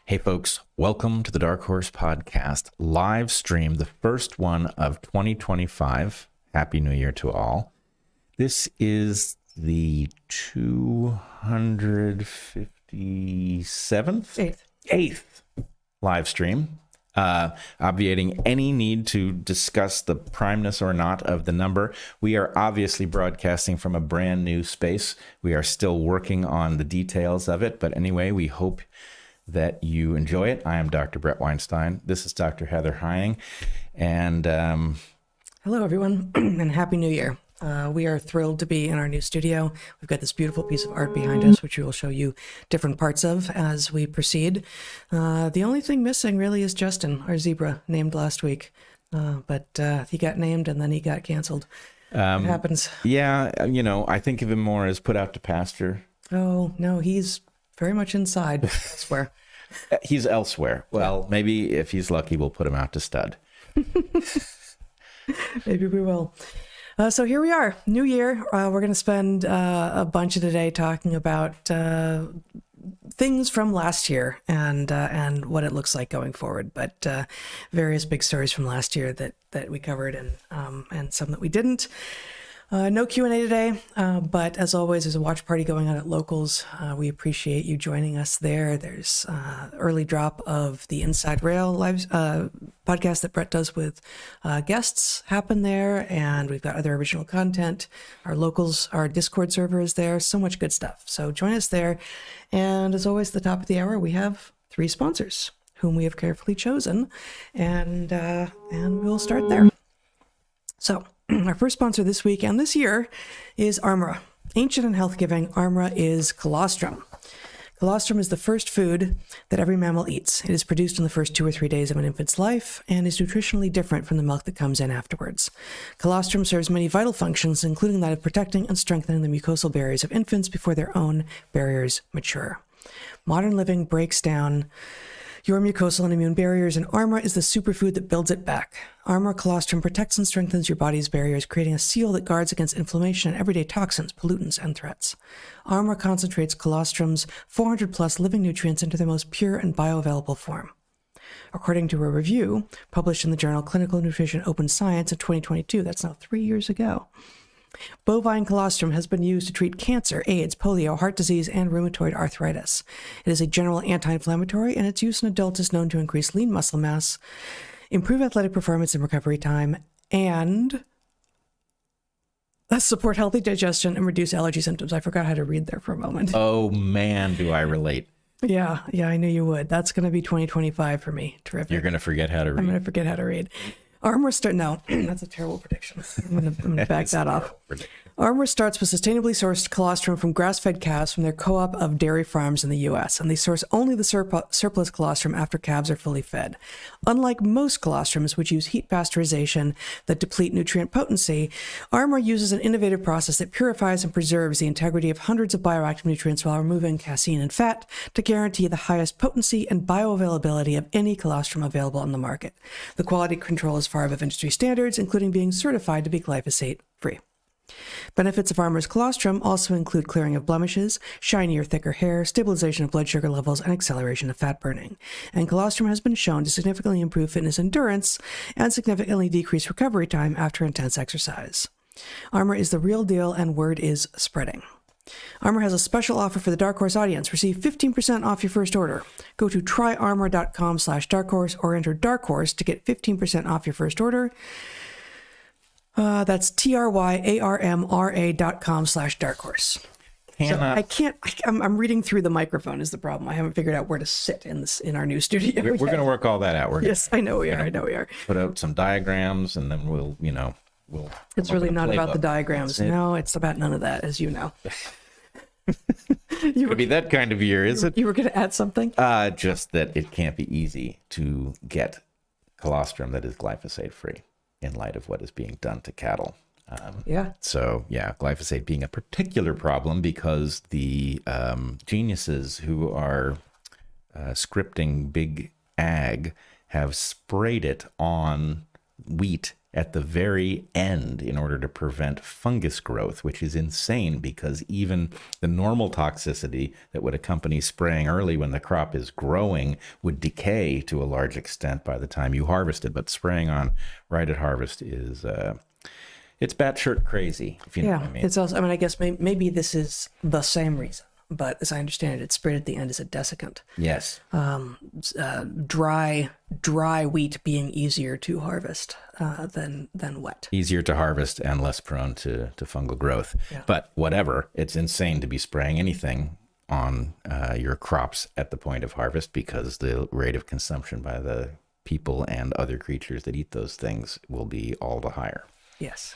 Hey folks, welcome to the DarkHorse podcast live stream, the first one of 2025. Happy New Year to all. This is the 257th? Eighth live stream, obviating any need to discuss the primeness or not of the number. We are obviously broadcasting from a brand new space. We are still working on the details of it, but anyway, we hope that you enjoy it. I am Dr. Bret Weinstein. This is Dr. Heather Heying. And hello, everyone, and Happy New Year. We are thrilled to be in our new studio. We've got this beautiful piece of art behind us, which we will show you different parts of as we proceed. The only thing missing really is Justin, our zebra, named last week. But he got named and then he got canceled. It happens. Yeah, I think of him more as put out to pasture. Oh, no, he's very much inside elsewhere. He's elsewhere. Well, maybe if he's lucky, we'll put him out to stud. Maybe we will. So here we are, New Year. We're going to spend a bunch of the day talking about things from last year and what it looks like going forward. But various big stories from last year that we covered and some that we didn't. No Q&A today, but as always, there's a watch party going on at Locals. We appreciate you joining us there. There's early drop of the Inside Rail live podcast that Bret does with guests happen there, and we've got other original content. Our Locals, our Discord server is there. So much good stuff. So join us there. And as always, at the top of the hour, we have 3 sponsors whom we have carefully chosen, and we'll start there. So our first sponsor this week and this year is ARMRA. Ancient and health-giving, ARMRA is colostrum. Colostrum is the first food that every mammal eats. It is produced in the first 2 or 3 days of an infant's life and is nutritionally different from the milk that comes in afterwards. Colostrum serves many vital functions, including that of protecting and strengthening the mucosal barriers of infants before their own barriers mature. Modern living breaks down your mucosal and immune barriers, and ARMRA is the superfood that builds it back. ARMRA colostrum protects and strengthens your body's barriers, creating a seal that guards against inflammation and everyday toxins, pollutants, and threats. ARMRA concentrates colostrum's 400-plus living nutrients into their most pure and bioavailable form. According to a review published in the journal Clinical Nutrition Open Science in 2022, that's now 3 years ago, bovine colostrum has been used to treat cancer, AIDS, polio, heart disease, and rheumatoid arthritis. It is a general anti-inflammatory, and its use in adults is known to increase lean muscle mass, improve athletic performance and recovery time, and support healthy digestion and reduce allergy symptoms. I forgot how to read there for a moment. Oh, man, do I relate. Yeah, I knew you would. That's going to be 2025 for me. Terrific. You're going to forget how to read. I'm going to forget how to read. No, that's a terrible prediction. I'm going to back that off. ARMRA starts with sustainably sourced colostrum from grass-fed calves from their co-op of dairy farms in the U.S., and they source only the surplus colostrum after calves are fully fed. Unlike most colostrums, which use heat pasteurization that deplete nutrient potency, ARMRA uses an innovative process that purifies and preserves the integrity of hundreds of bioactive nutrients while removing casein and fat to guarantee the highest potency and bioavailability of any colostrum available on the market. The quality control is far above industry standards, including being certified to be glyphosate-free. Benefits of ARMRA's colostrum also include clearing of blemishes, shinier, thicker hair, stabilization of blood sugar levels, and acceleration of fat burning. And colostrum has been shown to significantly improve fitness endurance and significantly decrease recovery time after intense exercise. ARMRA is the real deal, and word is spreading. ARMRA has a special offer for the DarkHorse audience. Receive 15% off your first order. Go to tryarmra.com/darkhorse or enter DarkHorse to get 15% off your first order. That's tryarmra.com/darkhorse. I'm reading through the microphone is the problem. I haven't figured out where to sit in our new studio. We're going to work all that out. Yes, I know we are. Put out some diagrams, and then we'll. It's really not about the diagrams. No, it's about none of that, as you know. It could be that kind of year, is it? You were going to add something? Just that it can't be easy to get colostrum that is glyphosate-free in light of what is being done to cattle. So, glyphosate being a particular problem because the geniuses who are scripting big ag have sprayed it on wheat at the very end in order to prevent fungus growth, which is insane because even the normal toxicity that would accompany spraying early when the crop is growing would decay to a large extent by the time you harvested. But spraying on right at harvest is, it's batshit crazy, if you know what I mean. It's also, I mean, I guess maybe this is the same reason, but as I understand it, it's sprayed at the end as a desiccant. Yes. Dry wheat being easier to harvest than wet. Easier to harvest and less prone to fungal growth. Yeah. But whatever, it's insane to be spraying anything on your crops at the point of harvest because the rate of consumption by the people and other creatures that eat those things will be all the higher. Yes.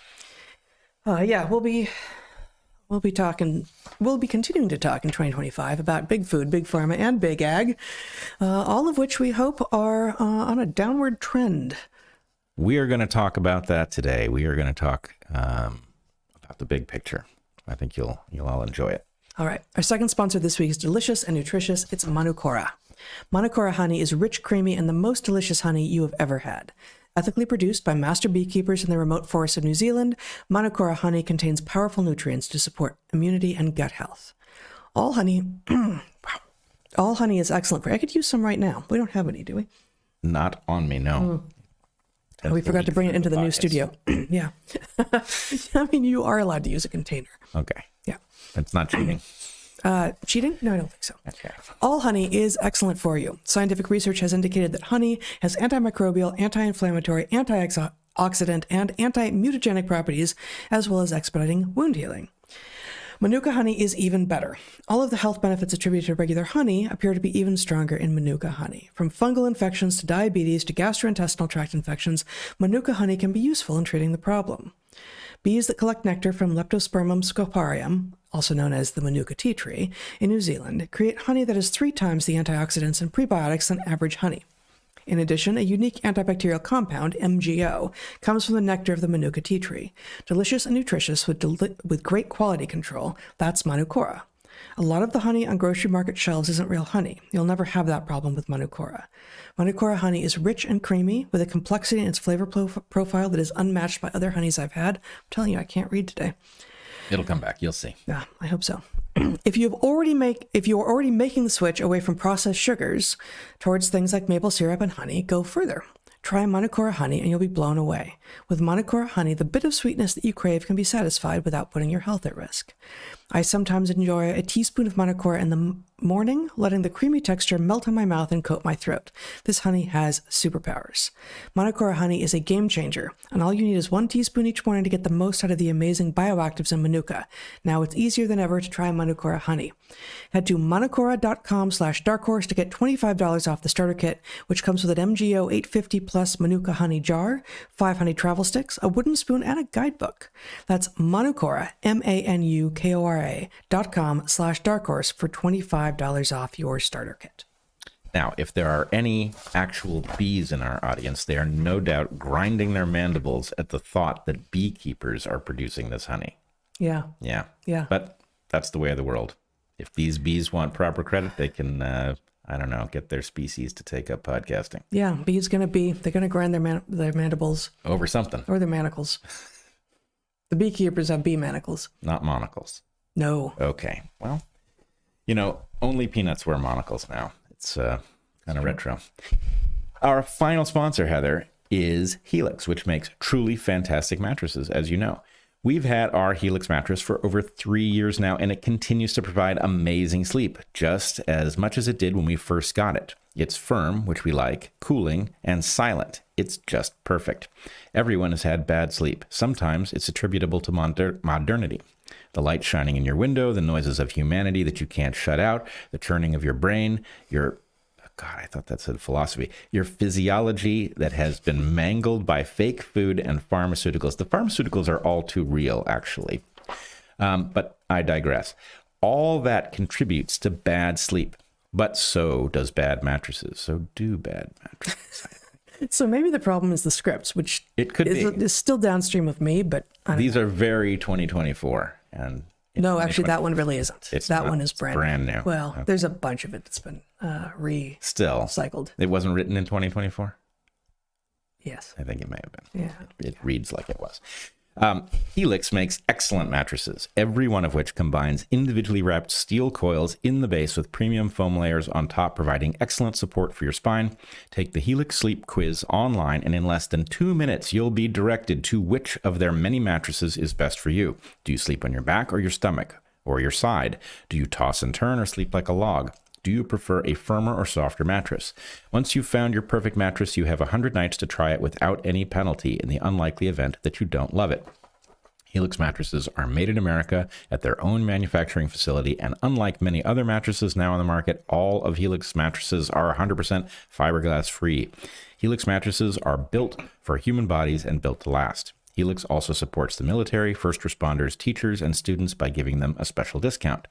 We'll be continuing to talk in 2025 about big food, big pharma, and big ag, all of which we hope are on a downward trend. We are going to talk about that today. We are going to talk about the big picture. I think you'll all enjoy it. All right. Our second sponsor this week is delicious and nutritious. It's Manukora. Manukora honey is rich, creamy, and the most delicious honey you have ever had. Ethically produced by master beekeepers in the remote forests of New Zealand, Manukora honey contains powerful nutrients to support immunity and gut health. All honey is excellent for. I could use some right now. We don't have any, do we? Not on me, no. We forgot to bring it into the new studio. Yeah. I mean, you are allowed to use a container. Okay. Yeah. It's not cheating. Cheating? No, I don't think so. Okay. All honey is excellent for you. Scientific research has indicated that honey has antimicrobial, anti-inflammatory, antioxidant, and anti-mutagenic properties, as well as expediting wound healing. Manuka honey is even better. All of the health benefits attributed to regular honey appear to be even stronger in Manuka honey. From fungal infections to diabetes to gastrointestinal tract infections, Manuka honey can be useful in treating the problem. Bees that collect nectar from Leptospermum scoparium, also known as the Manuka tea tree, in New Zealand, create honey that has 3 times the antioxidants and prebiotics than average honey. In addition, a unique antibacterial compound, MGO, comes from the nectar of the Manuka tea tree. Delicious and nutritious with great quality control, that's Manukora. A lot of the honey on grocery market shelves isn't real honey. You'll never have that problem with Manukora. Manukora honey is rich and creamy with a complexity in its flavor profile that is unmatched by other honeys I've had. I'm telling you, I can't read today. It'll come back. You'll see. Yeah, I hope so. If you're already making the switch away from processed sugars towards things like maple syrup and honey, go further. Try Manukora honey and you'll be blown away. With Manukora honey, the bit of sweetness that you crave can be satisfied without putting your health at risk. I sometimes enjoy a teaspoon of Manukora in the morning, letting the creamy texture melt in my mouth and coat my throat. This honey has superpowers. Manukora honey is a game changer, and all you need is 1 teaspoon each morning to get the most out of the amazing bioactives in Manuka. Now it's easier than ever to try Manukora honey. Head to manukora.com/darkhorse to get $25 off the starter kit, which comes with an MGO 850 plus Manuka honey jar, 5 honey travel sticks, a wooden spoon, and a guidebook. That's Manukora, MANUKORA.com/darkhorse for $25 off your starter kit. Now, if there are any actual bees in our audience, they are no doubt grinding their mandibles at the thought that beekeepers are producing this honey. Yeah. Yeah. Yeah. But that's the way of the world. If these bees want proper credit, they can, get their species to take up podcasting. Yeah. They're going to grind their mandibles. Over something. Or their manacles. The beekeepers have bee manacles. Not monocles. No. Okay. Well, only peanuts wear monocles now. It's kind of retro. Our final sponsor, Heather, is Helix, which makes truly fantastic mattresses, as you know. We've had our Helix mattress for over 3 years now, and it continues to provide amazing sleep, just as much as it did when we first got it. It's firm, which we like, cooling, and silent. It's just perfect. Everyone has had bad sleep. Sometimes it's attributable to modernity. The light shining in your window, the noises of humanity that you can't shut out, the churning of your brain, your physiology that has been mangled by fake food and pharmaceuticals. The pharmaceuticals are all too real, actually. But I digress. All that contributes to bad sleep, but so does bad mattresses. So do bad mattresses. So maybe the problem is the scripts, which it could is still downstream of me, but these are very 2024. And no, actually, that one really isn't. That one is brand new. Well, okay. There's a bunch of it that's been recycled. It wasn't written in 2024? Yes. I think it may have been. Yeah. It reads like it was. Helix makes excellent mattresses, every one of which combines individually wrapped steel coils in the base with premium foam layers on top, providing excellent support for your spine. Take the Helix Sleep Quiz online, and in less than 2 minutes, you'll be directed to which of their many mattresses is best for you. Do you sleep on your back or your stomach or your side? Do you toss and turn or sleep like a log? Do you prefer a firmer or softer mattress? Once you've found your perfect mattress, you have 100 nights to try it without any penalty in the unlikely event that you don't love it. Helix mattresses are made in America at their own manufacturing facility, and unlike many other mattresses now on the market, all of Helix mattresses are 100% fiberglass free. Helix mattresses are built for human bodies and built to last. Helix also supports the military, first responders, teachers, and students by giving them a special discount.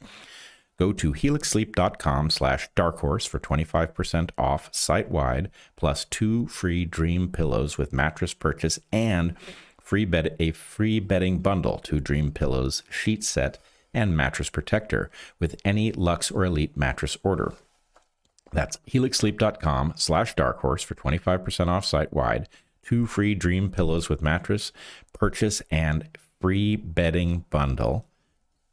Go to helixsleep.com/darkhorse for 25% off site-wide, plus 2 free Dream pillows with mattress purchase and a free bedding bundle, 2 Dream pillows, sheet set, and mattress protector with any Luxe or Elite mattress order. That's helixsleep.com/darkhorse for 25% off site-wide, 2 free Dream pillows with mattress purchase and free bedding bundle.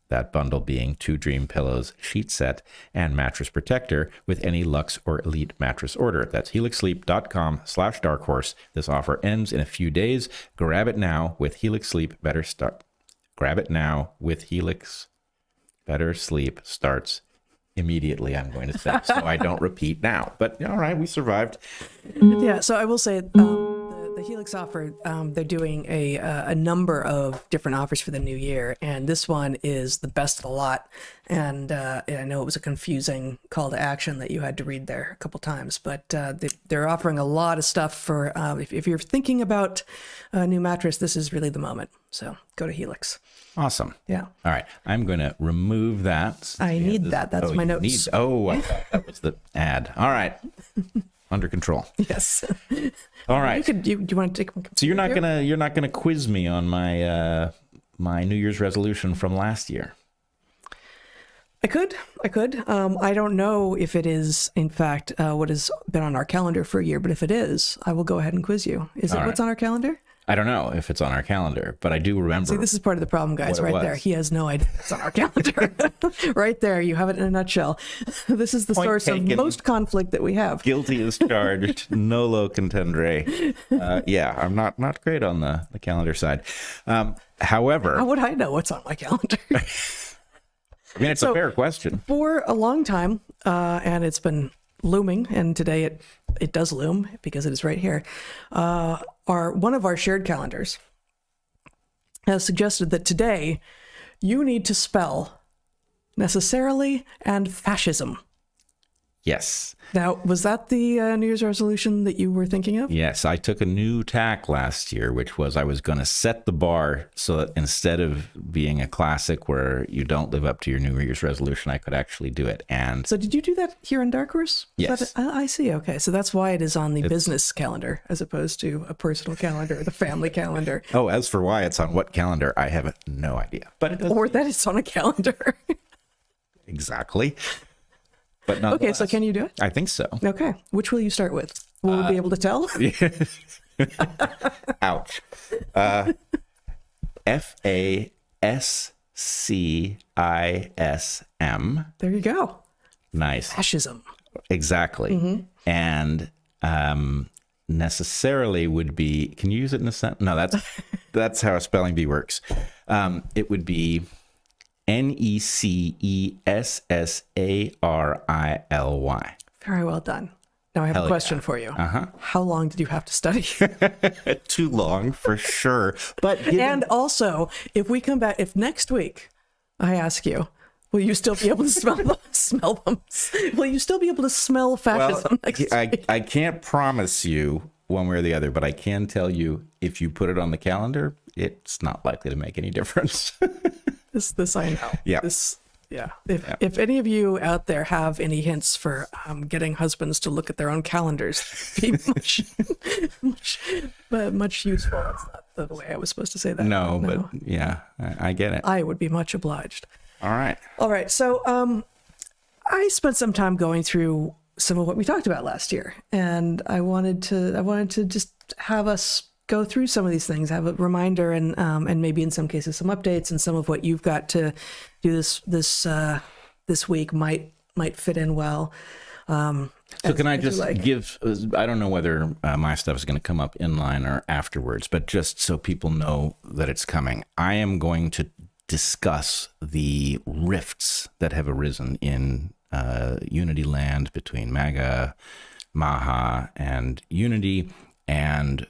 That bundle being 2 Dream pillows, sheet set, and mattress protector with any Luxe or Elite mattress order. That's helixsleep.com/darkhorse. This offer ends in a few days. Grab it now with Helix Sleep. Grab it now with Helix. Better Sleep starts immediately, I'm going to say, so I don't repeat now. But all right, we survived. Yeah, so I will say the Helix offer, they're doing a number of different offers for the new year, and this one is the best of the lot. And I know it was a confusing call to action that you had to read there a couple times, but they're offering a lot of stuff for if you're thinking about a new mattress, this is really the moment. So go to Helix. Awesome. Yeah. All right. I'm going to remove that. I need that. That's my notes. I thought that was the ad. All right. Under control. Yes. All right. Do you want to take? So you're not gonna quiz me on my my New Year's resolution from last year. I could. I don't know if it is, in fact, what has been on our calendar for a year, but if it is, I will go ahead and quiz you. Is it what's on our calendar? I don't know if it's on our calendar, but I do remember. See, this is part of the problem, guys, right there. He has no idea it's on our calendar. Right there, you have it in a nutshell. This is the source of most conflict that we have. Guilty as charged, nolo contendere. Yeah, I'm not great on the calendar side. However... How would I know what's on my calendar? I mean, it's a fair question. For a long time, and it's been looming, and today it does loom because it is right here, one of our shared calendars has suggested that today you need to spell necessarily and fascism. Yes. Now, was that the New Year's resolution that you were thinking of? Yes, I took a new tack last year, which was I was going to set the bar so that instead of being a classic where you don't live up to your New Year's resolution, I could actually do it. And so did you do that here in DarkHorse? Yes. I see. Okay. So that's why it is on the business calendar as opposed to a personal calendar or the family calendar. Oh, as for why it's on what calendar, I have no idea. But it does. Or that it's on a calendar. Exactly. But okay, so can you do it? I think so. Okay. Which will you start with? Will we be able to tell? Ouch. FASCISM. There you go. Nice. Fascism. Exactly. Mm-hmm. And necessarily would be, can you use it in a sentence? No, that's how a spelling bee works. It would be NECESSARILY. Very well done. Now I have a question for you. How long did you have to study? Too long for sure. But and also, if we come back, if next week I ask you, will you still be able to smell them? Will you still be able to smell fascism next week? I can't promise you one way or the other, but I can tell you if you put it on the calendar, it's not likely to make any difference. This I know. Yeah. If any of you out there have any hints for getting husbands to look at their own calendars, be much useful. That's not the way I was supposed to say that. No, but yeah, I get it. I would be much obliged. All right. So I spent some time going through some of what we talked about last year, and I wanted to just have us go through some of these things, have a reminder, and maybe in some cases some updates, and some of what you've got to do this week might fit in well. So can I just give, I don't know whether my stuff is going to come up in line or afterwards, but just so people know that it's coming, I am going to discuss the rifts that have arisen in Unity land between MAGA, MAHA, and Unity, and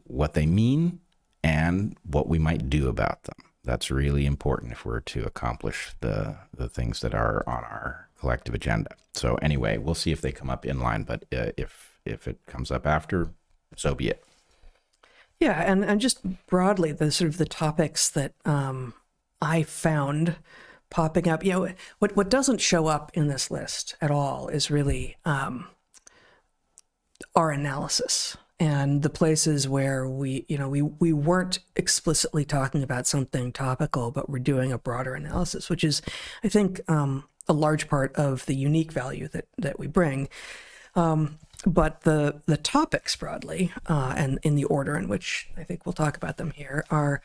what they mean and what we might do about them. That's really important if we're to accomplish the things that are on our collective agenda. So anyway, we'll see if they come up in line, but if it comes up after, so be it. Yeah, and just broadly, the sort of the topics that I found popping up, what doesn't show up in this list at all is really our analysis and the places where we weren't explicitly talking about something topical, but we're doing a broader analysis, which is, I think, a large part of the unique value that we bring. But the topics broadly, and in the order in which I think we'll talk about them here, are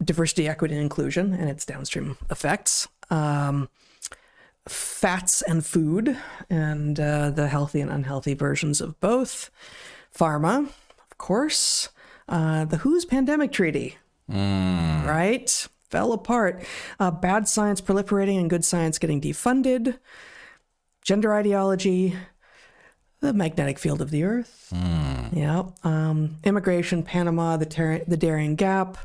diversity, equity, and inclusion and its downstream effects, fats and food, and the healthy and unhealthy versions of both, pharma, of course, the WHO's pandemic treaty, right? Fell apart. Bad science proliferating and good science getting defunded, gender ideology, the magnetic field of the earth, immigration, Panama, the Darien Gap.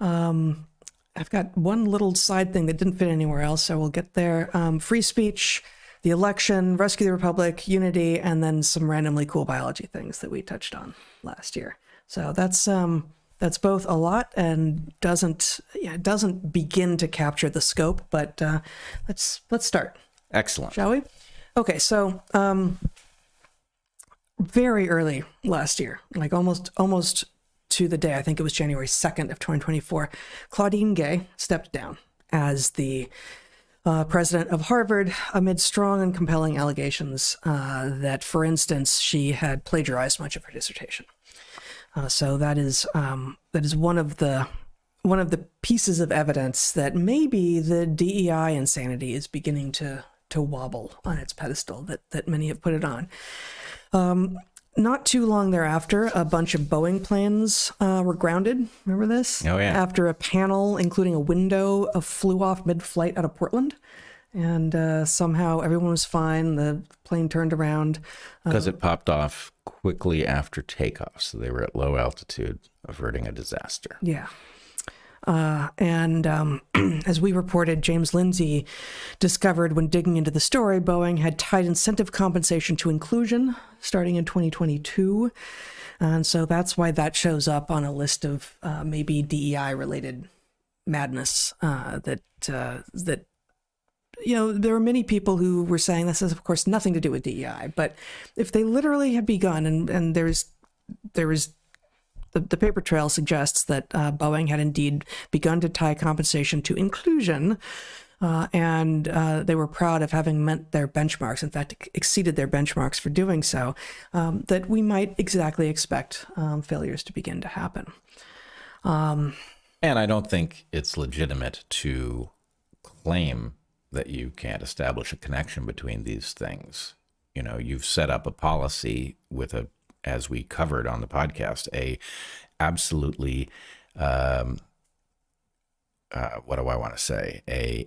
I've got one little side thing that didn't fit anywhere else, so we'll get there. Free speech, the election, Rescue the Republic, Unity, and then some randomly cool biology things that we touched on last year. So that's both a lot and doesn't begin to capture the scope, but let's start. Excellent. Shall we? Okay, so very early last year, like almost to the day, I think it was January 2nd of 2024, Claudine Gay stepped down as the president of Harvard amid strong and compelling allegations that, for instance, she had plagiarized much of her dissertation. So that is one of the pieces of evidence that maybe the DEI insanity is beginning to wobble on its pedestal that many have put it on. Not too long thereafter, a bunch of Boeing planes were grounded. Remember this? Oh, yeah. After a panel, including a window, flew off mid-flight out of Portland. And somehow everyone was fine. The plane turned around. Because it popped off quickly after takeoff. So they were at low altitude, averting a disaster. Yeah. And as we reported, James Lindsay discovered when digging into the story, Boeing had tied incentive compensation to inclusion starting in 2022. And so that's why that shows up on a list of maybe DEI-related madness that there were many people who were saying this has, of course, nothing to do with DEI. But if they literally had begun, and there is the paper trail suggests that Boeing had indeed begun to tie compensation to inclusion, and they were proud of having met their benchmarks, in fact, exceeded their benchmarks for doing so, that we might exactly expect failures to begin to happen. And I don't think it's legitimate to claim that you can't establish a connection between these things. You've set up a policy with as we covered on the podcast, absolutely, what do I want to say?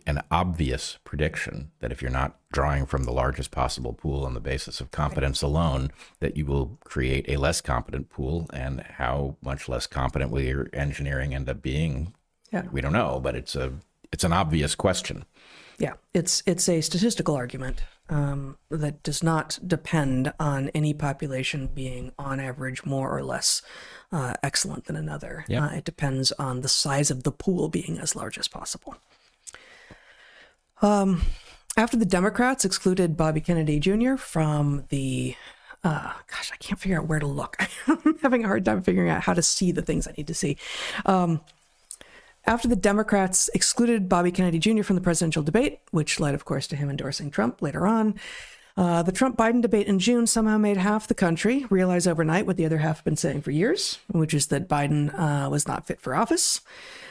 An obvious prediction that if you're not drawing from the largest possible pool on the basis of competence alone, that you will create a less competent pool. And how much less competent will your engineering end up being? Yeah. We don't know, but it's an obvious question. Yeah, it's a statistical argument that does not depend on any population being, on average, more or less excellent than another. Yeah. It depends on the size of the pool being as large as possible. After the Democrats excluded Bobby Kennedy Jr. from the I can't figure out where to look. I'm having a hard time figuring out how to see the things I need to see. After the Democrats excluded Bobby Kennedy Jr. from the presidential debate, which led, of course, to him endorsing Trump later on, The Trump-Biden debate in June somehow made half the country realize overnight what the other half have been saying for years, which is that Biden was not fit for office.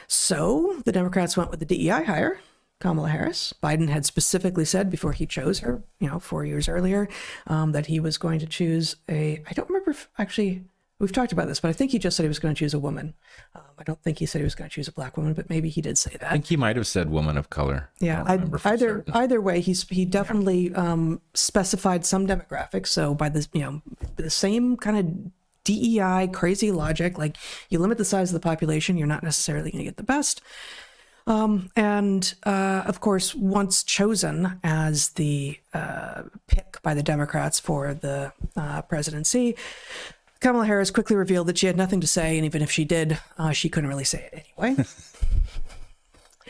So the Democrats went with the DEI hire, Kamala Harris. Biden had specifically said before he chose her, 4 years earlier, that he was going to choose I don't remember if actually we've talked about this, but I think he just said he was going to choose a woman. I don't think he said he was going to choose a black woman, but maybe he did say that. I think he might have said woman of color. Yeah, either way, he definitely specified some demographics. So by this, the same kind of DEI crazy logic, like you limit the size of the population, you're not necessarily going to get the best. And of course, once chosen as the pick by the Democrats for the presidency, Kamala Harris quickly revealed that she had nothing to say, and even if she did, she couldn't really say it anyway.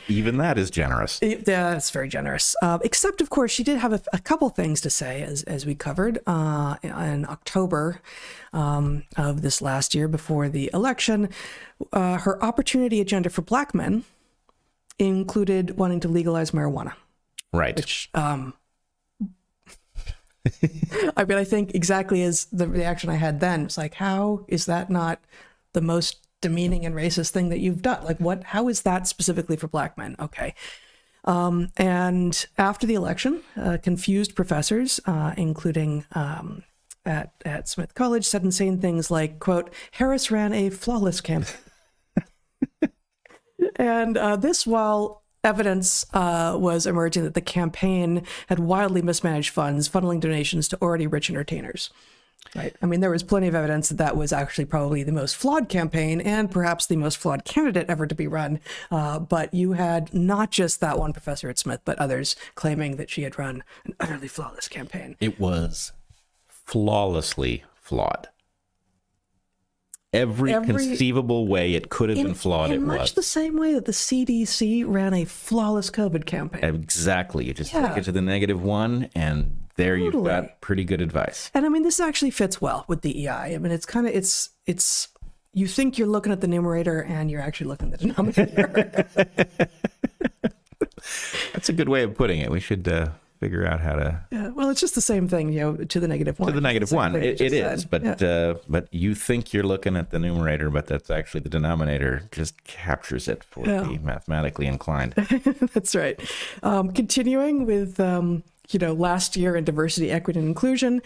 Even that is generous. Yeah, it's very generous. Except, of course, she did have a couple things to say, as we covered in October of this last year before the election. Her opportunity agenda for black men included wanting to legalize marijuana. Right. Which, I think exactly as the reaction I had then. It's like, how is that not the most demeaning and racist thing that you've done? Like, how is that specifically for black men? Okay. And after the election, confused professors, including at Smith College, said insane things like, quote, Harris ran a flawless campaign. And this while evidence was emerging that the campaign had wildly mismanaged funds, funneling donations to already rich entertainers. Right. I mean, there was plenty of evidence that that was actually probably the most flawed campaign and perhaps the most flawed candidate ever to be run. But you had not just that one professor at Smith, but others claiming that she had run an utterly flawless campaign. It was flawlessly flawed. Every conceivable way it could have been flawed, it was. In much the same way that the CDC ran a flawless COVID campaign. Exactly. You just take it to the -1, and there you've got pretty good advice. And I mean, this actually fits well with DEI. I mean, it's kind of, it's, you think you're looking at the numerator and you're actually looking at the denominator. That's a good way of putting it. We should figure out how to. Yeah, well, it's just the same thing, to the -1. To the -1, it is. But you think you're looking at the numerator, but that's actually the denominator. Just captures it for the mathematically inclined. That's right. Continuing with. Last year in diversity, equity, and inclusion.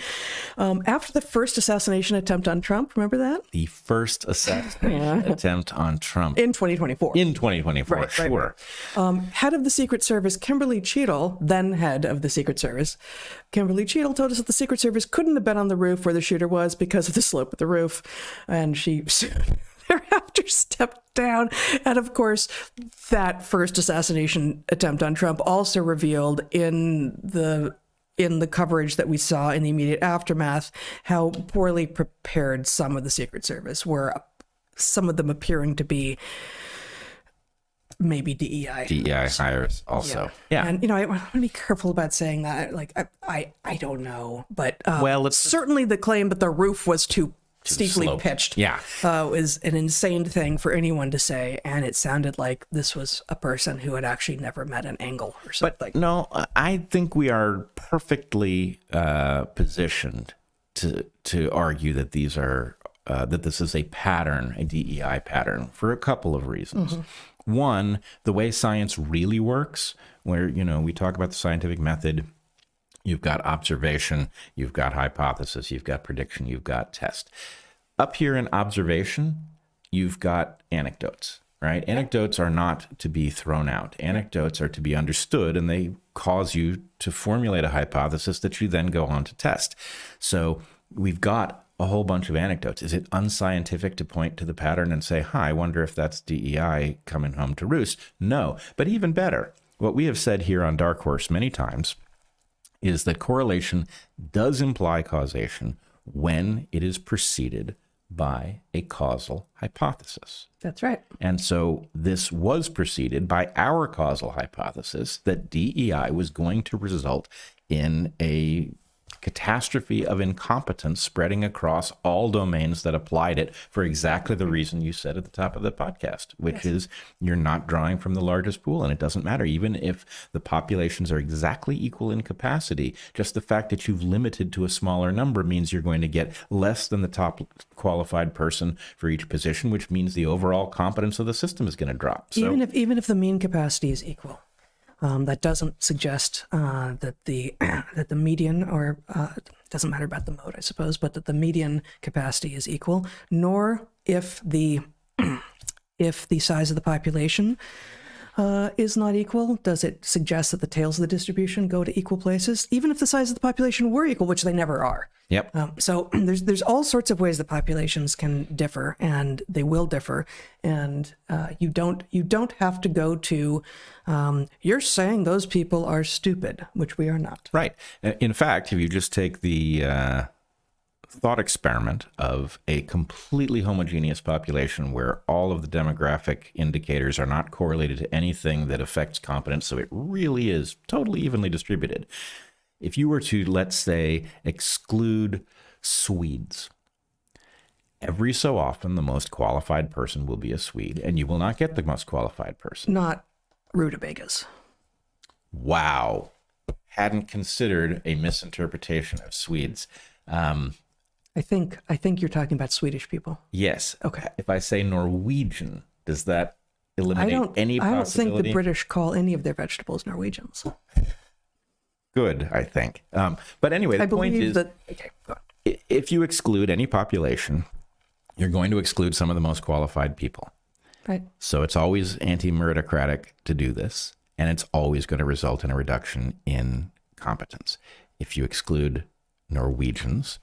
After the first assassination attempt on Trump, remember that? The first assassination attempt on Trump. In 2024. In 2024, right, sure. Right. Head of the Secret Service, Kimberly Cheadle, then head of the Secret Service, Kimberly Cheadle told us that the Secret Service couldn't have been on the roof where the shooter was because of the slope of the roof. And she thereafter stepped down. And of course, that first assassination attempt on Trump also revealed in the coverage that we saw in the immediate aftermath how poorly prepared some of the Secret Service were, some of them appearing to be maybe DEI hires also. Yeah. And, I want to be careful about saying that. Like, I don't know. But it's certainly the claim that the roof was too steeply pitched is an insane thing for anyone to say, and it sounded like this was a person who had actually never met an angle or something. But no, I think we are perfectly positioned to argue that these are that this is a pattern, a DEI pattern, for a couple of reasons. Mm-hmm. One, the way science really works, where we talk about the scientific method. You've got observation, you've got hypothesis, you've got prediction, you've got test. Up here in observation, you've got anecdotes, right? Anecdotes are not to be thrown out. Anecdotes are to be understood, and they cause you to formulate a hypothesis that you then go on to test. So we've got a whole bunch of anecdotes. Is it unscientific to point to the pattern and say, I wonder if that's DEI coming home to roost? No, but even better, what we have said here on DarkHorse many times is that correlation does imply causation when it is preceded by a causal hypothesis. That's right. And so this was preceded by our causal hypothesis that DEI was going to result in a catastrophe of incompetence spreading across all domains that applied it for exactly the reason you said at the top of the podcast, which is you're not drawing from the largest pool, and it doesn't matter. Even if the populations are exactly equal in capacity, just the fact that you've limited to a smaller number means you're going to get less than the top qualified person for each position, which means the overall competence of the system is going to drop. So, even if the mean capacity is equal. That doesn't suggest that the median, or it doesn't matter about the mode, I suppose, but that the median capacity is equal, nor if the size of the population is not equal, does it suggest that the tails of the distribution go to equal places, even if the size of the population were equal, which they never are. Yep. So there's all sorts of ways that populations can differ, and they will differ. And you don't have to go to you're saying those people are stupid, which we are not. Right. In fact, if you just take the thought experiment of a completely homogeneous population where all of the demographic indicators are not correlated to anything that affects competence, so it really is totally evenly distributed. If you were to, let's say, exclude Swedes, every so often the most qualified person will be a Swede, and you will not get the most qualified person. Not rutabagas. Wow. Hadn't considered a misinterpretation of Swedes. I think you're talking about Swedish people. Yes. Okay. If I say Norwegian, does that eliminate any possibility? I don't think the British call any of their vegetables Norwegians. Good, I think. But anyway, the point is, okay, go on. If you exclude any population, you're going to exclude some of the most qualified people. Right. So it's always anti-meritocratic to do this, and it's always going to result in a reduction in competence. If you exclude Norwegians,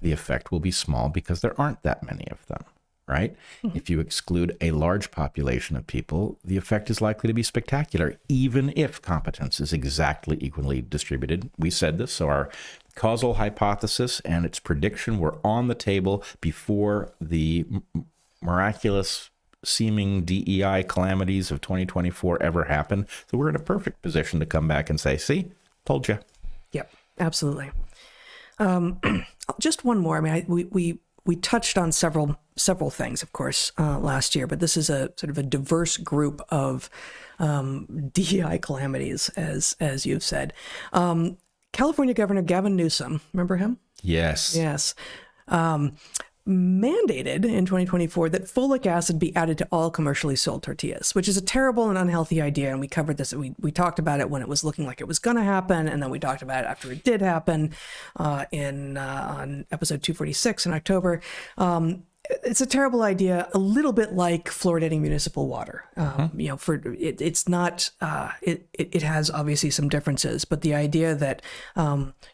the effect will be small because there aren't that many of them, right? Mm-hmm. If you exclude a large population of people, the effect is likely to be spectacular, even if competence is exactly equally distributed. We said this, so our causal hypothesis and its prediction were on the table before the miraculous seeming DEI calamities of 2024 ever happened. So we're in a perfect position to come back and say, see, told you. Yep, absolutely. Just one more. I mean, we touched on several things, of course, last year, but this is a sort of a diverse group of DEI calamities, as you've said. California Governor Gavin Newsom, remember him? Yes. Yes. Mandated in 2024 that folic acid be added to all commercially sold tortillas, which is a terrible and unhealthy idea. And we covered this. We talked about it when it was looking like it was going to happen. And then we talked about it after it did happen on episode 246 in October. It's a terrible idea, a little bit like fluoridating municipal water. You know, it's not, it has obviously some differences, but the idea that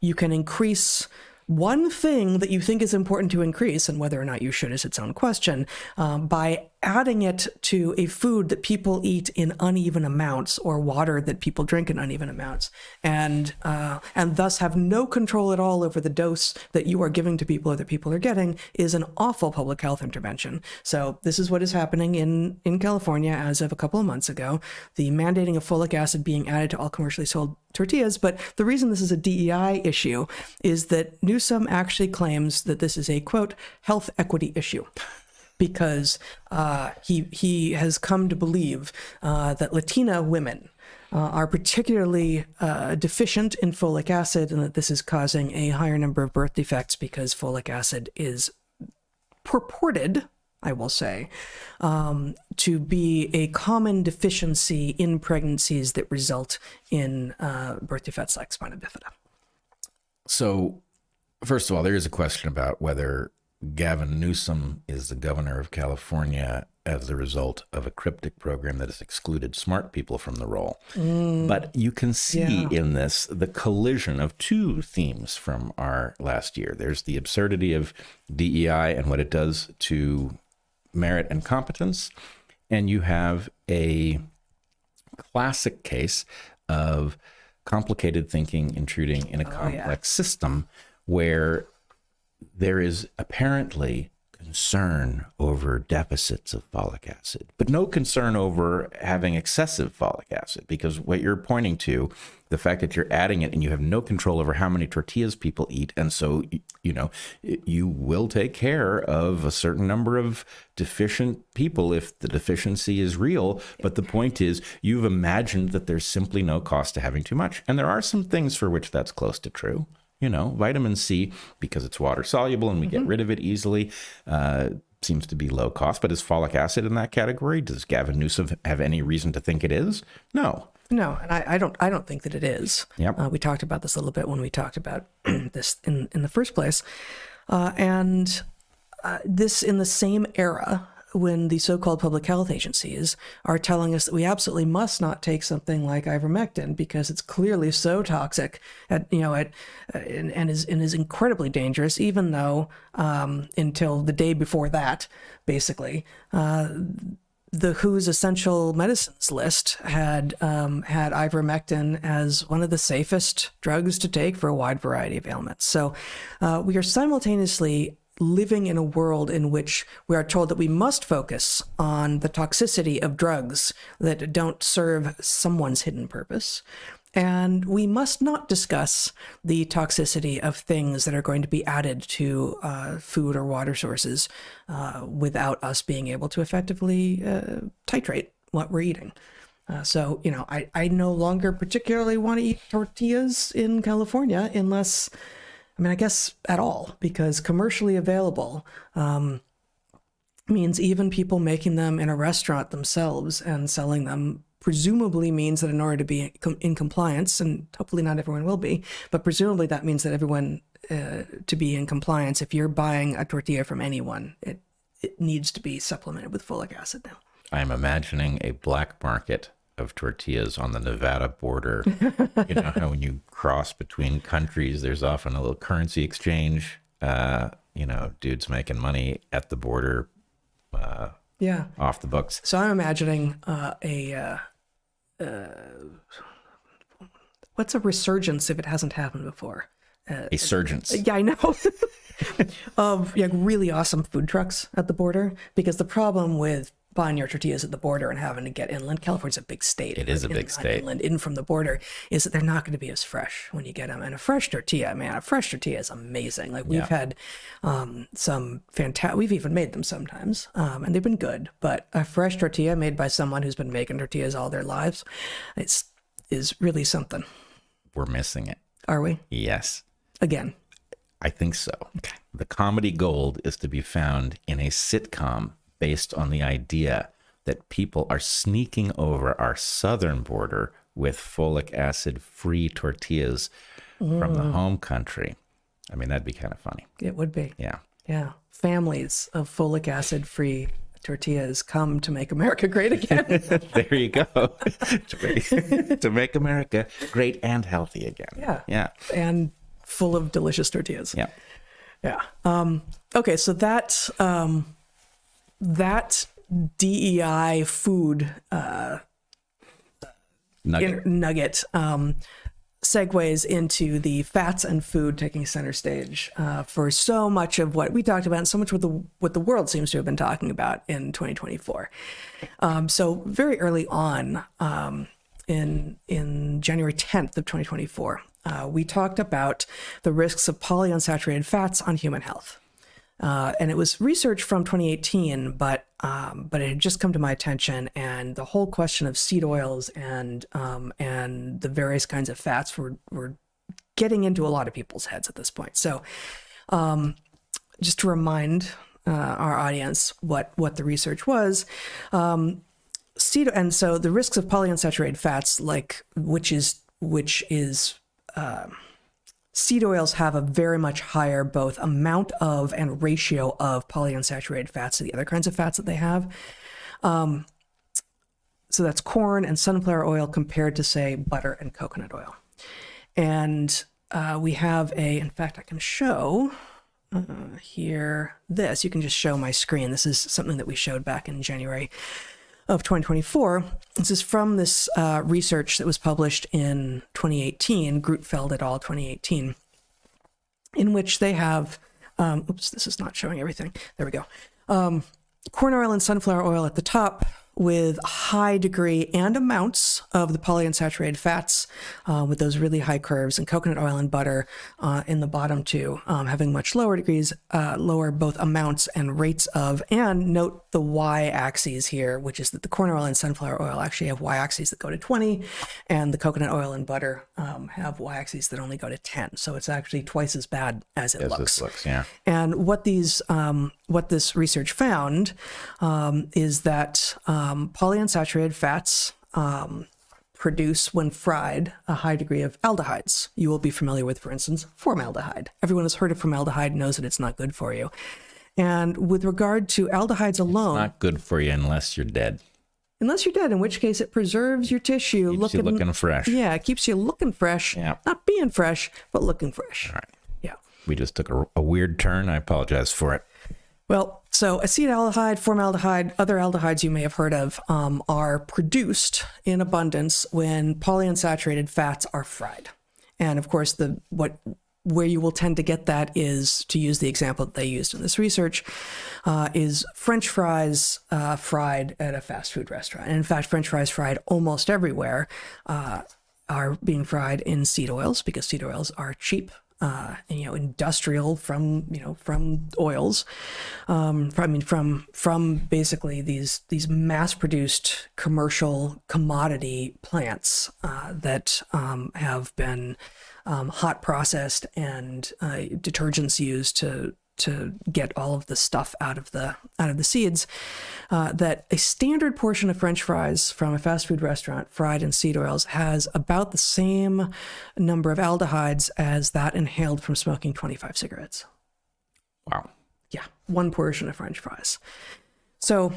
you can increase one thing that you think is important to increase, and whether or not you should is its own question, by adding it to a food that people eat in uneven amounts, or water that people drink in uneven amounts, and thus have no control at all over the dose that you are giving to people or that people are getting, is an awful public health intervention. So this is what is happening in California as of a couple of months ago, the mandating of folic acid being added to all commercially sold tortillas. But the reason this is a DEI issue is that Newsom actually claims that this is a, quote, health equity issue, because he has come to believe that Latina women are particularly deficient in folic acid, and that this is causing a higher number of birth defects because folic acid is purported, I will say, to be a common deficiency in pregnancies that result in birth defects like spina bifida. So, first of all, there is a question about whether Gavin Newsom is the governor of California as a result of a cryptic program that has excluded smart people from the role. But you can see in this the collision of two themes from our last year. There's the absurdity of DEI and what it does to merit and competence, and you have a classic case of complicated thinking intruding in a complex system where there is apparently concern over deficits of folic acid, but no concern over having excessive folic acid, because what you're pointing to, the fact that you're adding it and you have no control over how many tortillas people eat. And so, you will take care of a certain number of deficient people if the deficiency is real. But the point is, you've imagined that there's simply no cost to having too much. And there are some things for which that's close to true. Vitamin C, because it's water soluble and we get rid of it easily, seems to be low cost. But is folic acid in that category? Does Gavin Newsom have any reason to think it is? No. No, and I don't think that it is. Yep. We talked about this a little bit when we talked about this in the first place. This in the same era when the so-called public health agencies are telling us that we absolutely must not take something like ivermectin because it's clearly so toxic and is incredibly dangerous, even though until the day before that, basically, the WHO's essential medicines list had ivermectin as one of the safest drugs to take for a wide variety of ailments. So we are simultaneously living in a world in which we are told that we must focus on the toxicity of drugs that don't serve someone's hidden purpose. And we must not discuss the toxicity of things that are going to be added to food or water sources without us being able to effectively titrate what we're eating. So, I no longer particularly want to eat tortillas in California unless, I guess at all, because commercially available means even people making them in a restaurant themselves and selling them presumably means that in order to be in compliance, and hopefully not everyone will be, but presumably that means that everyone to be in compliance, if you're buying a tortilla from anyone, it needs to be supplemented with folic acid now. I'm imagining a black market of tortillas on the Nevada border. How when you cross between countries, there's often a little currency exchange. Dudes making money at the border. Off the books. So I'm imagining what's a resurgence if it hasn't happened before? A surgence. Yeah, I know. Of really awesome food trucks at the border, because the problem with buying your tortillas at the border and having to get inland, California's a big state. It is a big state. Inland, in from the border, is that they're not going to be as fresh when you get them. And a fresh tortilla is amazing. Like we've had some fantastic, we've even made them sometimes, and they've been good. But a fresh tortilla made by someone who's been making tortillas all their lives, is really something. We're missing it. Are we? Yes. Again. I think so. Okay. The comedy gold is to be found in a sitcom based on the idea that people are sneaking over our southern border with folic acid free tortillas from the home country. That'd be kind of funny. It would be. Yeah. Yeah. Families of folic acid free tortillas come to make America great again. There you go. To make America great and healthy again. Yeah. Yeah. And full of delicious tortillas. Yeah. Yeah. Okay. So that DEI food nugget segues into the fats and food taking center stage for so much of what we talked about and so much what the world seems to have been talking about in 2024. So very early on, in January 10th of 2024, we talked about the risks of polyunsaturated fats on human health. And it was research from 2018, but it had just come to my attention, and the whole question of seed oils and the various kinds of fats were getting into a lot of people's heads at this point. So, just to remind our audience what the research was, and so the risks of polyunsaturated fats, which is seed oils have a very much higher both amount of and ratio of polyunsaturated fats to the other kinds of fats that they have. So that's corn and sunflower oil compared to, say, butter and coconut oil. And we have in fact, I can show here this. You can just show my screen. This is something that we showed back in January of 2024. This is from this research that was published in 2018, Grutfeld et al. 2018, in which they have Oops, this is not showing everything. There we go. Corn oil and sunflower oil at the top, with a high degree and amounts of the polyunsaturated fats, with those really high curves, and coconut oil and butter in the bottom two, having much lower degrees, lower both amounts and rates of. And note the y-axes here, which is that the corn oil and sunflower oil actually have y-axes that go to 20, and the coconut oil and butter have y-axes that only go to 10. So it's actually twice as bad as it looks. Yeah. And what this research found is that polyunsaturated fats produce, when fried, a high degree of aldehydes. You will be familiar with, for instance, formaldehyde. Everyone has heard of formaldehyde, knows that it's not good for you. And with regard to aldehydes alone, Not good for you unless you're dead. unless you're dead, in which case it preserves your tissue. Keeps you looking fresh. Yeah, it keeps you looking fresh. Yeah. Not being fresh, but looking fresh. All right. Yeah. We just took a weird turn. I apologize for it. Well, so acetaldehyde, formaldehyde, other aldehydes you may have heard of are produced in abundance when polyunsaturated fats are fried. And of course, where you will tend to get that is, to use the example that they used in this research, is French fries fried at a fast food restaurant. And in fact, French fries fried almost everywhere are being fried in seed oils, because seed oils are cheap. Industrial from oils, from basically these mass-produced commercial commodity plants that have been hot processed, and detergents used to get all of the stuff out of the seeds. That a standard portion of French fries from a fast food restaurant fried in seed oils has about the same number of aldehydes as that inhaled from smoking 25 cigarettes. Wow. Yeah, one portion of French fries. So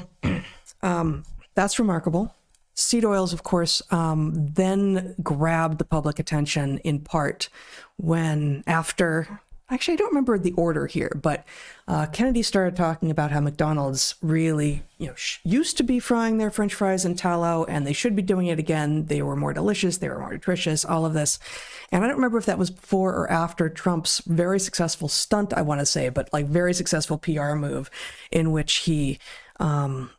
that's remarkable. Seed oils, of course, then grabbed the public attention in part after. Actually, I don't remember the order here, but Kennedy started talking about how McDonald's really, used to be frying their French fries in tallow, and they should be doing it again. They were more delicious. They were more nutritious, all of this. And I don't remember if that was before or after Trump's very successful stunt, I want to say, but like very successful PR move in which he donned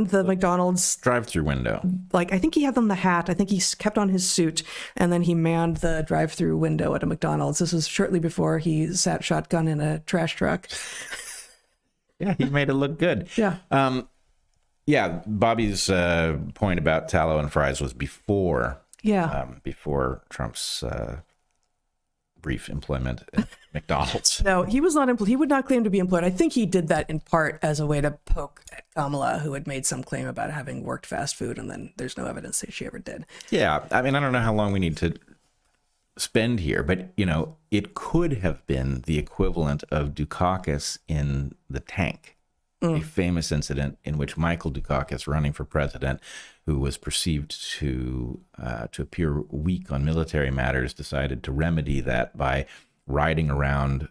the McDonald's Drive-through window. Like, I think he had on the hat. I think he kept on his suit, and then he manned the drive-through window at a McDonald's. This was shortly before he sat shotgun in a trash truck. Yeah, he made it look good. Yeah. Yeah, Bobby's point about tallow and fries was before before Trump's brief employment at McDonald's. No, he was not he would not claim to be employed. I think he did that in part as a way to poke at Kamala, who had made some claim about having worked fast food, and then there's no evidence that she ever did. Yeah, I mean, I don't know how long we need to spend here, but it could have been the equivalent of Dukakis in the tank. A famous incident in which Michael Dukakis, running for president, who was perceived to appear weak on military matters, decided to remedy that by riding around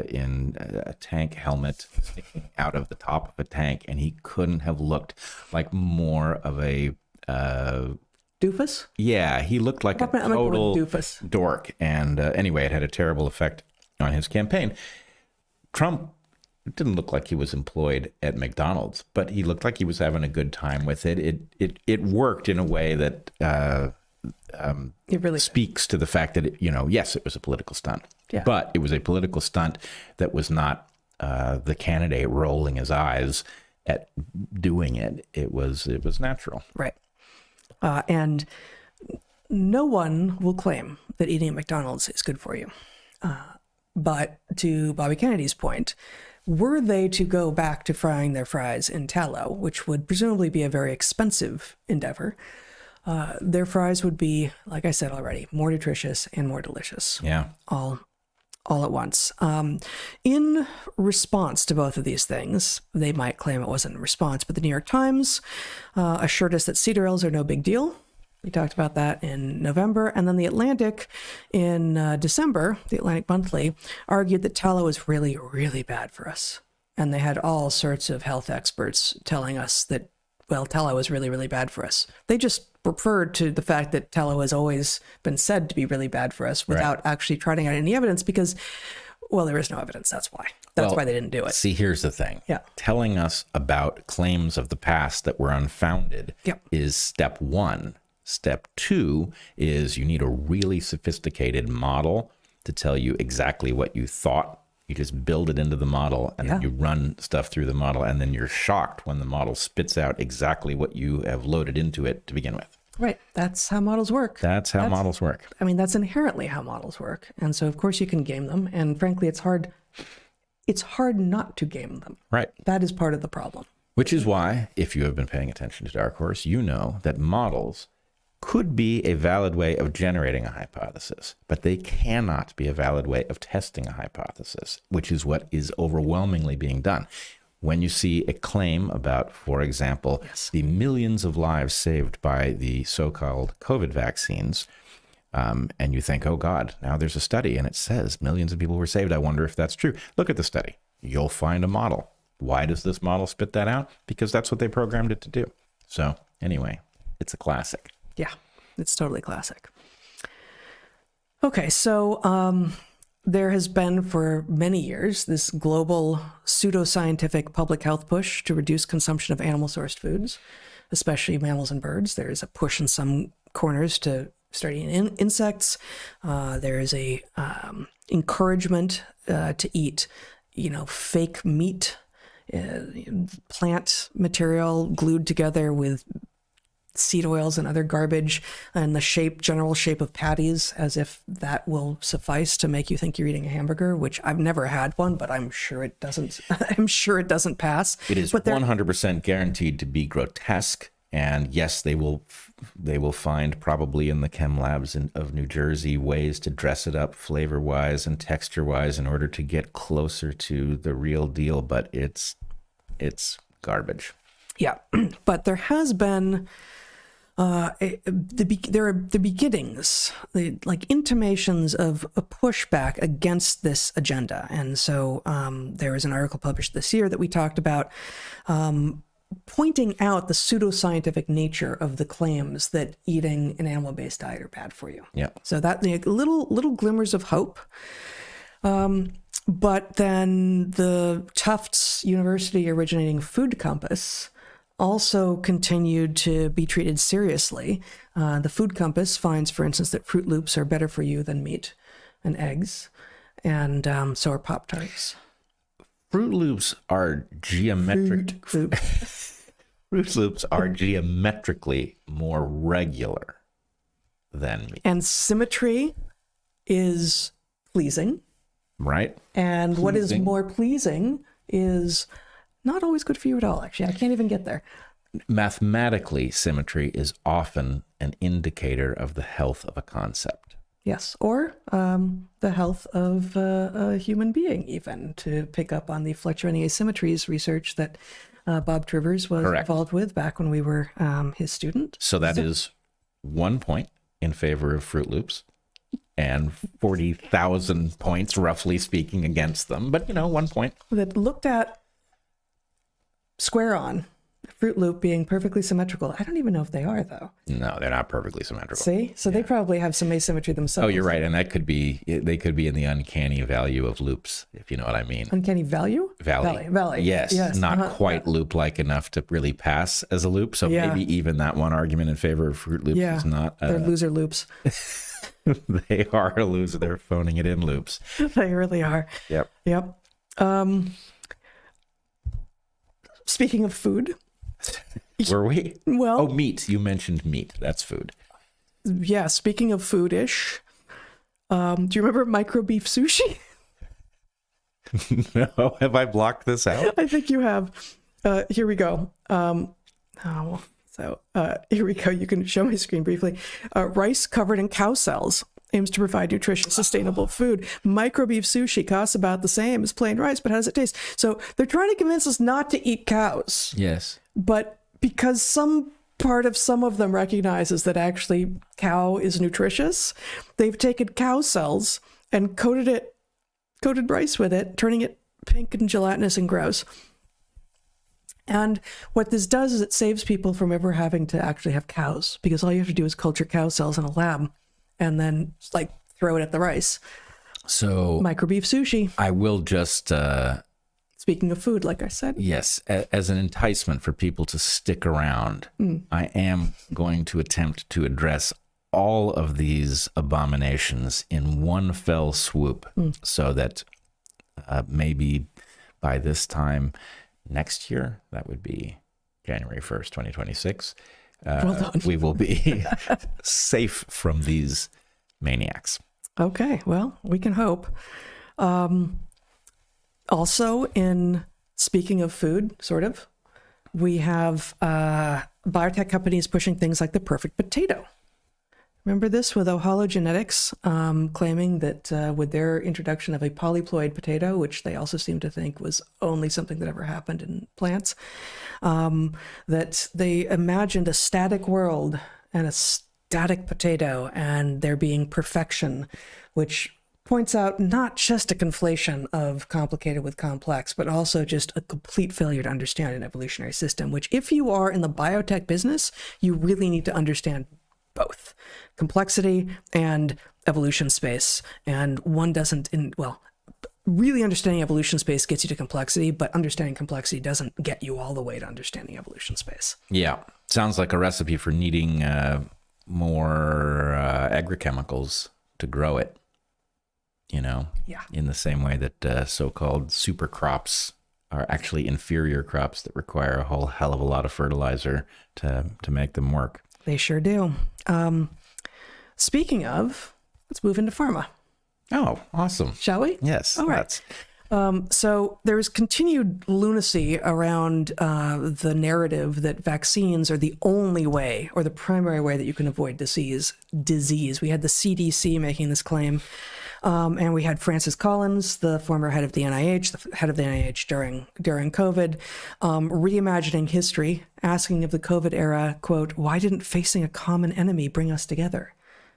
in a tank helmet sticking out of the top of a tank, and he couldn't have looked like more of a doofus. Yeah, he looked like a total doofus dork, and anyway, it had a terrible effect on his campaign. Trump didn't look like he was employed at McDonald's, but he looked like he was having a good time with it. It worked in a way that it really speaks to the fact that yes, it was a political stunt, yeah. But it was a political stunt that was not the candidate rolling his eyes at doing it. It was natural, right? And no one will claim that eating at McDonald's is good for you. But to Bobby Kennedy's point, were they to go back to frying their fries in tallow, which would presumably be a very expensive endeavor, their fries would be, like I said already, more nutritious and more delicious. Yeah. All at once. In response to both of these things, they might claim it wasn't a response, but the New York Times assured us that seed oils are no big deal. We talked about that in November. And then The Atlantic in December, The Atlantic Monthly, argued that tallow is really, really bad for us. And they had all sorts of health experts telling us that well, tallow is really, really bad for us. They just referred to the fact that tallow has always been said to be really bad for us without actually trotting out any evidence because, well, there is no evidence. That's why. That's why they didn't do it. See, here's the thing. Yeah. Telling us about claims of the past that were unfounded is step one. Step two is you need a really sophisticated model to tell you exactly what you thought. You just build it into the model and then you run stuff through the model, and then you're shocked when the model spits out exactly what you have loaded into it to begin with. Right. That's how models work. That's models work. I mean, that's inherently how models work. And so, of course, you can game them. And frankly, it's hard not to game them. Right. That is part of the problem. Which is why, if you have been paying attention to DarkHorse, you know that models could be a valid way of generating a hypothesis, but they cannot be a valid way of testing a hypothesis, which is what is overwhelmingly being done. When you see a claim about, for example, the millions of lives saved by the so-called COVID vaccines, and you think, oh God, now there's a study and it says millions of people were saved. I wonder if that's true. Look at the study. You'll find a model. Why does this model spit that out? Because that's what they programmed it to do. So anyway, it's a classic. Yeah, it's totally classic. Okay, so there has been for many years this global pseudoscientific public health push to reduce consumption of animal-sourced foods, especially mammals and birds. There is a push in some corners to start eating insects. There is a encouragement to eat, fake meat, plant material glued together with seed oils and other garbage, and the general shape of patties, as if that will suffice to make you think you're eating a hamburger, which I've never had one, but I'm sure it doesn't. I'm sure it doesn't pass. It is 100% guaranteed to be grotesque. And yes, they will find probably in the chem labs of New Jersey ways to dress it up flavor-wise and texture-wise in order to get closer to the real deal. But it's garbage. Yeah, but there has been there are the beginnings, like intimations of a pushback against this agenda. And so there was an article published this year that we talked about, pointing out the pseudoscientific nature of the claims that eating an animal-based diet are bad for you. Yeah. So that little glimmers of hope. But then the Tufts University originating food compass also continued to be treated seriously. The food compass finds, for instance, that Fruit Loops are better for you than meat and eggs, and so are Pop-Tarts. Fruit Loops are Fruit Loops are geometrically more regular than meat. And symmetry is pleasing. Right. And what is more pleasing is not always good for you at all, actually. I can't even get there. Mathematically, symmetry is often an indicator of the health of a concept. Yes, or the health of a human being, even, to pick up on the Fletcher and the asymmetries research that Bob Trivers was involved with back when we were his student. So that is 1 point in favor of Fruit Loops and 40,000 points, roughly speaking, against them. But, 1 point. That looked at square on, Fruit Loop being perfectly symmetrical. I don't even know if they are, though. No, they're not perfectly symmetrical. See? So they probably have some asymmetry themselves. Oh, you're right. And they could be in the uncanny value of loops, if you know what I mean. Uncanny value? Valley. Yes. Not quite loop-like enough to really pass as a loop. So maybe even that one argument in favor of Fruit Loops is not... they're loser loops. They are a loser. They're phoning it in loops. They really are. Yep. Speaking of food... Were we? Well... Oh, meat. You mentioned meat. That's food. Yeah, speaking of food-ish, do you remember microbeef sushi? No, have I blocked this out? I think you have. Here we go. Here we go. You can show my screen briefly. Rice covered in cow cells aims to provide nutritious, sustainable food. Microbeef sushi costs about the same as plain rice, but how does it taste? So they're trying to convince us not to eat cows. Yes. But because some of them recognizes that actually cow is nutritious, they've taken cow cells and coated rice with it, turning it pink and gelatinous and gross. And what this does is it saves people from ever having to actually have cows, because all you have to do is culture cow cells in a lab and then like throw it at the rice. So Microbeef sushi. I will just, Speaking of food, like I said. yes, as an enticement for people to stick around, I am going to attempt to address all of these abominations in one fell swoop, so that maybe by this time next year, that would be January 1st, 2026, Well done. we will be safe from these maniacs. Okay, well, we can hope. Also, in speaking of food, sort of, we have biotech companies pushing things like the perfect potato. Remember this with Ohalo Genetics claiming that with their introduction of a polyploid potato, which they also seem to think was only something that ever happened in plants, that they imagined a static world and a static potato and there being perfection, which points out not just a conflation of complicated with complex, but also just a complete failure to understand an evolutionary system, which if you are in the biotech business, you really need to understand both complexity and evolution space. And one doesn't, really understanding evolution space gets you to complexity, but understanding complexity doesn't get you all the way to understanding evolution space. Yeah, sounds like a recipe for needing more agrochemicals to grow it, Yeah. in the same way that so-called super crops are actually inferior crops that require a whole hell of a lot of fertilizer to make them work. They sure do. Speaking of, let's move into pharma. Oh, awesome. Shall we? Yes. All right. So there's continued lunacy around the narrative that vaccines are the only way or the primary way that you can avoid disease. We had the CDC making this claim. And we had Francis Collins, the former head of the NIH, the head of the NIH during COVID, reimagining history, asking of the COVID era, quote, why didn't facing a common enemy bring us together?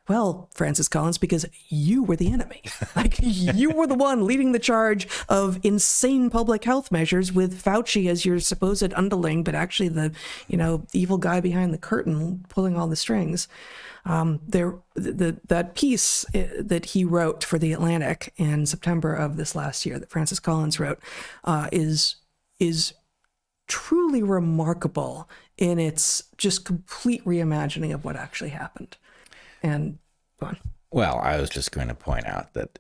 Well, Francis Collins, because you were the enemy. Like, you were the one leading the charge of insane public health measures with Fauci as your supposed underling, but actually the, evil guy behind the curtain pulling all the strings. That piece that he wrote for The Atlantic in September of this last year, that Francis Collins wrote, is truly remarkable in its just complete reimagining of what actually happened. And go on. Well, I was just going to point out that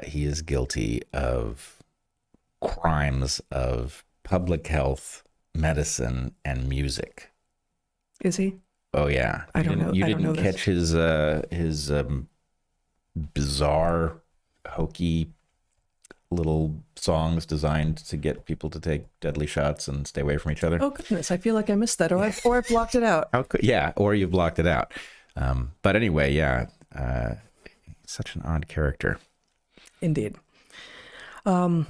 he is guilty of crimes of public health, medicine, and music. Is he? Oh yeah, I don't know. You I don't know didn't catch his bizarre, hokey little songs designed to get people to take deadly shots and stay away from each other. Oh goodness, I feel like I missed that, or I blocked it out. Or you've blocked it out. But anyway, yeah, such an odd character. Indeed. The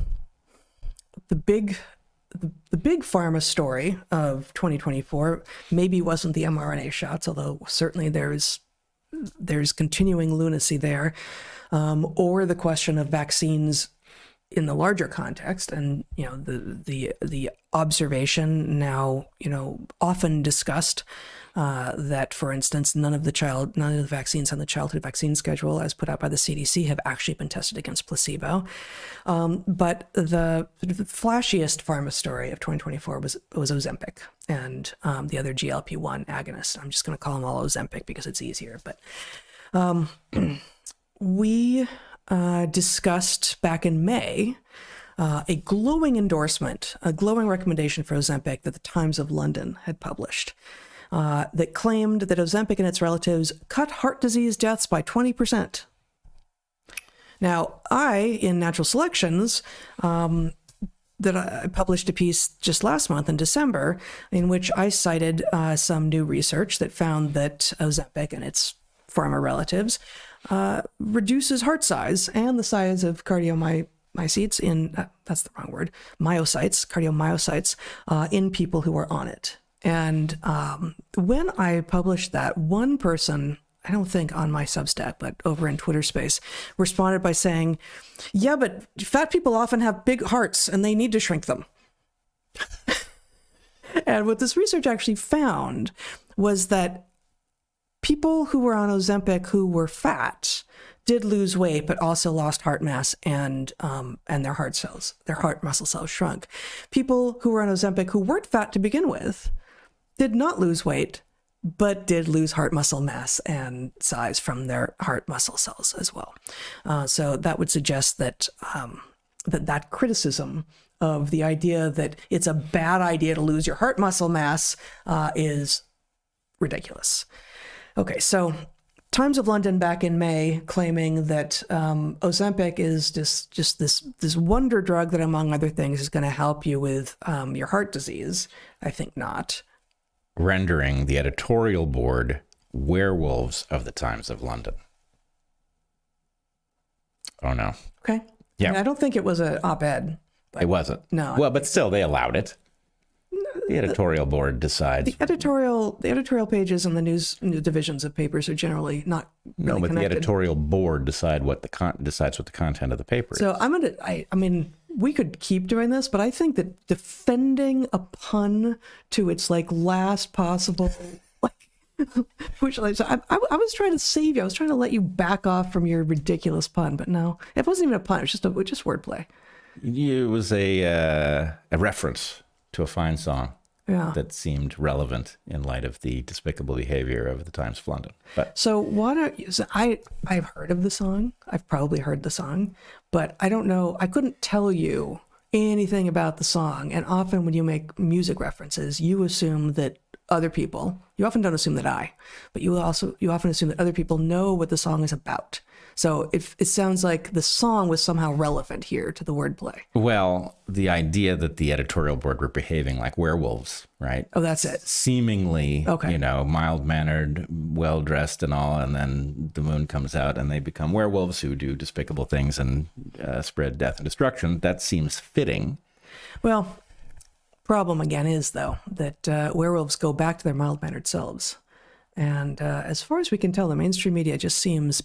big pharma story of 2024 maybe wasn't the mRNA shots, although certainly there's continuing lunacy there, or the question of vaccines in the larger context, and the observation now often discussed that, for instance, none of the vaccines on the childhood vaccine schedule as put out by the CDC have actually been tested against placebo. But the flashiest pharma story of 2024 was Ozempic and the other GLP-1 agonist. I'm just going to call them all Ozempic because it's easier. But we discussed back in May a glowing endorsement, a glowing recommendation for Ozempic that the Times of London had published. That claimed that Ozempic and its relatives cut heart disease deaths by 20%. Now, in Natural Selections, that I published a piece just last month in December, in which I cited some new research that found that Ozempic and its pharma relatives reduces heart size and the size of cardiomyocytes cardiomyocytes in people who are on it. And when I published that, one person, I don't think on my Substack, but over in Twitter space, responded by saying, yeah, but fat people often have big hearts and they need to shrink them. And what this research actually found was that people who were on Ozempic who were fat did lose weight, but also lost heart mass and their heart cells, their heart muscle cells shrunk. People who were on Ozempic who weren't fat to begin with did not lose weight, but did lose heart muscle mass and size from their heart muscle cells as well. So that would suggest that that criticism of the idea that it's a bad idea to lose your heart muscle mass is ridiculous. Okay, so Times of London back in May claiming that Ozempic is just this wonder drug that, among other things, is going to help you with your heart disease. I think not. Rendering the editorial board werewolves of the Times of London. Oh, no. Okay. Yeah. And I don't think it was an op-ed. It wasn't. No. Well, but still, they allowed it. The editorial board decides. The editorial pages and the news divisions of papers are generally not really No, but connected. the editorial board decides what the content of the paper is. So I mean, we could keep doing this, but I think that defending a pun to its last possible which I was trying to save you. I was trying to let you back off from your ridiculous pun, but no, it wasn't even a pun. It was just wordplay. It was a reference to a fine song that seemed relevant in light of the despicable behavior of the Times of London. But so I've heard of the song. I've probably heard the song, but I don't know. I couldn't tell you anything about the song. And often when you make music references, you assume that other people, you often don't assume that but you often assume that other people know what the song is about. So if it sounds like the song was somehow relevant here to the wordplay. well, the idea that the editorial board were behaving like werewolves, right? Oh, that's it. Seemingly, Okay. mild-mannered, well-dressed and all, and then the moon comes out and they become werewolves who do despicable things and spread death and destruction. That seems fitting. Well, problem again is, though, that werewolves go back to their mild-mannered selves. And as far as we can tell, the mainstream media just seems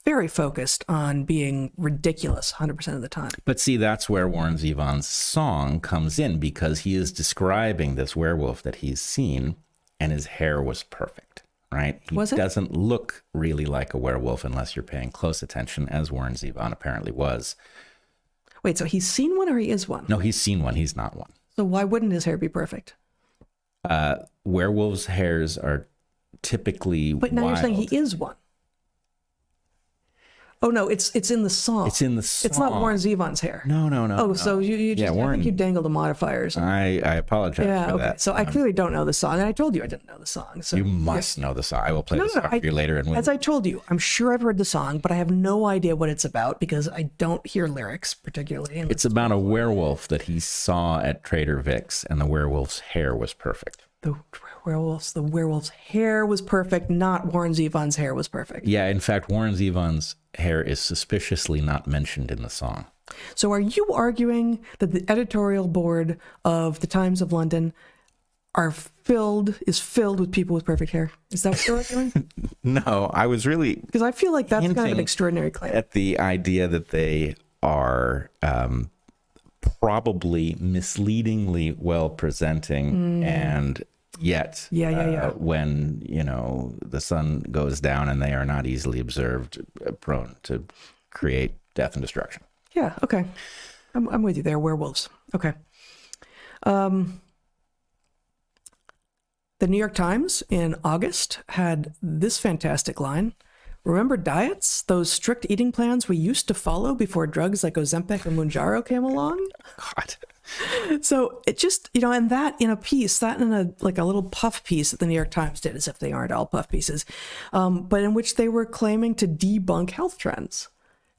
very focused on being ridiculous 100% of the time. But see, that's where Warren Zevon's song comes in, because he is describing this werewolf that he's seen, and his hair was perfect, right? He doesn't look really like a werewolf unless you're paying close attention, as Warren Zevon apparently was. Wait, so he's seen one or he is one? No, he's seen one. He's not one. So why wouldn't his hair be perfect? Werewolves' hairs are typically But now wild. you're saying he is one. Oh no, it's in the song. It's in the song. It's not Warren Zevon's hair. No. Oh, no. so you just, I think you dangled a modifier or something. I apologize Yeah, for okay. that. So I clearly don't know the song, and I told you I didn't know the song. So You must know the song. I will play the song for you later. And as I told you, I'm sure I've heard the song, but I have no idea what it's about because I don't hear lyrics particularly. It's about a werewolf that he saw at Trader Vic's, and the werewolf's hair was perfect. The werewolf's hair was perfect, not Warren Zevon's hair was perfect. Yeah, in fact, Warren Zevon's hair is suspiciously not mentioned in the song. So are you arguing that the editorial board of the Times of London is filled with people with perfect hair? Is that what you're arguing? No, I was really Because I feel like that's kind of an hinting extraordinary claim. at the idea that they are probably misleadingly well presenting, and yet when the sun goes down and they are not easily observed, prone to create death and destruction. Yeah, okay. I'm with you there, werewolves. Okay. The New York Times in August had this fantastic line. Remember diets? Those strict eating plans we used to follow before drugs like Ozempic and Mounjaro came along? God. So it just, and that in a piece, that in a little puff piece that the New York Times did, as if they aren't all puff pieces, but in which they were claiming to debunk health trends.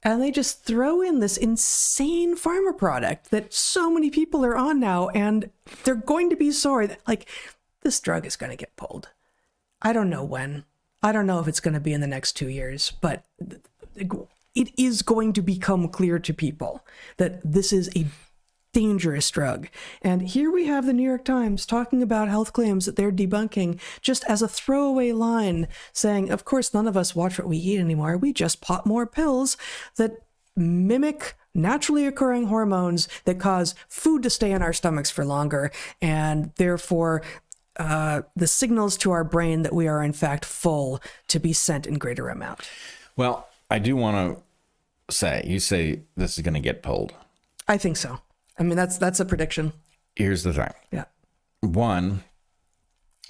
And they just throw in this insane pharma product that so many people are on now, and they're going to be sorry that, this drug is going to get pulled. I don't know when. I don't know if it's going to be in the next 2 years, but it is going to become clear to people that this is a dangerous drug. And here we have the New York Times talking about health claims that they're debunking just as a throwaway line, saying, of course, none of us watch what we eat anymore. We just pop more pills that mimic naturally occurring hormones that cause food to stay in our stomachs for longer, and therefore the signals to our brain that we are in fact full to be sent in greater amount. Well, I do want to say, you say this is going to get pulled. I think so. I mean, that's a prediction. Here's the thing. Yeah. One,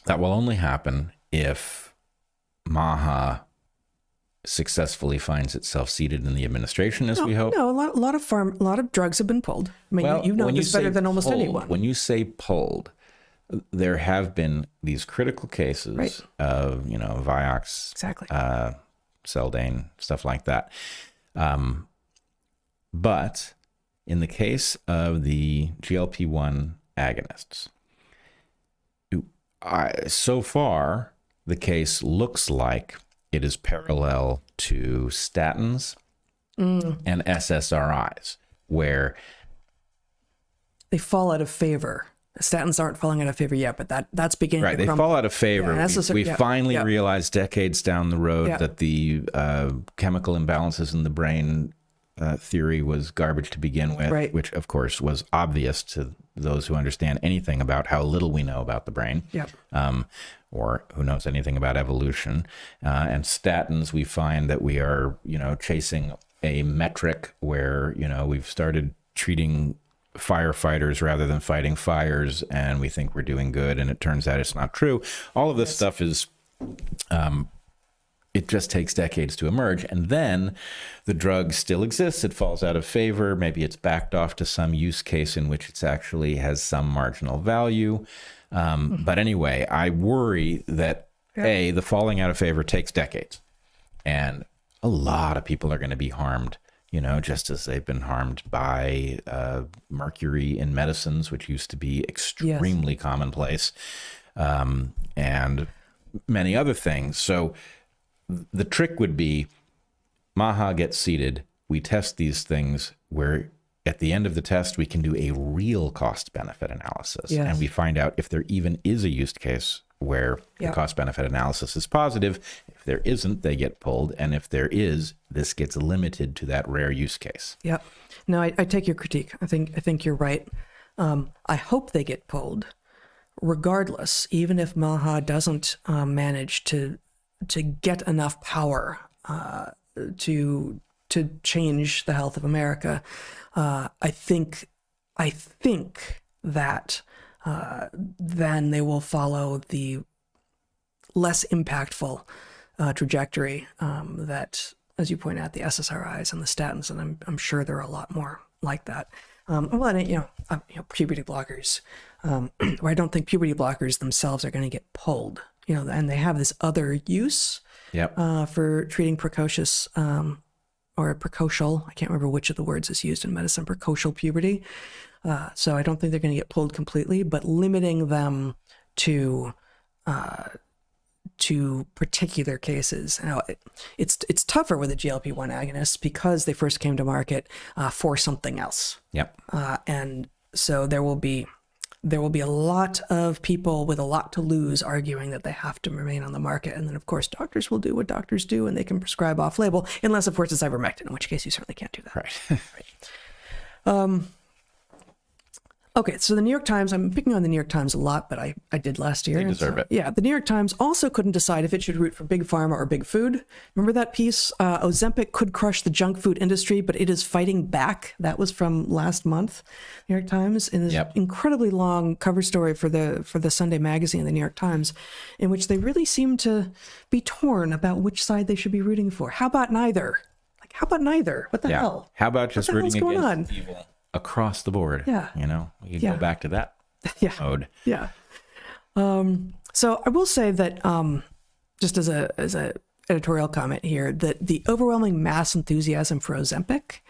that will only happen if MAHA successfully finds itself seated in the administration, as we hope. No, a lot of drugs have been pulled. I mean, Well, you know when this better than almost pulled, anyone. When you say pulled, there have been these critical cases Right. of, Vioxx, Exactly. Seldane, stuff like that. But in the case of the GLP-1 agonists, so far, the case looks like it is parallel to statins and SSRIs, where They fall out of favor. Statins aren't falling out of favor yet, but that's beginning right, to they crumble. fall out of favor. Yeah, We finally realized decades down the road that the chemical imbalances in the brain theory was garbage to begin with, Right. which of course was obvious to those who understand anything about how little we know about the brain, Yep. or who knows anything about evolution. And statins, we find that we are, chasing a metric where, we've started treating firefighters rather than fighting fires, and we think we're doing good, and it turns out it's not true. All of this stuff is it just takes decades to emerge, and then the drug still exists. It falls out of favor. Maybe it's backed off to some use case in which it's actually has some marginal value. But anyway, I worry that the falling out of favor takes decades, and a lot of people are going to be harmed, just as they've been harmed by mercury in medicines, which used to be extremely commonplace, and many other things. So the trick would be MAHA gets seated. We test these things where at the end of the test, we can do a real cost benefit analysis. Yes. And we find out if there even is a use case where the cost benefit analysis is positive. If there isn't, they get pulled. And if there is, this gets limited to that rare use case. Yep. No, I take your critique. I think you're right. I hope they get pulled regardless, even if MAHA doesn't manage to get enough power to change the health of America. I think that then they will follow the less impactful trajectory that, as you point out, the SSRIs and the statins, and I'm sure there are a lot more like that. Puberty blockers, where I don't think puberty blockers themselves are going to get pulled. And they have this other use for treating precocious or precocial. I can't remember which of the words is used in medicine, precocial puberty. So I don't think they're going to get pulled completely, but limiting them to particular cases. Now, it's tougher with the GLP-1 agonists because they first came to market for something else. Yep. And so there will be a lot of people with a lot to lose arguing that they have to remain on the market. And then, of course, doctors will do what doctors do, and they can prescribe off-label, unless, of course, it's ivermectin, in which case you certainly can't do that. Right. Okay, so the New York Times, I'm picking on the New York Times a lot, but I did last year. They deserve it. Yeah, the New York Times also couldn't decide if it should root for big pharma or big food. Remember that piece? Ozempic could crush the junk food industry, but it is fighting back. That was from last month, New York Times, in this incredibly long cover story for the Sunday magazine, the New York Times, in which they really seem to be torn about which side they should be rooting for. How about neither? How about neither? What the hell? How about just rooting against on? evil across the board? Yeah. We could go back to that mode. Yeah. So I will say that just as a editorial comment here, that the overwhelming mass enthusiasm for Ozempic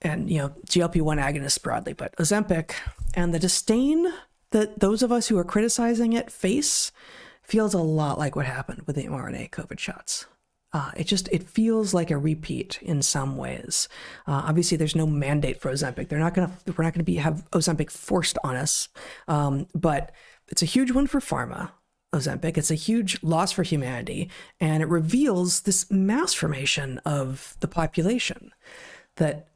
and, GLP-1 agonists broadly, but Ozempic, and the disdain that those of us who are criticizing it face feels a lot like what happened with the mRNA COVID shots. It feels like a repeat in some ways. Obviously, there's no mandate for Ozempic. We're not going to have Ozempic forced on us. But it's a huge win for pharma, Ozempic. It's a huge loss for humanity, and it reveals this mass formation of the population that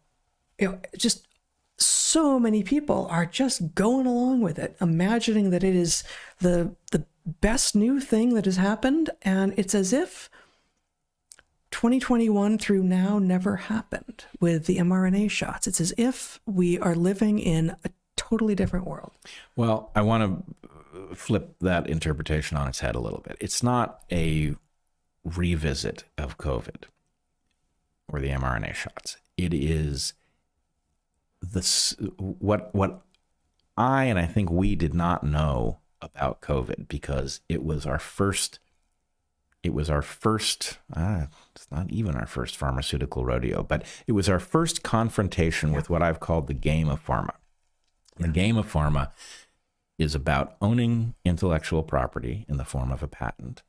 just so many people are just going along with it, imagining that it is the best new thing that has happened. And it's as if 2021 through now never happened with the mRNA shots. It's as if we are living in a totally different world. Well, I want to flip that interpretation on its head a little bit. It's not a revisit of COVID or the mRNA shots. It is this what I and I think we did not know about COVID, because it was our first it's not even our first pharmaceutical rodeo, but it was our first confrontation with what I've called the game of pharma. The game of pharma is about owning intellectual property in the form of a patent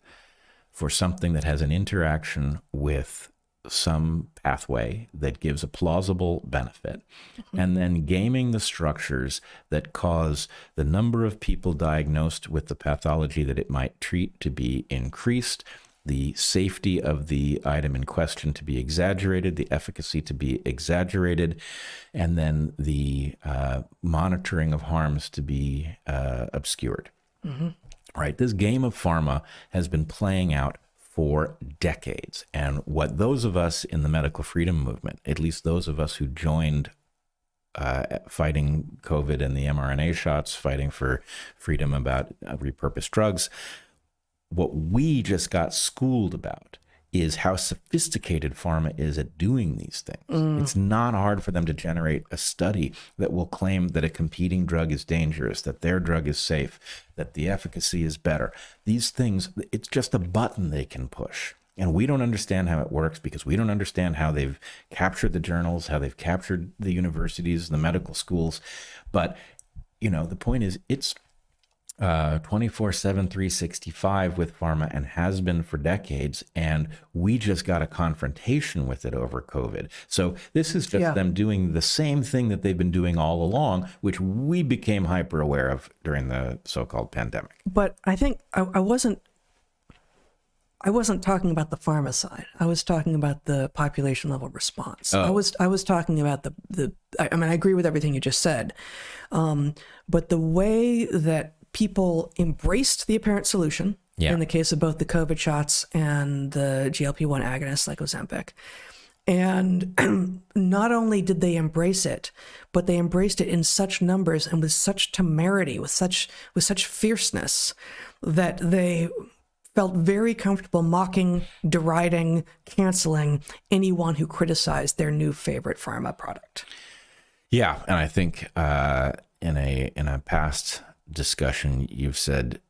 for something that has an interaction with some pathway that gives a plausible benefit, and then gaming the structures that cause the number of people diagnosed with the pathology that it might treat to be increased, the safety of the item in question to be exaggerated, the efficacy to be exaggerated, and then the monitoring of harms to be obscured. Right? This game of pharma has been playing out for decades. And what those of us in the medical freedom movement, at least those of us who joined fighting COVID and the mRNA shots, fighting for freedom about repurposed drugs, what we just got schooled about is how sophisticated pharma is at doing these things. It's not hard for them to generate a study that will claim that a competing drug is dangerous, that their drug is safe, that the efficacy is better. These things, it's just a button they can push. And we don't understand how it works, because we don't understand how they've captured the journals, how they've captured the universities, the medical schools. But, the point is, it's 24/7, 365 with pharma, and has been for decades. And we just got a confrontation with it over COVID. So this is just them doing the same thing that they've been doing all along, which we became hyper aware of during the so-called pandemic. But I think I wasn't talking about the pharma side. I was talking about the population level response. I was talking about I agree with everything you just said. But the way that people embraced the apparent solution in the case of both the COVID shots and the GLP-1 agonists like Ozempic. And not only did they embrace it, but they embraced it in such numbers and with such temerity, with such fierceness, that they felt very comfortable mocking, deriding, canceling anyone who criticized their new favorite pharma product. Yeah, and I think in a past discussion, you've said,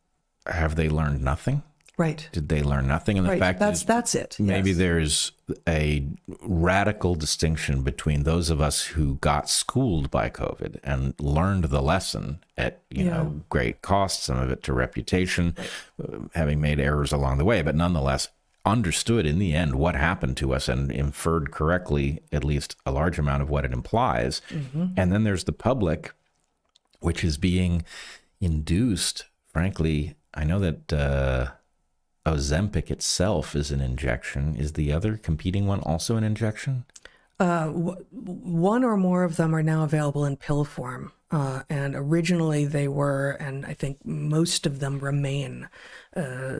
have they learned nothing? Right. Did they learn nothing? And the fact that's it. Maybe there's a radical distinction between those of us who got schooled by COVID and learned the lesson at great cost, some of it to reputation, having made errors along the way, but nonetheless understood in the end what happened to us and inferred correctly at least a large amount of what it implies. And then there's the public, which is being induced, frankly. I know that Ozempic itself is an injection. Is the other competing one also an injection? One or more of them are now available in pill form. And originally they were, and I think most of them remain,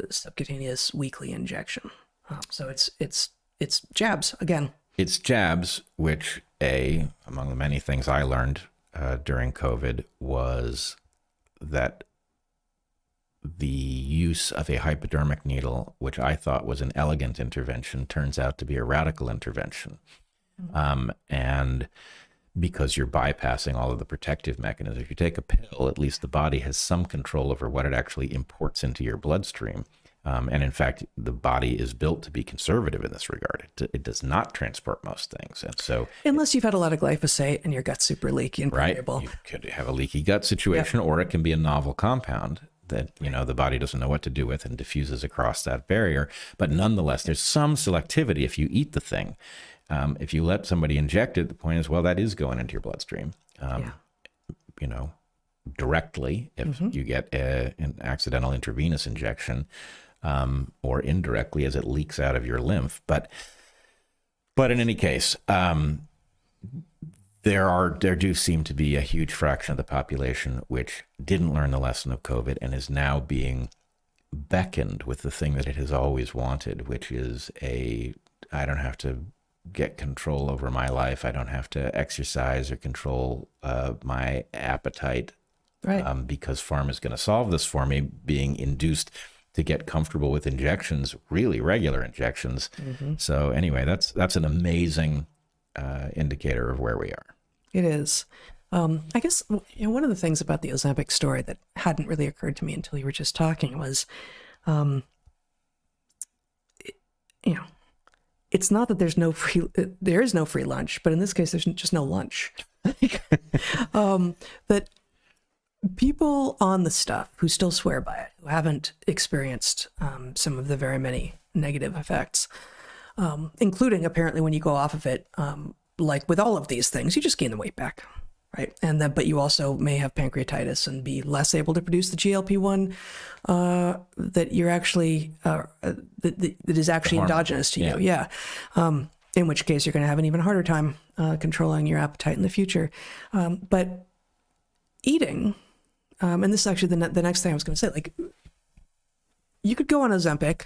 subcutaneous weekly injection. So it's jabs again. It's jabs, which among the many things I learned during COVID was that the use of a hypodermic needle, which I thought was an elegant intervention, turns out to be a radical intervention. And because you're bypassing all of the protective mechanisms. If you take a pill, at least the body has some control over what it actually imports into your bloodstream. And in fact, the body is built to be conservative in this regard. It does not transport most things. And so, unless you've had a lot of glyphosate and your gut's super leaky and permeable. Right. You could have a leaky gut situation, or it can be a novel compound that, the body doesn't know what to do with and diffuses across that barrier. But nonetheless, there's some selectivity if you eat the thing. If you let somebody inject it, the point is, well, that is going into your bloodstream, directly if you get an accidental intravenous injection, or indirectly as it leaks out of your lymph. But in any case, There do seem to be a huge fraction of the population which didn't learn the lesson of COVID and is now being beckoned with the thing that it has always wanted, which is I don't have to get control over my life. I don't have to exercise or control my appetite, Right. because pharma is going to solve this for me, being induced to get comfortable with injections, really regular injections. So anyway, that's an amazing indicator of where we are. It is. I guess one of the things about the Ozempic story that hadn't really occurred to me until you were just talking was, it's not that there is no free lunch, but in this case, there's just no lunch. That people on the stuff who still swear by it, who haven't experienced some of the very many negative effects, including apparently when you go off of it, like with all of these things, you just gain the weight back, right? But you also may have pancreatitis and be less able to produce the GLP-1 that you're actually that is actually endogenous to you. Yeah. In which case you're going to have an even harder time controlling your appetite in the future. But eating, and this is actually the next thing I was going to say, like, you could go on Ozempic,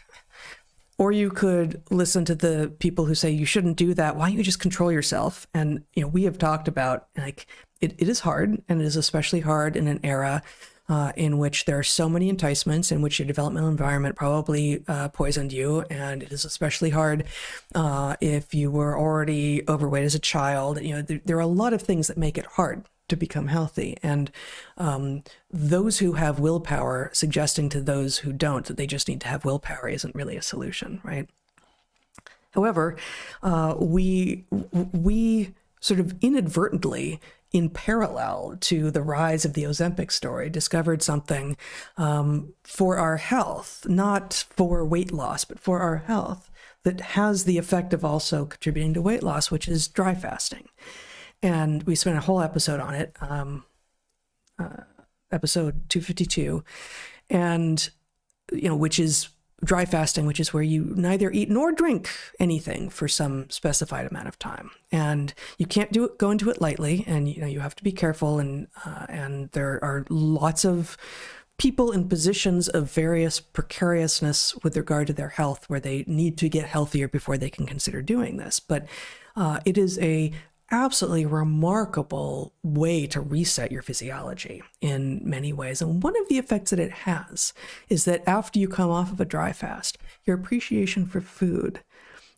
or you could listen to the people who say you shouldn't do that. Why don't you just control yourself? And, we have talked about, like, it is hard, and it is especially hard in an era in which there are so many enticements, in which your developmental environment probably poisoned you. And it is especially hard if you were already overweight as a child. There are a lot of things that make it hard to become healthy. And those who have willpower suggesting to those who don't that they just need to have willpower isn't really a solution, right? However, we sort of inadvertently, in parallel to the rise of the Ozempic story, discovered something for our health, not for weight loss, but for our health, that has the effect of also contributing to weight loss, which is dry fasting. And we spent a whole episode on it, episode 252, and, which is dry fasting, which is where you neither eat nor drink anything for some specified amount of time. And you can't go into it lightly, and, you have to be careful. And there are lots of people in positions of various precariousness with regard to their health, where they need to get healthier before they can consider doing this. But it is a absolutely remarkable way to reset your physiology in many ways. And one of the effects that it has is that after you come off of a dry fast, your appreciation for food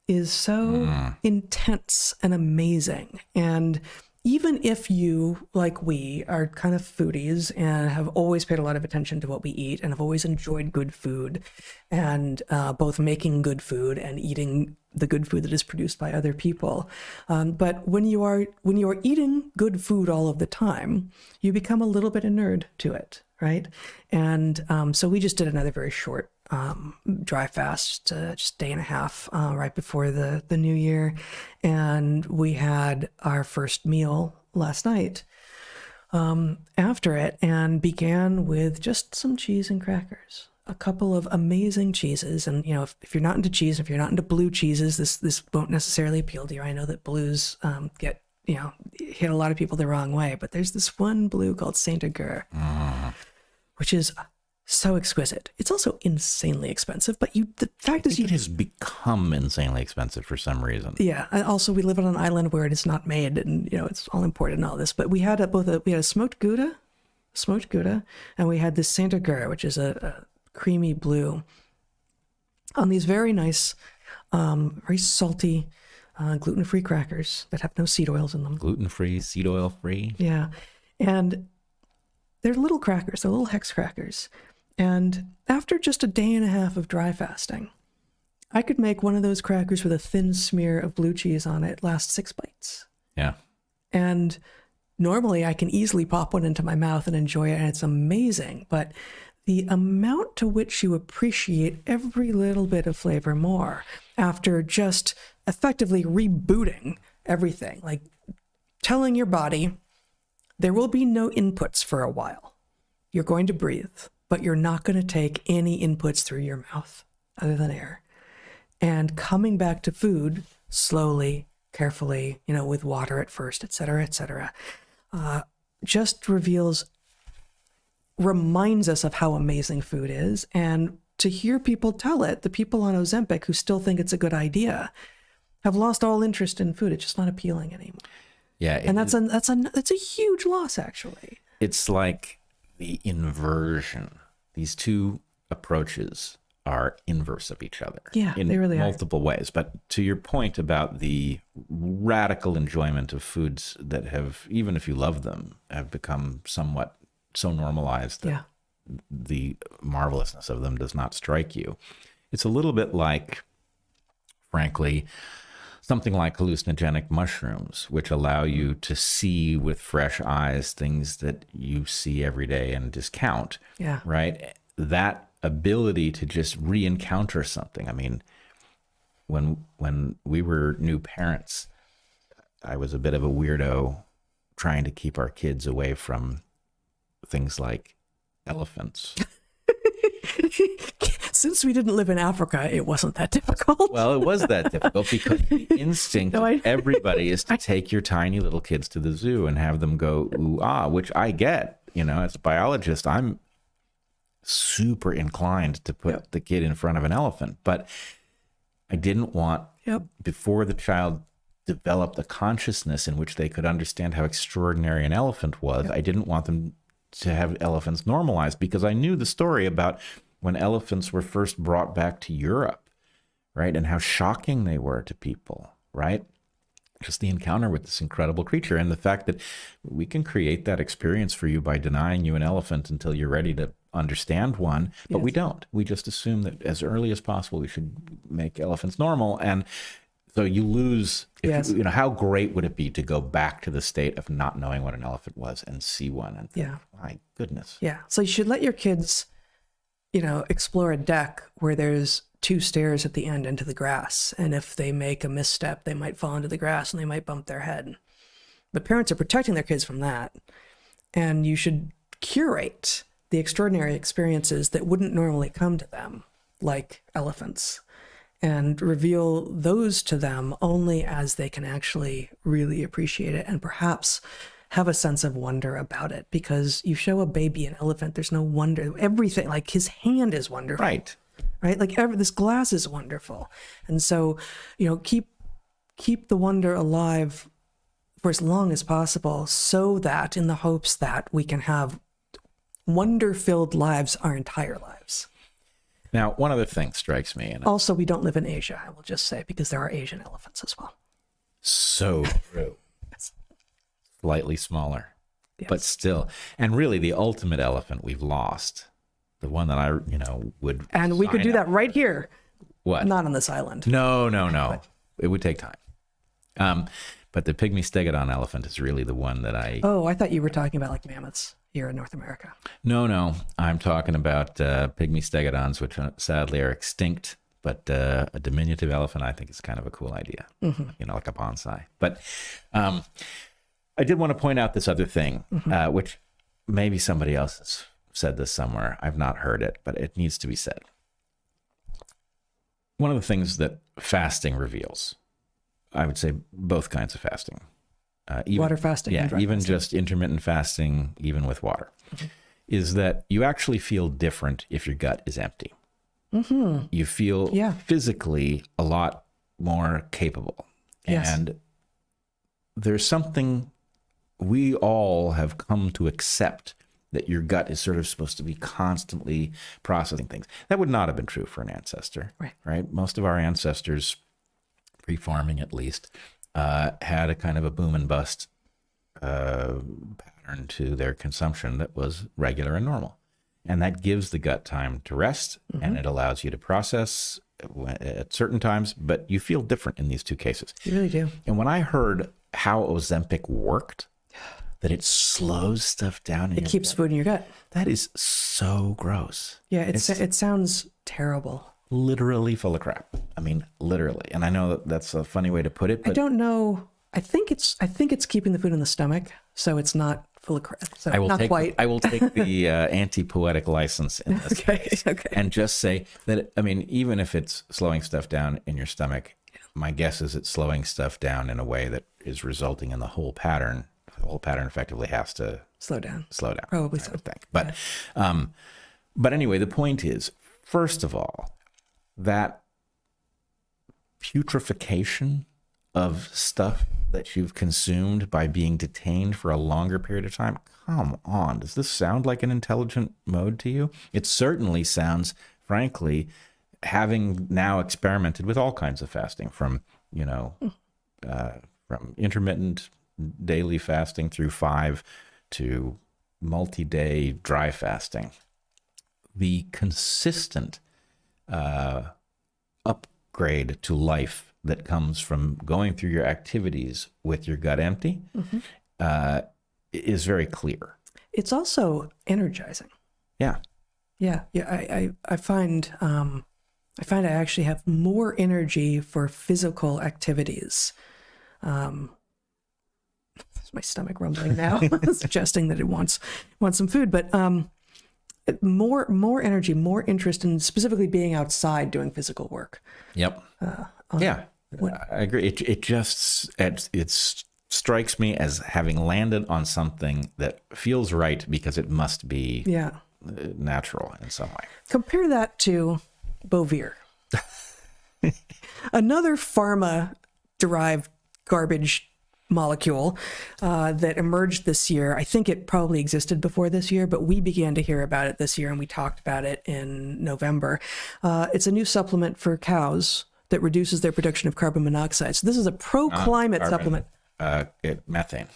is so intense and amazing. And even if you, like we, are kind of foodies and have always paid a lot of attention to what we eat and have always enjoyed good food, and both making good food and eating the good food that is produced by other people, but when you are eating good food all of the time, you become a little bit inured to it, right? And so we just did another very short dry fast, just a day and a half, right before the new year. And we had our first meal last night after it, and began with just some cheese and crackers, a couple of amazing cheeses. And, if you're not into cheese, if you're not into blue cheeses, this won't necessarily appeal to you. I know that blues get, hit a lot of people the wrong way, but there's this one blue called Saint Agur, which is so exquisite. It's also insanely expensive, but the fact is, It has become insanely expensive for some reason. yeah. And also, we live on an island where it is not made, and it's all imported and all this. But we had we had a smoked Gouda, and we had this Saint Agur, which is a creamy blue, on these very nice, very salty, gluten-free crackers that have no seed oils in them. Gluten-free, seed oil-free. Yeah, and they're little crackers. They're little hex crackers. And after just a day and a half of dry fasting, I could make one of those crackers with a thin smear of blue cheese on it last 6 bites. Yeah. And normally I can easily pop one into my mouth and enjoy it, and it's amazing. But the amount to which you appreciate every little bit of flavor more after just effectively rebooting everything, like telling your body there will be no inputs for a while. You're going to breathe, but you're not going to take any inputs through your mouth other than air. And coming back to food slowly carefully, with water at first, et cetera, et cetera. Just reminds us of how amazing food is. And to hear people tell it, the people on Ozempic who still think it's a good idea have lost all interest in food. It's just not appealing anymore. Yeah. And that's a huge loss, actually. It's like the inversion. These two approaches are inverse of each other. Yeah, in they really are. multiple ways. But to your point about the radical enjoyment of foods that have, even if you love them, have become somewhat so normalized that the marvelousness of them does not strike you. It's a little bit like, frankly, something like hallucinogenic mushrooms, which allow you to see with fresh eyes things that you see every day and discount. Yeah. Right? That ability to just re-encounter something. I mean, when we were new parents, I was a bit of a weirdo trying to keep our kids away from things like elephants. Since we didn't live in Africa, it wasn't that difficult. Well, it was that difficult because the instinct of everybody is to take your tiny little kids to the zoo and have them go, ooh, ah, which I get. As a biologist, I'm super inclined to put the kid in front of an elephant. But I didn't want, before the child developed a consciousness in which they could understand how extraordinary an elephant was, I didn't want them to have elephants normalized, because I knew the story about when elephants were first brought back to Europe, right? And how shocking they were to people, right? Just the encounter with this incredible creature, and the fact that we can create that experience for you by denying you an elephant until you're ready to understand one, but we don't. We just assume that as early as possible we should make elephants normal, and so you lose. How great would it be to go back to the state of not knowing what an elephant was and see one and think, my goodness. Yeah. So you should let your kids, explore a deck where there's 2 stairs at the end into the grass. And if they make a misstep, they might fall into the grass and they might bump their head. But parents are protecting their kids from that. And you should curate the extraordinary experiences that wouldn't normally come to them, like elephants, and reveal those to them only as they can actually really appreciate it and perhaps have a sense of wonder about it. Because you show a baby an elephant, there's no wonder. Everything, like his hand is wonderful. Right? Like this glass is wonderful. And so, keep the wonder alive for as long as possible, so that in the hopes that we can have wonder-filled lives our entire lives. Now, one other thing strikes me. And also, we don't live in Asia, I will just say, because there are Asian elephants as well. So true. Slightly smaller, but still. And really, the ultimate elephant we've lost, the one that I, would. And we could do that right here. What? Not on this island. No. It would take time. But the pygmy stegodon elephant is really the one that I... Oh, I thought you were talking about like mammoths here in North America. No. I'm talking about pygmy stegodons, which sadly are extinct. But a diminutive elephant, I think, is kind of a cool idea. Mm-hmm. Like a bonsai. But I did want to point out this other thing, which maybe somebody else has said this somewhere. I've not heard it, but it needs to be said. One of the things that fasting reveals, I would say both kinds of fasting. Water fasting. Yeah, and even fasting. just intermittent fasting, even with water, is that you actually feel different if your gut is empty. Mm-hmm. You feel physically a lot more capable. Yes. And there's something we all have come to accept, that your gut is sort of supposed to be constantly processing things. That would not have been true for an ancestor, right? Most of our ancestors, pre-farming at least, had a kind of a boom and bust pattern to their consumption that was regular and normal. And that gives the gut time to rest, and it allows you to process at certain times, but you feel different in these two cases. You really do. And when I heard how Ozempic worked, that it slows stuff down. It keeps food in your gut. That is so gross. Yeah, it sounds terrible. Literally full of crap. I mean, literally. And I know that that's a funny way to put it, but I don't know. I think it's keeping the food in the stomach, so it's not full of crap. So I will not take quite. I will take the anti-poetic license in this case, okay. and just say that, I mean, even if it's slowing stuff down in your stomach, My guess is it's slowing stuff down in a way that is resulting in the whole pattern. The whole pattern effectively has to Slow down. I Probably so. would think. But anyway, the point is, first of all, that putrefaction of stuff that you've consumed by being detained for a longer period of time. Come on. Does this sound like an intelligent mode to you? It certainly sounds, frankly, having now experimented with all kinds of fasting from intermittent daily fasting through 5 to multi-day dry fasting. The consistent upgrade to life that comes from going through your activities with your gut empty is very clear. It's also energizing. Yeah. Yeah. I find I actually have more energy for physical activities. My stomach rumbling now, suggesting that it wants some food, but more energy, more interest in specifically being outside doing physical work. Yep. I agree. It strikes me as having landed on something that feels right because it must be natural in some way. Compare that to Bovear, another pharma-derived garbage molecule that emerged this year. I think it probably existed before this year, but we began to hear about it this year, and we talked about it in November. It's a new supplement for cows that reduces their production of carbon monoxide. So this is a pro-climate supplement. Methane.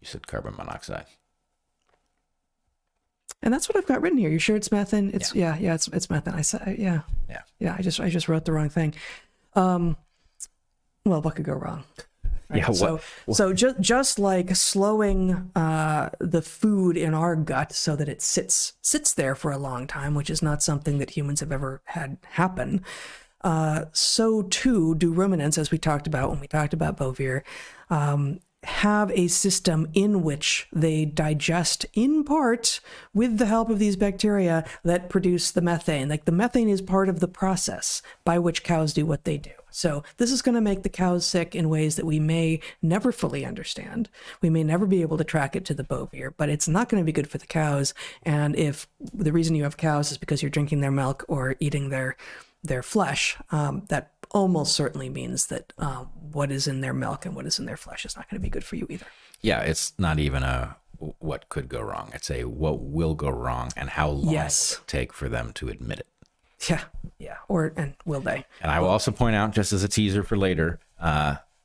You said carbon monoxide. And that's what I've got written here. You sure it's methane? It's it's methane. I said yeah. I just wrote the wrong thing. Well, what could go wrong? Right? Yeah. So just like slowing the food in our gut so that it sits there for a long time, which is not something that humans have ever had happen. So too do ruminants, as we talked about when we talked about Bovear, have a system in which they digest in part with the help of these bacteria that produce the methane. Like the methane is part of the process by which cows do what they do. So this is going to make the cows sick in ways that we may never fully understand. We may never be able to track it to the Bovear, but it's not going to be good for the cows. And if the reason you have cows is because you're drinking their milk or eating their flesh, that almost certainly means that what is in their milk and what is in their flesh is not going to be good for you either. Yeah, it's not even a what could go wrong. It's a what will go wrong and how long will it take for them to admit it. Yeah. And will they? And I will also point out, just as a teaser for later,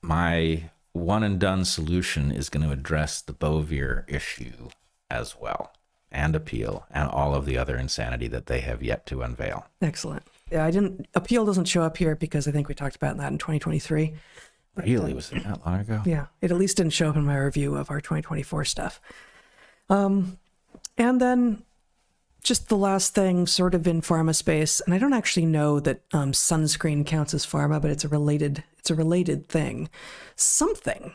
my one and done solution is going to address the Bovear issue as well, and appeal, and all of the other insanity that they have yet to unveil. Excellent. Yeah, appeal doesn't show up here because I think we talked about that in 2023. But, really? Was it that long ago? Yeah, it at least didn't show up in my review of our 2024 stuff. And then just the last thing sort of in pharma space, and I don't actually know that sunscreen counts as pharma, but it's a related thing. Something.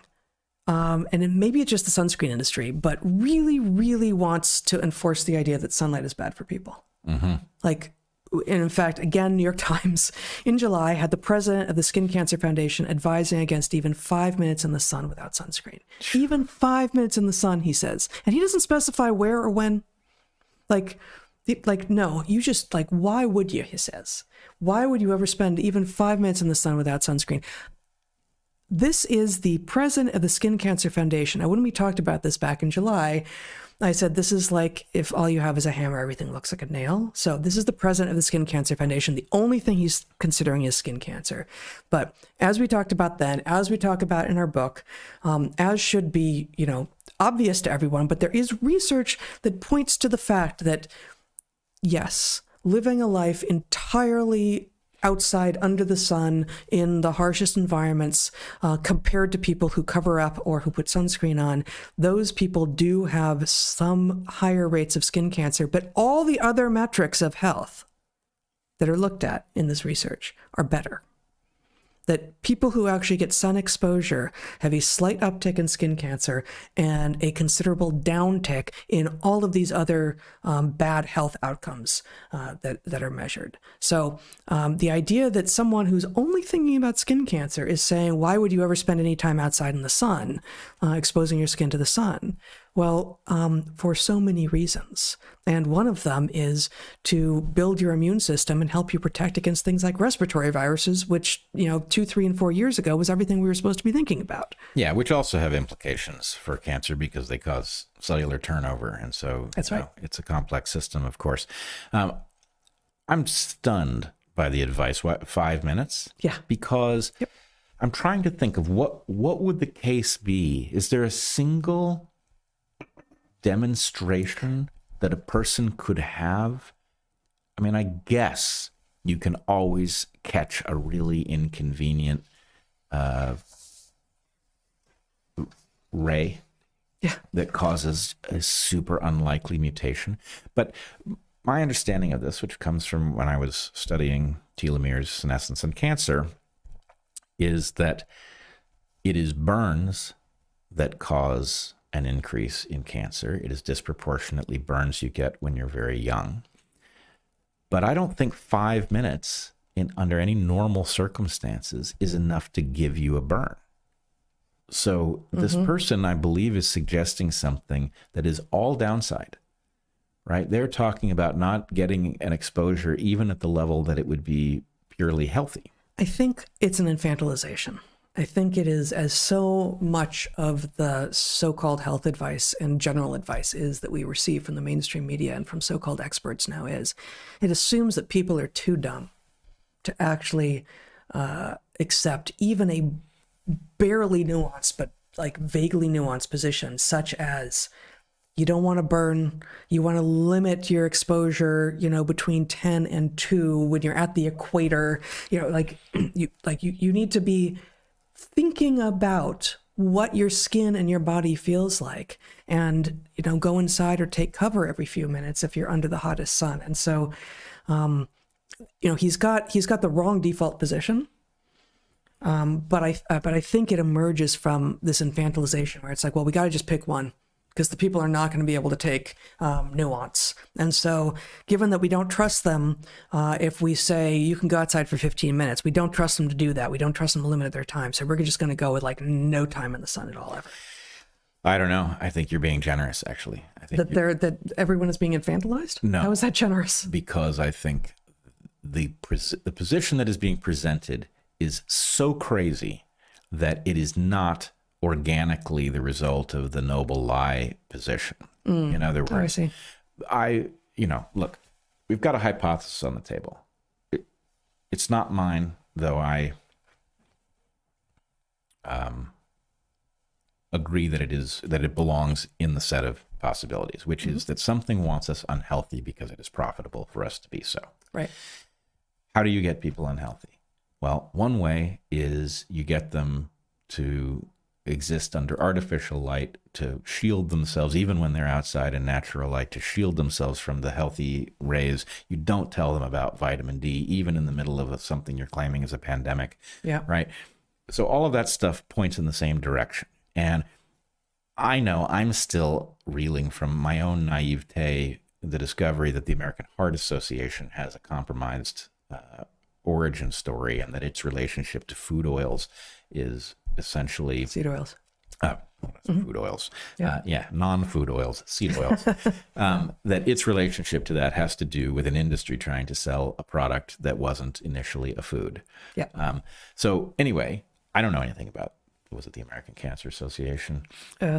And maybe it's just the sunscreen industry, but really, really wants to enforce the idea that sunlight is bad for people. Mm-hmm. And in fact, again, New York Times in July had the president of the Skin Cancer Foundation advising against even 5 minutes in the sun without sunscreen. Even 5 minutes in the sun, he says. And he doesn't specify where or when. No, you just, why would you, he says. Why would you ever spend even 5 minutes in the sun without sunscreen? This is the president of the Skin Cancer Foundation. Now, when we talked about this back in July, I said, this is like if all you have is a hammer, everything looks like a nail. So this is the president of the Skin Cancer Foundation. The only thing he's considering is skin cancer. But as we talked about then, as we talk about in our book, as should be, obvious to everyone, but there is research that points to the fact that, yes, living a life entirely outside under the sun in the harshest environments compared to people who cover up or who put sunscreen on, those people do have some higher rates of skin cancer, but all the other metrics of health that are looked at in this research are better. that people who actually get sun exposure have a slight uptick in skin cancer and a considerable downtick in all of these other bad health outcomes that are measured. So the idea that someone who's only thinking about skin cancer is saying, why would you ever spend any time outside in the sun, exposing your skin to the sun? Well, for so many reasons. And one of them is to build your immune system and help you protect against things like respiratory viruses, which, 2, 3, and 4 years ago was everything we were supposed to be thinking about. Yeah, which also have implications for cancer because they cause cellular turnover. And so that's right. It's a complex system, of course. I'm stunned by the advice. What, 5 minutes? Yeah. Because I'm trying to think of what would the case be? Is there a single demonstration that a person could have? I mean, I guess you can always catch a really inconvenient ray that causes a super unlikely mutation. But my understanding of this, which comes from when I was studying telomeres, senescence, and cancer, is that it is burns that cause an increase in cancer. It is disproportionately burns you get when you're very young. But I don't think 5 minutes under any normal circumstances is enough to give you a burn. So this person, I believe, is suggesting something that is all downside, right? They're talking about not getting an exposure even at the level that it would be purely healthy. I think it's an infantilization. I think it is, as so much of the so-called health advice and general advice is that we receive from the mainstream media and from so-called experts now is, it assumes that people are too dumb to actually accept even a barely nuanced, but like vaguely nuanced position, such as you don't want to burn, you want to limit your exposure, between 10 and 2 when you're at the equator, you need to be thinking about what your skin and your body feels like, and go inside or take cover every few minutes if you're under the hottest sun. And so he's got the wrong default position, but I think it emerges from this infantilization where it's like, well, we got to just pick one because the people are not going to be able to take nuance. And so given that we don't trust them, if we say you can go outside for 15 minutes, we don't trust them to do that. We don't trust them to limit their time. So we're just going to go with like no time in the sun at all ever. I don't know. I think you're being generous, actually. I think that everyone is being infantilized? No. How is that generous? Because I think the position that is being presented is so crazy that it is not organically the result of the noble lie position. In other words, look, we've got a hypothesis on the table. It's not mine, though I agree that it belongs in the set of possibilities, which is that something wants us unhealthy because it is profitable for us to be so. Right. How do you get people unhealthy? Well, one way is you get them to exist under artificial light, to shield themselves, even when they're outside in natural light, to shield themselves from the healthy rays. You don't tell them about vitamin D, even in the middle of something you're claiming is a pandemic. Yeah. Right. So all of that stuff points in the same direction. And I know I'm still reeling from my own naivete, the discovery that the American Heart Association has a compromised origin story, and that its relationship to food oils is essentially seed oils. Food oils. Non-food oils, seed oils. That its relationship to that has to do with an industry trying to sell a product that wasn't initially a food. Yeah. So anyway, I don't know anything about, was it the American Cancer Association?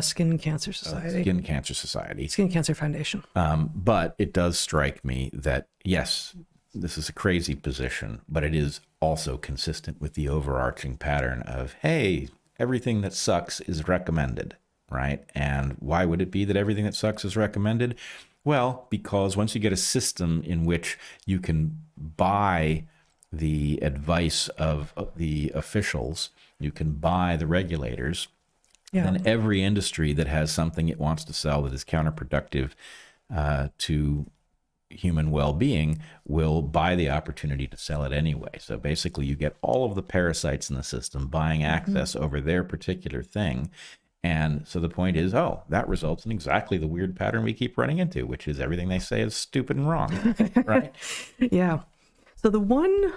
Skin Cancer Society. Skin Cancer Society. Skin Cancer Foundation. But it does strike me that, yes, this is a crazy position, but it is also consistent with the overarching pattern of, hey, everything that sucks is recommended, right? And why would it be that everything that sucks is recommended? Well, because once you get a system in which you can buy the advice of the officials, you can buy the regulators, then every industry that has something it wants to sell that is counterproductive to human well-being will buy the opportunity to sell it anyway. So basically you get all of the parasites in the system buying access over their particular thing. And so the point is, that results in exactly the weird pattern we keep running into, which is everything they say is stupid and wrong, right? Yeah. So the one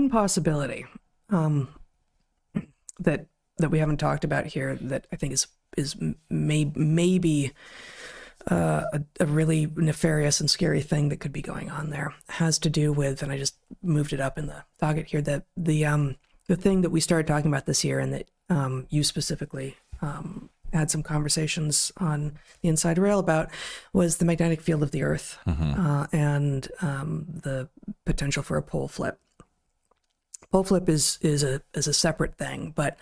possibility that we haven't talked about here that I think is maybe a really nefarious and scary thing that could be going on there has to do with, and I just moved it up in the docket here, that the thing that we started talking about this year and that you specifically had some conversations on the Inside Rail about was the magnetic field of the Earth and the potential for a pole flip. Pole flip is a separate thing, but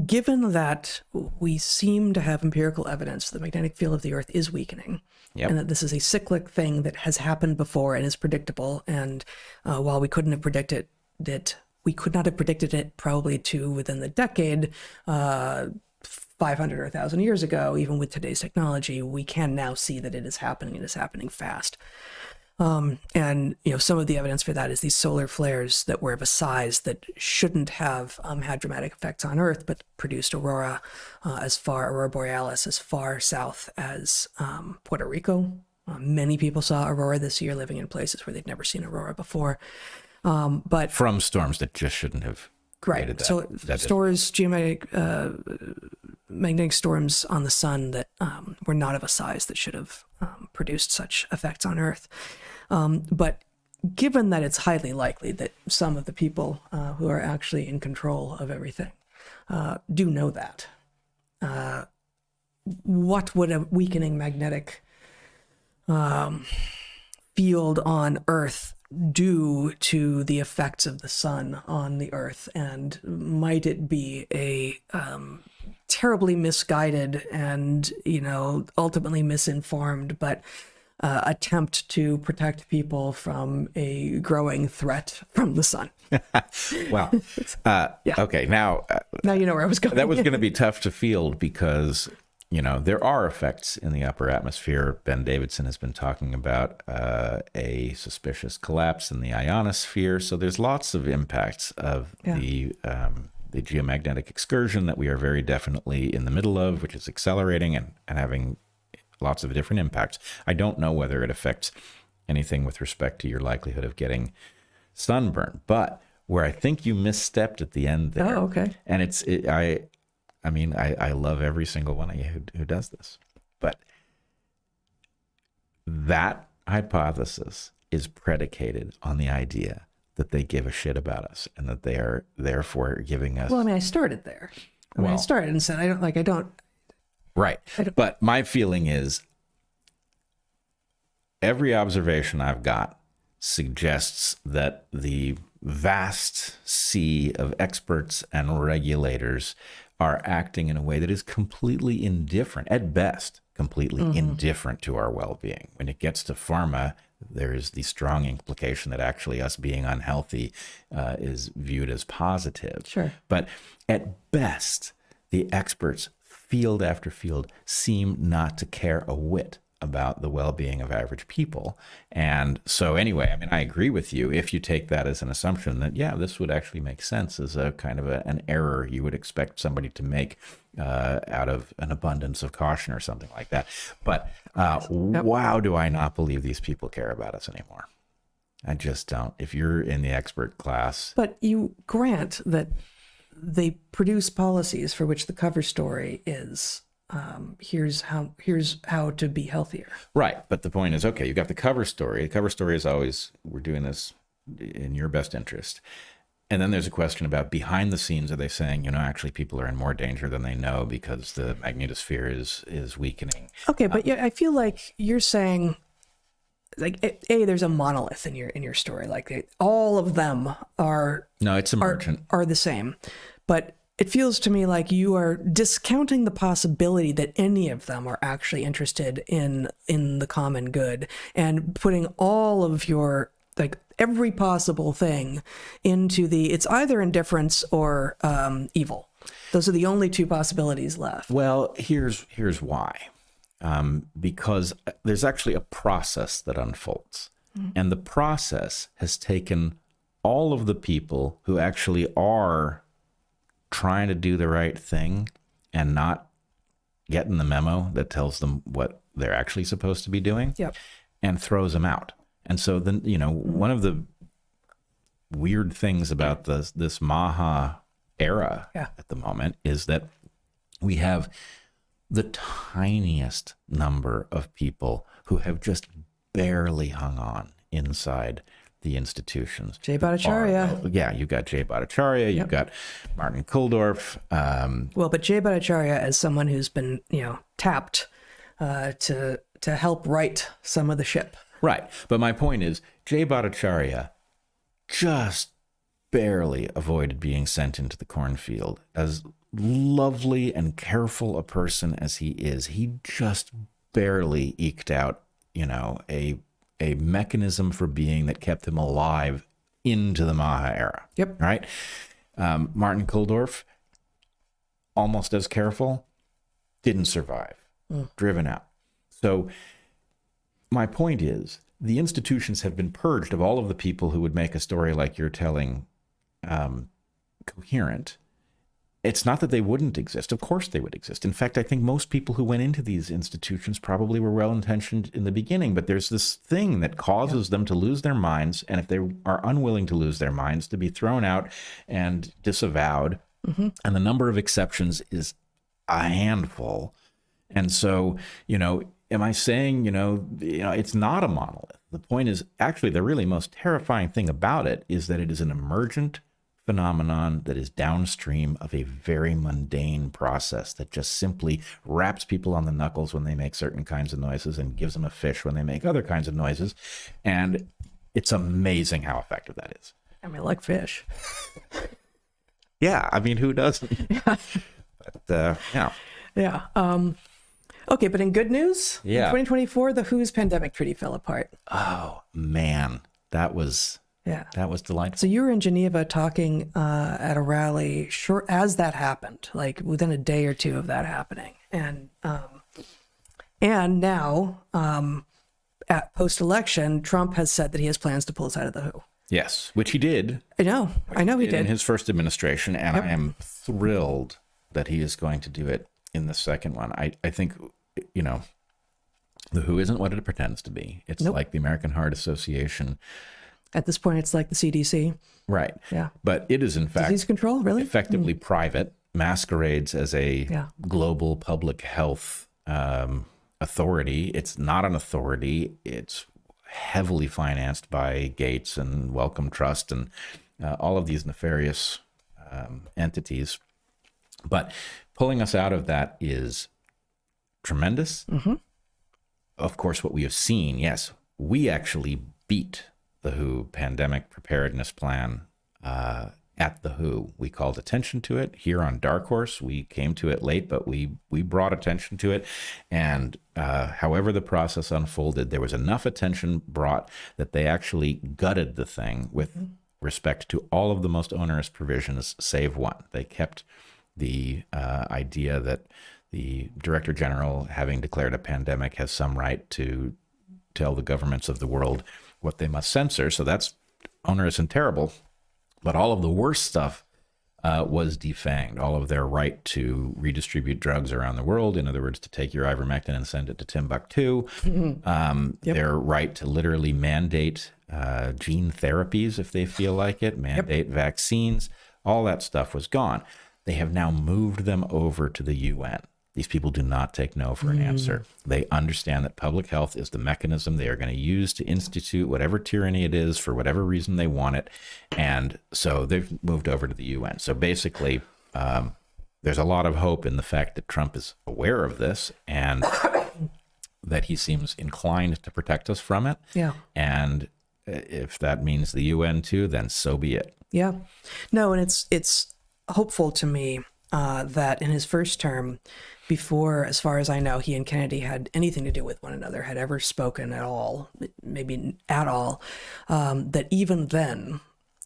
given that we seem to have empirical evidence the magnetic field of the Earth is weakening, and that this is a cyclic thing that has happened before and is predictable, and while we couldn't have predicted it, we could not have predicted it probably to within the decade, 500 or 1,000 years ago, even with today's technology, we can now see that it is happening. It is happening fast. And some of the evidence for that is these solar flares that were of a size that shouldn't have had dramatic effects on Earth, but produced aurora borealis as far south as Puerto Rico. Many people saw aurora this year living in places where they'd never seen aurora before. But from storms that just shouldn't have created that. So magnetic storms on the sun that were not of a size that should have produced such effects on Earth. But given that it's highly likely that some of the people who are actually in control of everything do know that, what would a weakening magnetic field on Earth do to the effects of the sun on the Earth? And might it be a terribly misguided and ultimately misinformed but attempt to protect people from a growing threat from the sun? Well, okay, now you know where I was going. That was going to be tough to field because there are effects in the upper atmosphere. Ben Davidson has been talking about a suspicious collapse in the ionosphere. So there's lots of impacts of the geomagnetic excursion that we are very definitely in the middle of, which is accelerating and having lots of different impacts. I don't know whether it affects anything with respect to your likelihood of getting sunburn, but where I think you misstepped at the end there. Oh, okay. And I love every single one of you who does this, but that hypothesis is predicated on the idea that they give a shit about us and that they are therefore giving us. Well, I started there. I started and said, I don't. Right. But my feeling is every observation I've got suggests that the vast sea of experts and regulators are acting in a way that is completely indifferent, at best, completely indifferent to our well-being. When it gets to pharma, there is the strong implication that actually us being unhealthy is viewed as positive. Sure. But at best, the experts, field after field, seem not to care a whit about the well-being of average people. And so anyway, I agree with you if you take that as an assumption that, this would actually make sense as a kind of an error you would expect somebody to make out of an abundance of caution or something like that. But wow, do I not believe these people care about us anymore. I just don't. If you're in the expert class. But you grant that they produce policies for which the cover story is here's how to be healthier. Right. But the point is, okay, you got the cover story. The cover story is always, we're doing this in your best interest. And then there's a question about behind the scenes. Are they saying, actually people are in more danger than they know because the magnetosphere is weakening? Okay. But I feel like you're saying, like, there's a monolith in your story. Like all of them are. No, it's emergent. Are the same. But it feels to me like you are discounting the possibility that any of them are actually interested in the common good and putting all of your, like, every possible thing into it's either indifference or evil. Those are the only two possibilities left. Well, here's why. because there's actually a process that unfolds. And the process has taken all of the people who actually are trying to do the right thing and not getting the memo that tells them what they're actually supposed to be doing, and throws them out. And so then, one of the weird things about this MAHA era at the moment is that we have the tiniest number of people who have just barely hung on inside the institutions. Jay Bhattacharya. You've got Jay Bhattacharya, you've got Martin Kulldorff. Well, but Jay Bhattacharya as someone who's been, tapped to help right some of the ship. Right. But my point is, Jay Bhattacharya just barely avoided being sent into the cornfield. As lovely and careful a person as he is, he just barely eked out, a mechanism for being that kept him alive into the MAHA era. Yep. Right. Martin Kulldorff, almost as careful, didn't survive, driven out. So my point is, the institutions have been purged of all of the people who would make a story like you're telling coherent. It's not that they wouldn't exist. Of course they would exist. In fact, I think most people who went into these institutions probably were well-intentioned in the beginning, but there's this thing that causes them to lose their minds, and if they are unwilling to lose their minds, to be thrown out and disavowed. And the number of exceptions is a handful. And so, am I saying, it's not a monolith? The point is, actually, the really most terrifying thing about it is that it is an emergent phenomenon that is downstream of a very mundane process that just simply wraps people on the knuckles when they make certain kinds of noises and gives them a fish when they make other kinds of noises. And it's amazing how effective that is. I mean, like fish. Yeah. I mean, who doesn't? But, Yeah. Okay, but in good news, in 2024, the WHO's pandemic treaty fell apart. Oh, man. That was delightful. So you were in Geneva talking at a rally short as that happened, like within a day or two of that happening. And now, at post-election, Trump has said that he has plans to pull us out of the WHO. Yes, which he did. I know he did. In his first administration, and I am thrilled that he is going to do it in the second one. I think, the WHO isn't what it pretends to be. It's like the American Heart Association. At this point, it's like the CDC. Right. Yeah. But it is, in fact, disease control, really? Effectively private, masquerades as a global public health authority. It's not an authority. It's heavily financed by Gates and Wellcome Trust and all of these nefarious entities. But pulling us out of that is tremendous. Of course, what we have seen, yes, we actually beat the WHO pandemic preparedness plan at the WHO. We called attention to it here on DarkHorse. We came to it late, but we brought attention to it. And however the process unfolded, there was enough attention brought that they actually gutted the thing with respect to all of the most onerous provisions, save one. They kept the idea that the Director General, having declared a pandemic, has some right to tell the governments of the world what they must censor. So that's onerous and terrible. But all of the worst stuff was defanged. All of their right to redistribute drugs around the world, in other words, to take your ivermectin and send it to Timbuktu. Their right to literally mandate gene therapies if they feel like it, mandate vaccines. All that stuff was gone. They have now moved them over to the UN. These people do not take no for an answer. They understand that public health is the mechanism they are going to use to institute whatever tyranny it is for whatever reason they want it. And so they've moved over to the UN. So basically, there's a lot of hope in the fact that Trump is aware of this and that he seems inclined to protect us from it. Yeah. And if that means the UN too, then so be it. Yeah. No, and it's hopeful to me that in his first term, before, as far as I know, he and Kennedy had anything to do with one another, had ever spoken at all, maybe at all, that even then,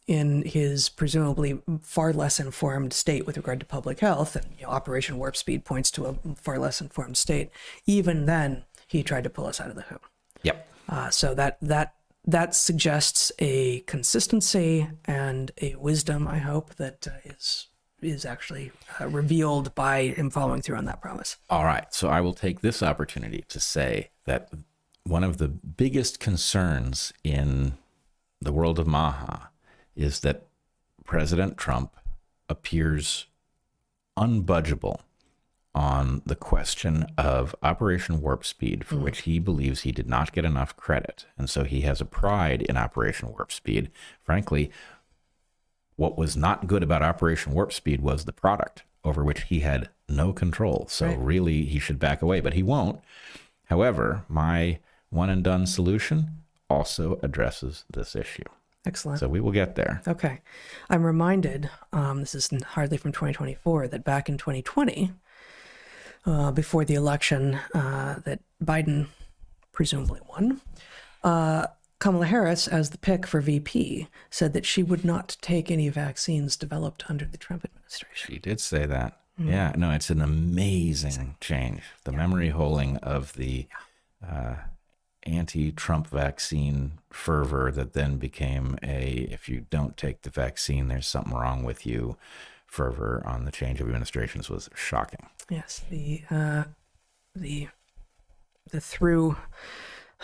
in his presumably far less informed state with regard to public health, and Operation Warp Speed points to a far less informed state, even then he tried to pull us out of the WHO. Yep. So that suggests a consistency and a wisdom, I hope, that is actually revealed by him following through on that promise. All right. So I will take this opportunity to say that one of the biggest concerns in the world of MAHA is that President Trump appears unbudgeable on the question of Operation Warp Speed, for which he believes he did not get enough credit. And so he has a pride in Operation Warp Speed. Frankly, what was not good about Operation Warp Speed was the product, over which he had no control. So really, he should back away, but he won't. However, my one and done solution also addresses this issue. Excellent. So we will get there. Okay. I'm reminded, this is hardly from 2024, that back in 2020, before the election that Biden presumably won, Kamala Harris, as the pick for VP, said that she would not take any vaccines developed under the Trump administration. She did say that. Yeah, no, it's an amazing change. The memory holding of the anti-Trump vaccine fervor that then became if you don't take the vaccine, there's something wrong with you fervor on the change of administrations was shocking. Yes, the through,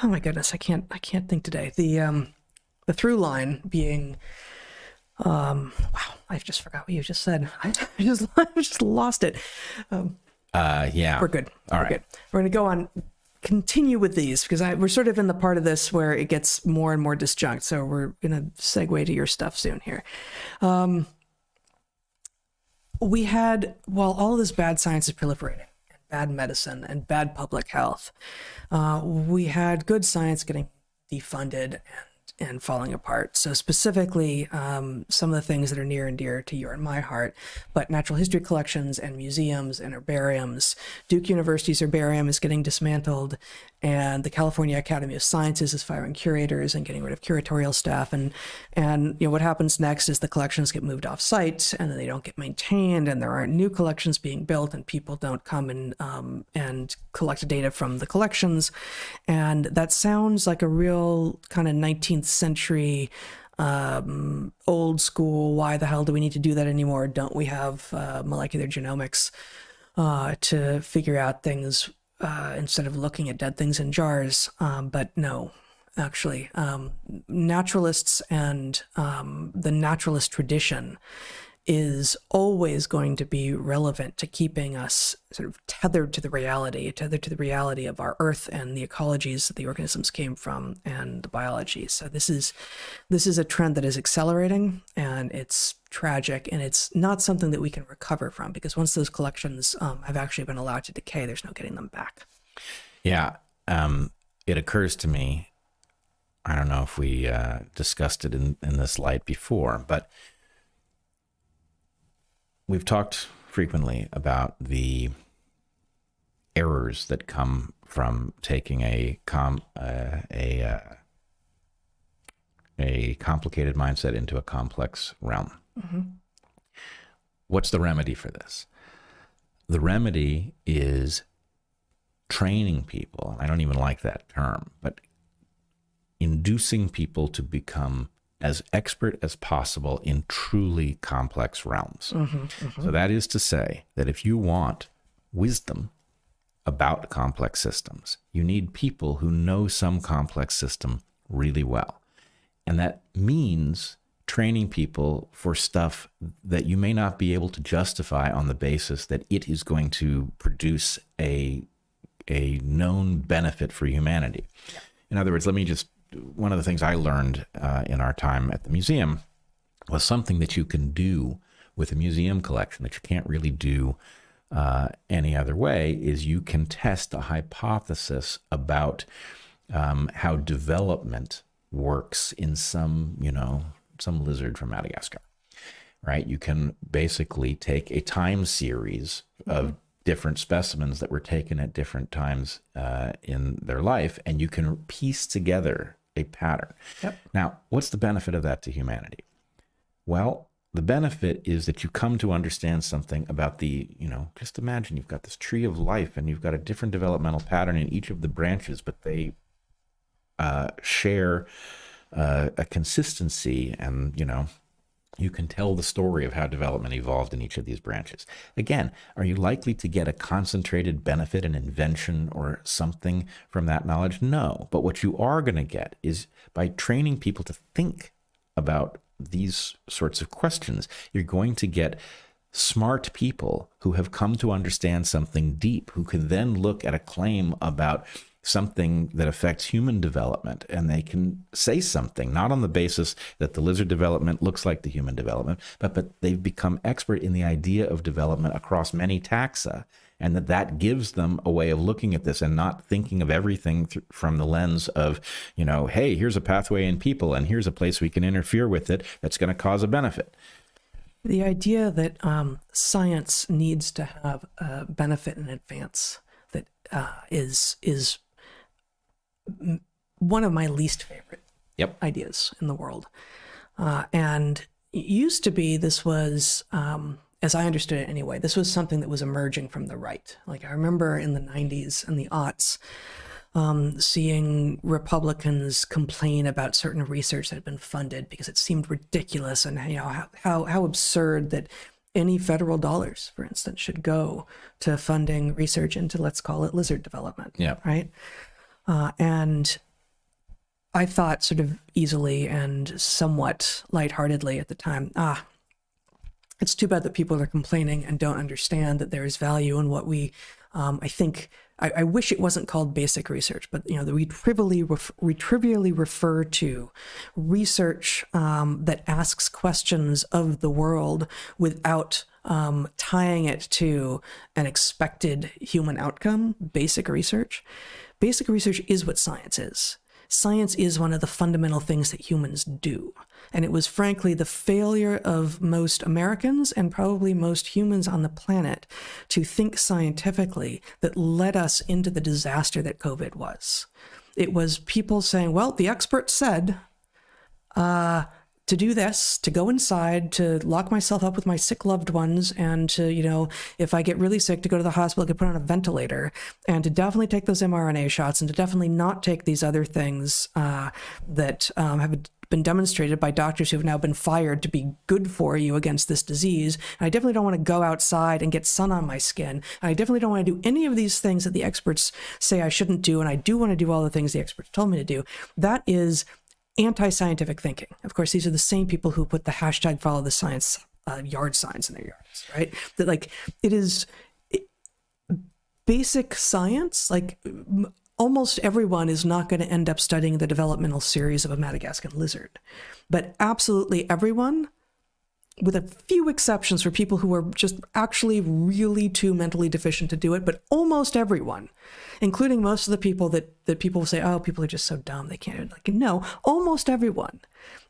oh my goodness, I can't think today. The through line being, wow, I just forgot what you just said. I just lost it. Yeah, We're good. All We're right. good. We're gonna go on. Continue with these because we're sort of in the part of this where it gets more and more disjunct. So we're gonna segue to your stuff soon here. We had, while all this bad science is proliferating, and bad medicine and bad public health, we had good science getting defunded and falling apart. So specifically, some of the things that are near and dear to your and my heart, but natural history collections and museums and herbariums. Duke University's herbarium is getting dismantled, and the California Academy of Sciences is firing curators and getting rid of curatorial staff. And what happens next is the collections get moved off site, and then they don't get maintained, and there aren't new collections being built, and people don't come and collect data from the collections. And that sounds like a real kind of 19th century old school, why the hell do we need to do that anymore? Don't we have molecular genomics to figure out things instead of looking at dead things in jars? But no, actually, naturalists and the naturalist tradition is always going to be relevant to keeping us sort of tethered to the reality of our Earth and the ecologies that the organisms came from and the biology. So this is a trend that is accelerating, and it's tragic, and it's not something that we can recover from, because once those collections have actually been allowed to decay, there's no getting them back. Yeah. It occurs to me, I don't know if we discussed it in this light before, but we've talked frequently about the errors that come from taking a complicated mindset into a complex realm. Mm-hmm. What's the remedy for this? The remedy is training people. I don't even like that term, but inducing people to become as expert as possible in truly complex realms. Mm-hmm, mm-hmm. So that is to say that if you want wisdom about complex systems, you need people who know some complex system really well. And that means training people for stuff that you may not be able to justify on the basis that it is going to produce a known benefit for humanity. Yeah. In other words, one of the things I learned in our time at the museum was something that you can do with a museum collection that you can't really do any other way is you can test a hypothesis about how development works in some lizard from Madagascar, right? You can basically take a time series of different specimens that were taken at different times in their life, and you can piece together a pattern. Yep. Now, what's the benefit of that to humanity? Well, the benefit is that you come to understand something about just imagine you've got this tree of life and you've got a different developmental pattern in each of the branches, but they share a consistency, and, you can tell the story of how development evolved in each of these branches. Again, are you likely to get a concentrated benefit, an invention, or something from that knowledge? No. But what you are going to get is, by training people to think about these sorts of questions, you're going to get smart people who have come to understand something deep, who can then look at a claim about something that affects human development, and they can say something, not on the basis that the lizard development looks like the human development, but they've become expert in the idea of development across many taxa, and that gives them a way of looking at this and not thinking of everything from the lens of, hey, here's a pathway in people, and here's a place we can interfere with it that's going to cause a benefit. The idea that science needs to have a benefit in advance that is one of my least favorite ideas in the world. And it used to be, this was, as I understood it anyway, this was something that was emerging from the right. Like, I remember in the 90s and the aughts, seeing Republicans complain about certain research that had been funded because it seemed ridiculous, and how absurd that any federal dollars, for instance, should go to funding research into, let's call it, lizard development. Yeah. Right. And I thought, sort of easily and somewhat lightheartedly at the time, it's too bad that people are complaining and don't understand that there is value in what we, I wish it wasn't called basic research, but we trivially refer to research that asks questions of the world without tying it to an expected human outcome. Basic research. Basic research is what science is. Science is one of the fundamental things that humans do. And it was, frankly, the failure of most Americans and probably most humans on the planet to think scientifically that led us into the disaster that COVID was. It was people saying, well, the expert said to do this, to go inside, to lock myself up with my sick loved ones, and to, if I get really sick, to go to the hospital, I could put on a ventilator, and to definitely take those mRNA shots, and to definitely not take these other things that have been demonstrated by doctors who have now been fired to be good for you against this disease. And I definitely don't want to go outside and get sun on my skin. And I definitely don't want to do any of these things that the experts say I shouldn't do. And I do want to do all the things the experts told me to do. That is anti-scientific thinking. Of course, these are the same people who put the hashtag follow the science yard signs in their yards, right? That, like, it is basic science. Like, almost everyone is not going to end up studying the developmental series of a Madagascan lizard, but absolutely everyone, with a few exceptions for people who are just actually really too mentally deficient to do it, but almost everyone, including most of the people that people say, oh, people are just so dumb, they can't. Like, no, almost everyone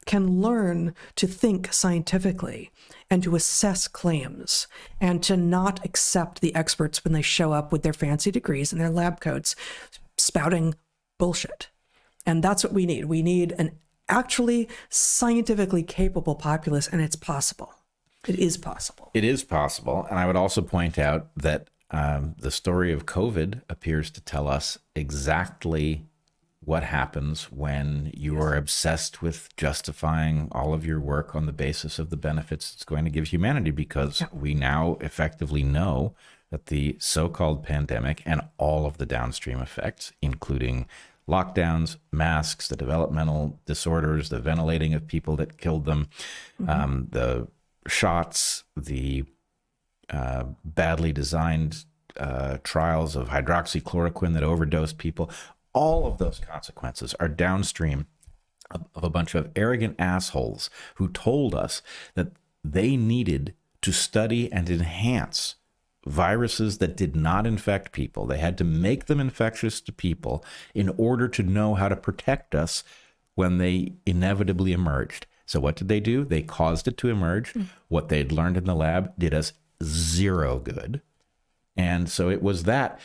can learn to think scientifically and to assess claims and to not accept the experts when they show up with their fancy degrees and their lab coats spouting bullshit. And that's what we need. We need an actually scientifically capable populace, and it's possible. It is possible. It is possible. And I would also point out that the story of COVID appears to tell us exactly what happens when you are obsessed with justifying all of your work on the basis of the benefits it's going to give humanity, because we now effectively know that the so-called pandemic and all of the downstream effects, including lockdowns, masks, the developmental disorders, the ventilating of people that killed them, the shots, the badly designed trials of hydroxychloroquine that overdosed people, all of those consequences are downstream of a bunch of arrogant assholes who told us that they needed to study and enhance viruses that did not infect people. They had to make them infectious to people in order to know how to protect us when they inevitably emerged. So what did they do? They caused it to emerge. What they'd learned in the lab did us zero good. And so it was that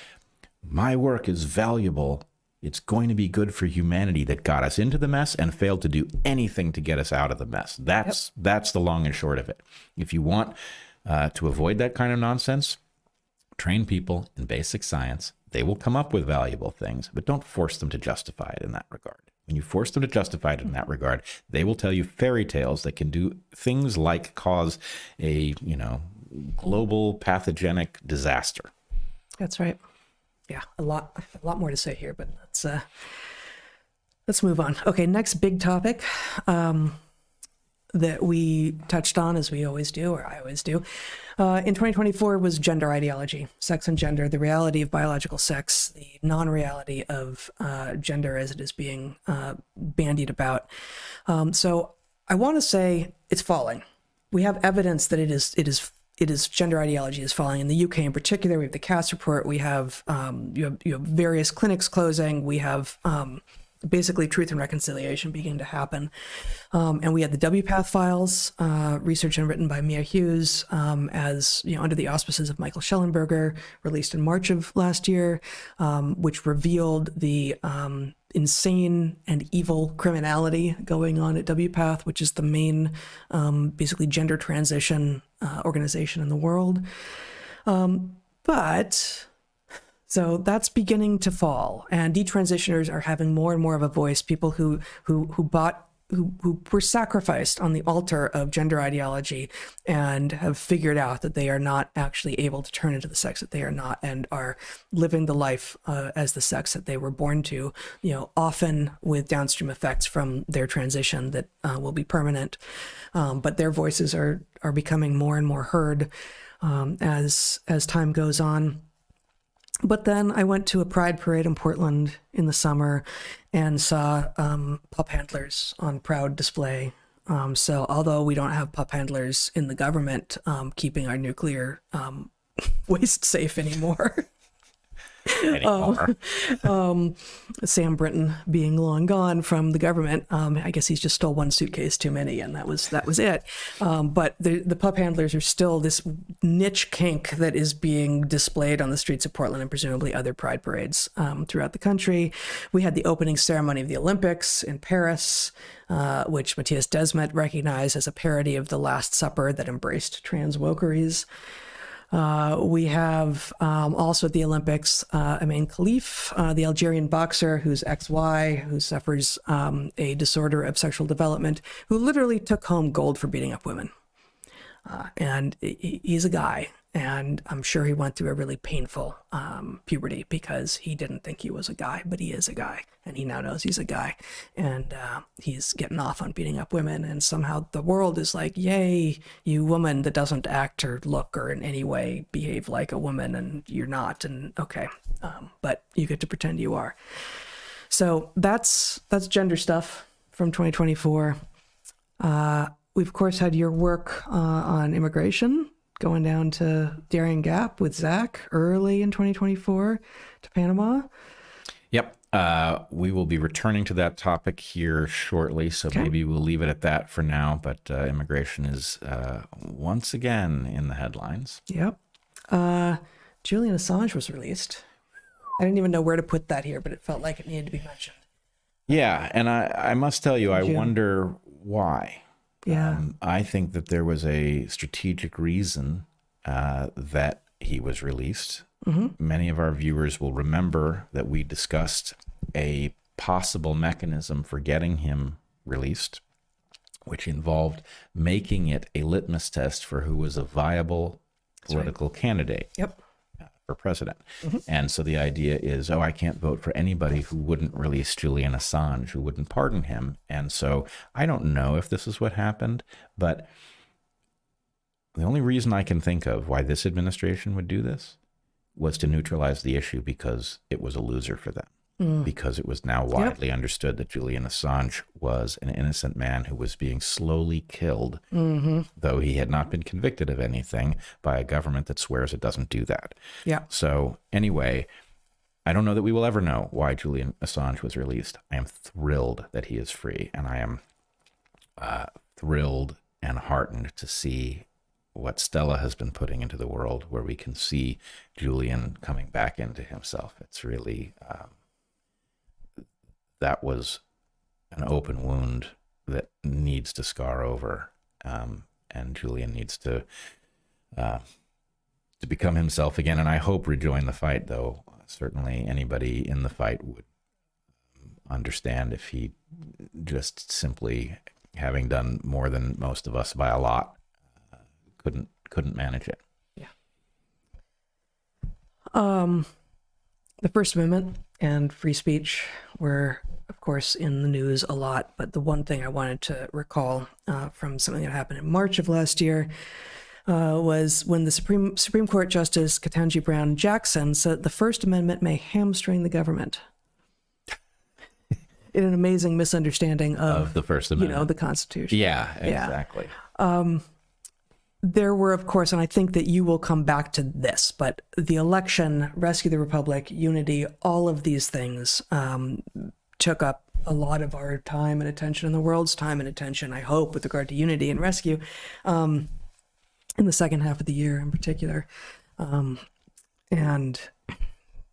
my work is valuable It's going to be good for humanity that got us into the mess and failed to do anything to get us out of the mess. That's the long and short of it. If you want to avoid that kind of nonsense, train people in basic science. They will come up with valuable things, but don't force them to justify it in that regard. When you force them to justify it in that regard, they will tell you fairy tales that can do things like cause a, global pathogenic disaster. That's right. Yeah, a lot more to say here, but let's move on. Okay, next big topic that we touched on, as we always do, or I always do, in 2024 was gender ideology, sex and gender, the reality of biological sex, the non-reality of gender as it is being bandied about. So I want to say it's falling. We have evidence that it is gender ideology is falling. In the UK in particular, we have the Cass report. We have you have various clinics closing. We have basically truth and reconciliation beginning to happen. And we had the WPATH files, research and written by Mia Hughes, as under the auspices of Michael Schellenberger, released in March of last year, which revealed the insane and evil criminality going on at WPATH, which is the main, basically gender transition organization in the world. So that's beginning to fall, and detransitioners are having more and more of a voice. People who were sacrificed on the altar of gender ideology and have figured out that they are not actually able to turn into the sex that they are not, and are living the life as the sex that they were born to, often with downstream effects from their transition that will be permanent. But their voices are becoming more and more heard as time goes on. But then I went to a pride parade in Portland in the summer and saw pup handlers on proud display. So although we don't have pup handlers in the government keeping our nuclear waste safe anymore, Sam Brinton being long gone from the government, I guess he's just stole one suitcase too many, and that was it. But the pup handlers are still this niche kink that is being displayed on the streets of Portland and presumably other pride parades throughout the country. We had the opening ceremony of the Olympics in Paris, which Matthias Desmet recognized as a parody of The Last Supper that embraced trans wokeries. We have also at the Olympics, Imane Khelif, the Algerian boxer who's XY, who suffers a disorder of sexual development, who literally took home gold for beating up women. And he's a guy, and I'm sure he went through a really painful puberty because he didn't think he was a guy, but he is a guy, and he now knows he's a guy, and he's getting off on beating up women, and somehow the world is like, yay, you woman that doesn't act or look or in any way behave like a woman, and you're not, and okay, but you get to pretend you are. So that's gender stuff from 2024. We've, of course, had your work on immigration, going down to Darien Gap with Zach early in 2024 to Panama. Yep. We will be returning to that topic here shortly, so maybe we'll leave it at that for now. But immigration is once again in the headlines. Yep. Julian Assange was released. I didn't even know where to put that here, but it felt like it needed to be mentioned. Yeah, and I must tell you, I wonder why. Yeah. I think that there was a strategic reason that he was released. Mm-hmm. Many of our viewers will remember that we discussed a possible mechanism for getting him released, which involved making it a litmus test for who was a viable political candidate. Yep. For president. Mm-hmm. And so the idea is, I can't vote for anybody who wouldn't release Julian Assange, who wouldn't pardon him. And so I don't know if this is what happened, but the only reason I can think of why this administration would do this was to neutralize the issue because it was a loser for them. Because it was now widely understood that Julian Assange was an innocent man who was being slowly killed, though he had not been convicted of anything by a government that swears it doesn't do that. Yeah. So anyway, I don't know that we will ever know why Julian Assange was released. I am thrilled that he is free, and I am thrilled and heartened to see what Stella has been putting into the world, where we can see Julian coming back into himself. It's really... that was an open wound that needs to scar over. And Julian needs to become himself again. And I hope rejoin the fight, though. Certainly anybody in the fight would understand if he just simply, having done more than most of us by a lot, couldn't manage it. Yeah. The First Amendment and free speech were, of course, in the news a lot. But the one thing I wanted to recall from something that happened in March of last year was when the Supreme Court Justice Ketanji Brown Jackson said the First Amendment may hamstring the government. In an amazing misunderstanding of the First Amendment, the Constitution. Yeah, exactly. There were, of course, and I think that you will come back to this, but the election, Rescue the Republic, Unity, all of these things took up a lot of our time and attention, and the world's time and attention, I hope, with regard to Unity and Rescue, in the second half of the year in particular. And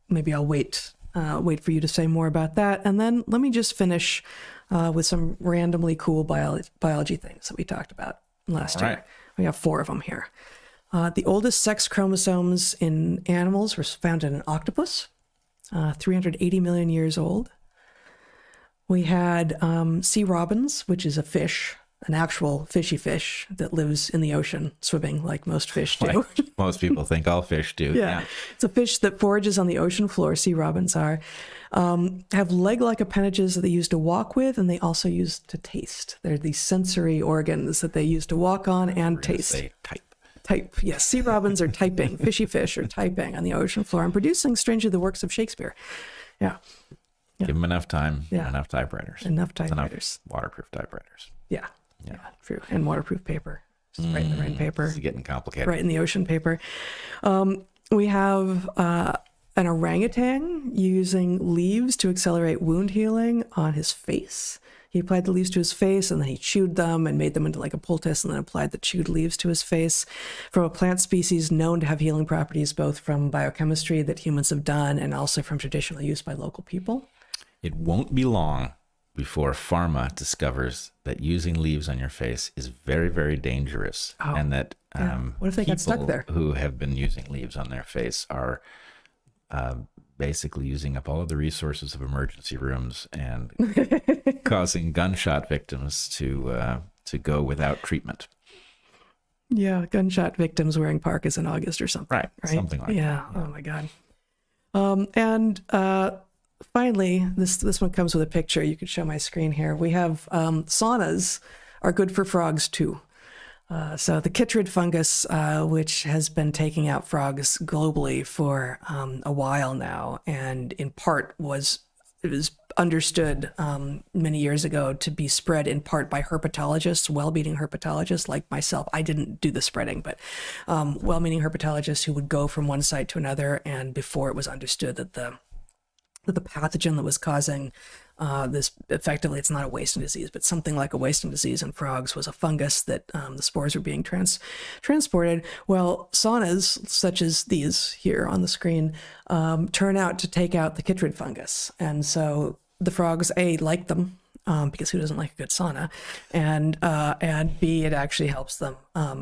maybe I'll wait for you to say more about that. And then let me just finish with some randomly cool biology things that we talked about last year. We have 4 of them here. The oldest sex chromosomes in animals were found in an octopus, 380 million years old. We had sea robins, which is a fish, an actual fishy fish that lives in the ocean, swimming like most fish do. Like most people think all fish do. Yeah. It's a fish that forages on the ocean floor, sea robins are. Have leg-like appendages that they use to walk with, and they also use to taste. They're these sensory organs that they use to walk on and taste. They Type, yes. Sea robins are typing. Fishy fish are typing on the ocean floor and producing, strangely, the works of Shakespeare. Yeah. Give them enough time, enough typewriters. Enough typewriters. Enough waterproof typewriters. Yeah, true. And waterproof paper. Just write in the rain paper. This is getting complicated. Right in the ocean paper. We have an orangutan using leaves to accelerate wound healing on his face. He applied the leaves to his face, and then he chewed them and made them into like a poultice, and then applied the chewed leaves to his face. From a plant species known to have healing properties, both from biochemistry that humans have done and also from traditional use by local people. It won't be long before pharma discovers that using leaves on your face is very, very dangerous. And that what if they got stuck there? Who have been using leaves on their face are basically using up all of the resources of emergency rooms and causing gunshot victims to go without treatment. Yeah, gunshot victims wearing parkas in August or something. Right? Something like that. Yeah. Oh my God. And finally, this one comes with a picture. You could show my screen here. We have saunas are good for frogs too. So the chytrid fungus, which has been taking out frogs globally for a while now, and in part it was understood many years ago to be spread in part by herpetologists, well-meaning herpetologists like myself. I didn't do the spreading, but well-meaning herpetologists who would go from one site to another, and before it was understood that the pathogen that was causing this, effectively, it's not a wasting disease, but something like a wasting disease in frogs, was a fungus that the spores were being transported. Well, saunas, such as these here on the screen, turn out to take out the chytrid fungus. And so the frogs, A, like them, because who doesn't like a good sauna? And B, it actually helps them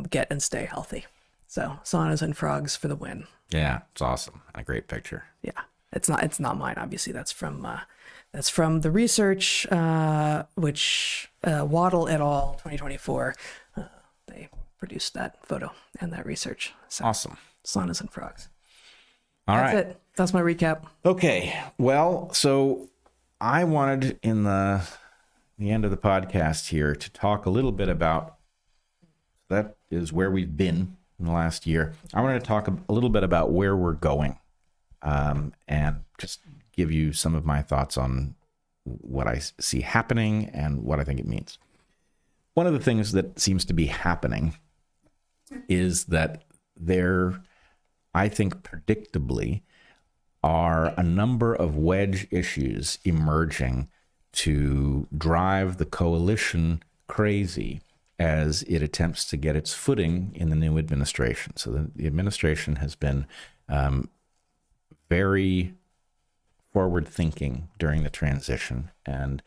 get and stay healthy. So saunas and frogs for the win. Yeah, it's awesome. A great picture. Yeah. It's not mine, obviously. That's from the research, which Waddle et al. 2024. They produced that photo and that research. So, awesome. Saunas and frogs. That's it. That's my recap. Okay. Well, so I wanted in the end of the podcast here to talk a little bit about, that is where we've been in the last year. I wanted to talk a little bit about where we're going. And just give you some of my thoughts on what I see happening and what I think it means. One of the things that seems to be happening is that there, I think predictably, are a number of wedge issues emerging to drive the coalition crazy as it attempts to get its footing in the new administration. So the administration has been very forward thinking during the transition, and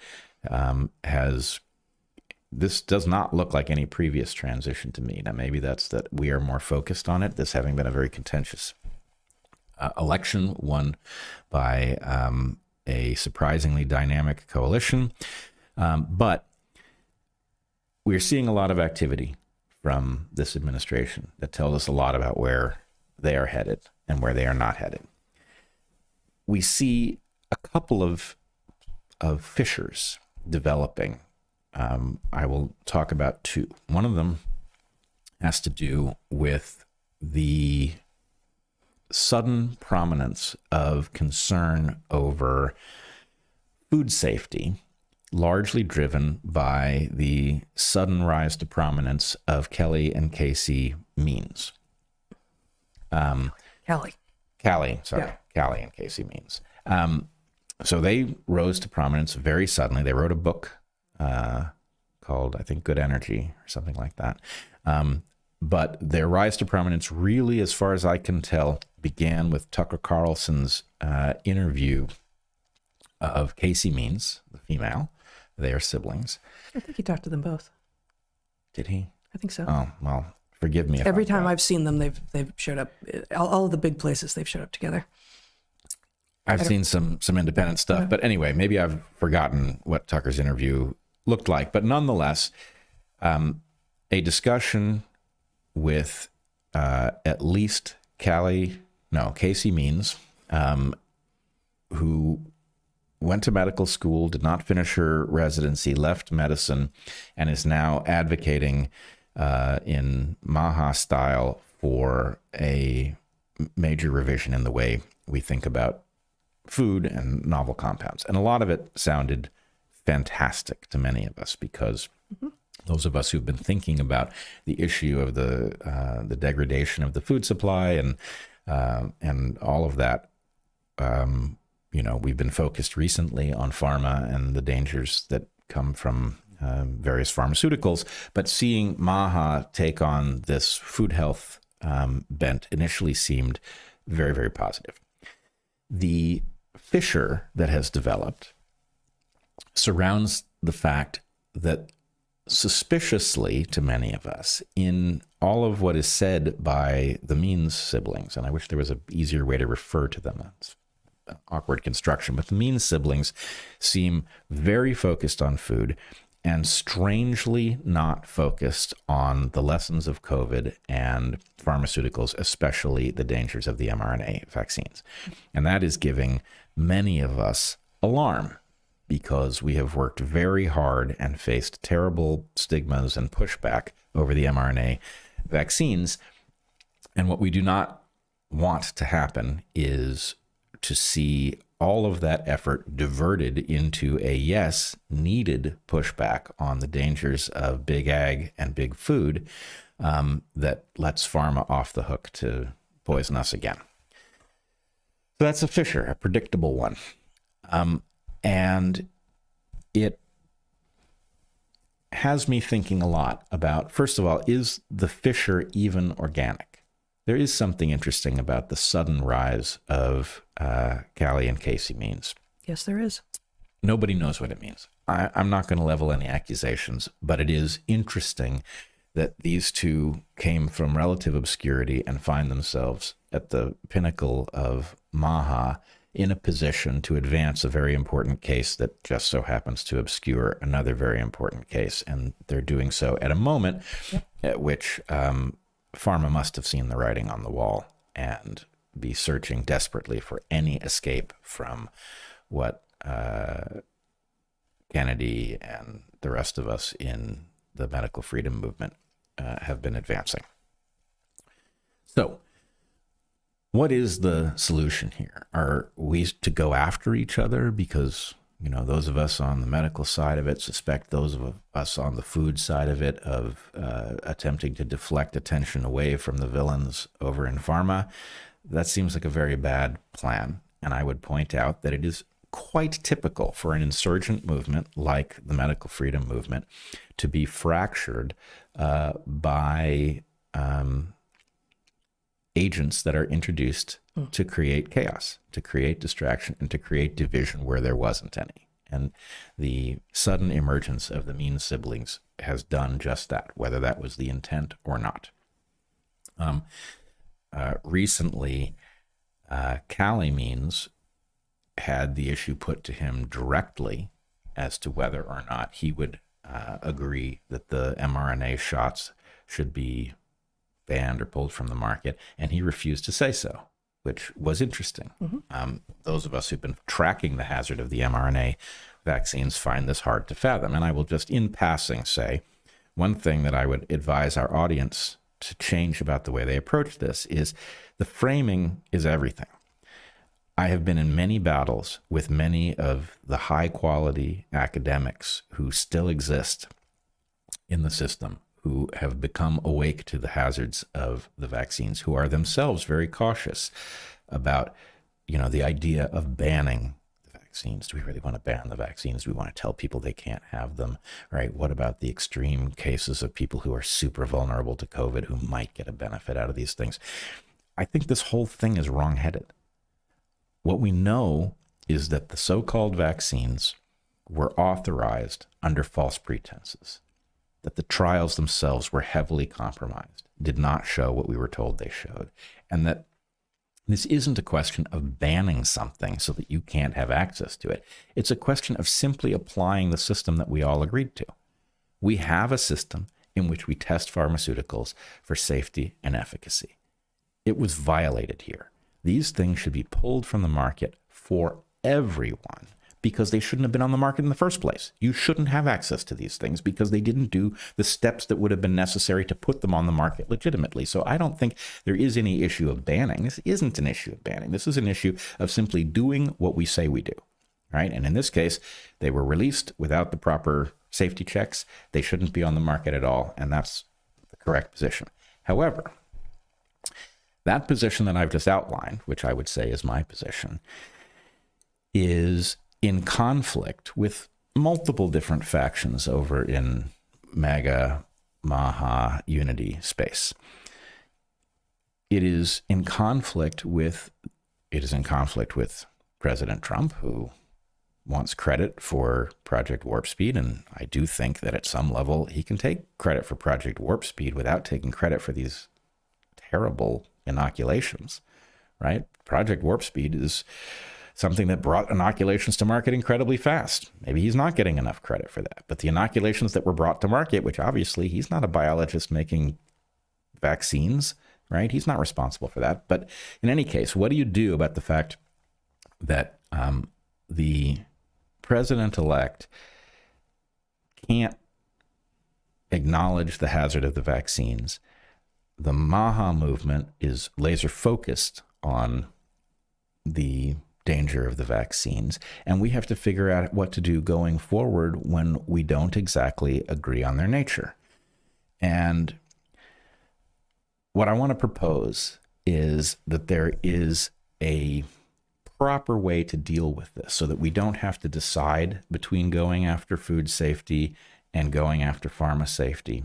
this does not look like any previous transition to me. Now, maybe that's that we are more focused on it, this having been a very contentious election won by a surprisingly dynamic coalition. But we're seeing a lot of activity from this administration that tells us a lot about where they are headed and where they are not headed. We see a couple of fissures developing. I will talk about two. One of them has to do with the sudden prominence of concern over food safety, largely driven by the sudden rise to prominence of Calley and Casey Means. Calley. Calley and Casey Means. So they rose to prominence very suddenly. They wrote a book called, I think, Good Energy or something like that. But their rise to prominence really, as far as I can tell, began with Tucker Carlson's interview of Casey Means, the female. They are siblings. I think he talked to them both. Did he? I think so. Oh, well, forgive me. Every time I've seen them, they've showed up. All of the big places they've showed up together. I've seen some independent stuff, but anyway, maybe I've forgotten what Tucker's interview looked like. But nonetheless, a discussion with at least Casey Means, who went to medical school, did not finish her residency, left medicine, and is now advocating in MAHA style for a major revision in the way we think about food and novel compounds. And a lot of it sounded fantastic to many of us, because those of us who've been thinking about the issue of the degradation of the food supply and all of that, we've been focused recently on pharma and the dangers that come from various pharmaceuticals, but seeing MAHA take on this food health bent initially seemed very, very positive. The fissure that has developed surrounds the fact that, suspiciously to many of us, in all of what is said by the Means siblings, and I wish there was an easier way to refer to them, it's awkward construction, but the Means siblings seem very focused on food and strangely not focused on the lessons of COVID and pharmaceuticals, especially the dangers of the mRNA vaccines. And that is giving many of us alarm, because we have worked very hard and faced terrible stigmas and pushback over the mRNA vaccines. And what we do not want to happen is to see all of that effort diverted into a needed pushback on the dangers of big ag and big food that lets pharma off the hook to poison us again. So that's a fissure, a predictable one. And it has me thinking a lot about, first of all, is the fissure even organic? There is something interesting about the sudden rise of Calley and Casey Means. Yes, there is. Nobody knows what it means. I'm not going to level any accusations, but it is interesting that these two came from relative obscurity and find themselves at the pinnacle of MAHA in a position to advance a very important case that just so happens to obscure another very important case. And they're doing so at a moment at which pharma must have seen the writing on the wall and be searching desperately for any escape from what Kennedy and the rest of us in the medical freedom movement have been advancing. So, what is the solution here? Are we to go after each other because, those of us on the medical side of it suspect those of us on the food side of it of attempting to deflect attention away from the villains over in pharma? That seems like a very bad plan. And I would point out that it is quite typical for an insurgent movement like the medical freedom movement to be fractured by agents that are introduced to create chaos, to create distraction, and to create division where there wasn't any. And the sudden emergence of the mean siblings has done just that, whether that was the intent or not. Recently, Calley means had the issue put to him directly as to whether or not he would agree that the mRNA shots should be banned or pulled from the market, and he refused to say so, which was interesting. Those of us who've been tracking the hazard of the mRNA vaccines find this hard to fathom. And I will just in passing say one thing that I would advise our audience to change about the way they approach this is the framing is everything. I have been in many battles with many of the high quality academics who still exist in the system, who have become awake to the hazards of the vaccines, who are themselves very cautious about, the idea of banning the vaccines. Do we really want to ban the vaccines? Do we want to tell people they can't have them, right? What about the extreme cases of people who are super vulnerable to COVID who might get a benefit out of these things? I think this whole thing is wrongheaded. What we know is that the so-called vaccines were authorized under false pretenses, that the trials themselves were heavily compromised, did not show what we were told they showed, and that this isn't a question of banning something so that you can't have access to it. It's a question of simply applying the system that we all agreed to. We have a system in which we test pharmaceuticals for safety and efficacy. It was violated here. These things should be pulled from the market for everyone because they shouldn't have been on the market in the first place. You shouldn't have access to these things because they didn't do the steps that would have been necessary to put them on the market legitimately. So I don't think there is any issue of banning. This isn't an issue of banning. This is an issue of simply doing what we say we do, right? And in this case, they were released without the proper safety checks. They shouldn't be on the market at all, and that's the correct position. However, that position that I've just outlined, which I would say is my position, is in conflict with multiple different factions over in MAGA, MAHA, unity space. It is in conflict with President Trump, who wants credit for Project Warp Speed, and I do think that at some level he can take credit for Project Warp Speed without taking credit for these terrible inoculations, right? Project Warp Speed is something that brought inoculations to market incredibly fast. Maybe he's not getting enough credit for that. But the inoculations that were brought to market, which obviously he's not a biologist making vaccines, right? He's not responsible for that. But in any case, what do you do about the fact that the president-elect can't acknowledge the hazard of the vaccines? The MAHA movement is laser focused on the danger of the vaccines, and we have to figure out what to do going forward when we don't exactly agree on their nature. And what I want to propose is that there is a proper way to deal with this so that we don't have to decide between going after food safety and going after pharma safety.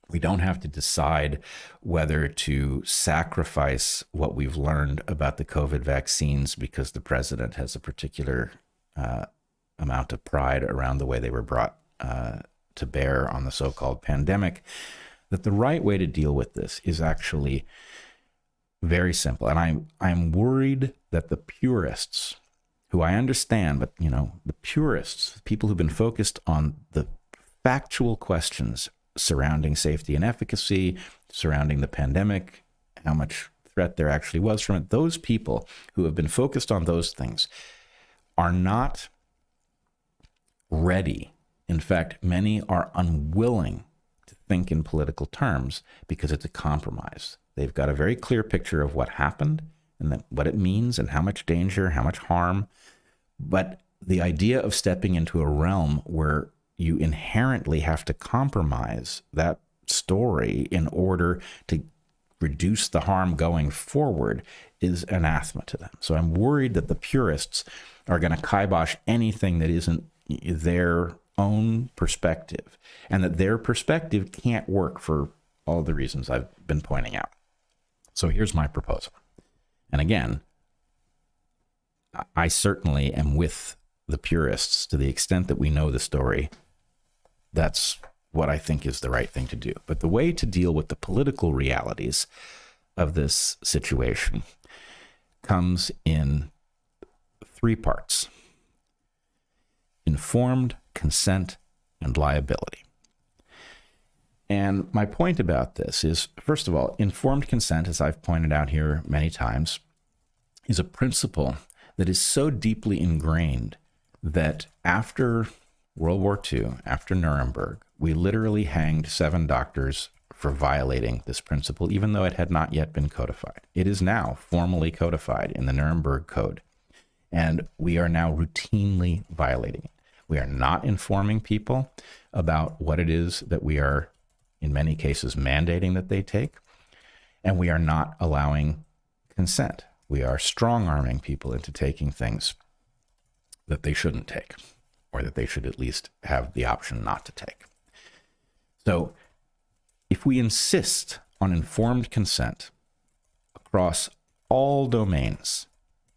We don't have to decide whether to sacrifice what we've learned about the COVID vaccines because the president has a particular amount of pride around the way they were brought to bear on the so-called pandemic. That the right way to deal with this is actually very simple. And I'm worried that the purists, who I understand, but the purists, people who've been focused on the factual questions surrounding safety and efficacy, surrounding the pandemic, how much threat there actually was from it. Those people who have been focused on those things are not ready. In fact, many are unwilling to think in political terms because it's a compromise. They've got a very clear picture of what happened and what it means and how much danger, how much harm. But the idea of stepping into a realm where you inherently have to compromise that story in order to reduce the harm going forward is anathema to them. So I'm worried that the purists are going to kibosh anything that isn't their own perspective, and that their perspective can't work for all the reasons I've been pointing out. So here's my proposal. And again, I certainly am with the purists to the extent that we know the story. That's what I think is the right thing to do. But the way to deal with the political realities of this situation comes in 3 parts: informed consent and liability. And my point about this is, first of all, informed consent, as I've pointed out here many times, is a principle that is so deeply ingrained that after World War II, after Nuremberg, we literally hanged 7 doctors for violating this principle, even though it had not yet been codified. It is now formally codified in the Nuremberg Code, and we are now routinely violating it. We are not informing people about what it is that we are, in many cases, mandating that they take, and we are not allowing consent. We are strong-arming people into taking things that they shouldn't take, or that they should at least have the option not to take. So if we insist on informed consent across all domains,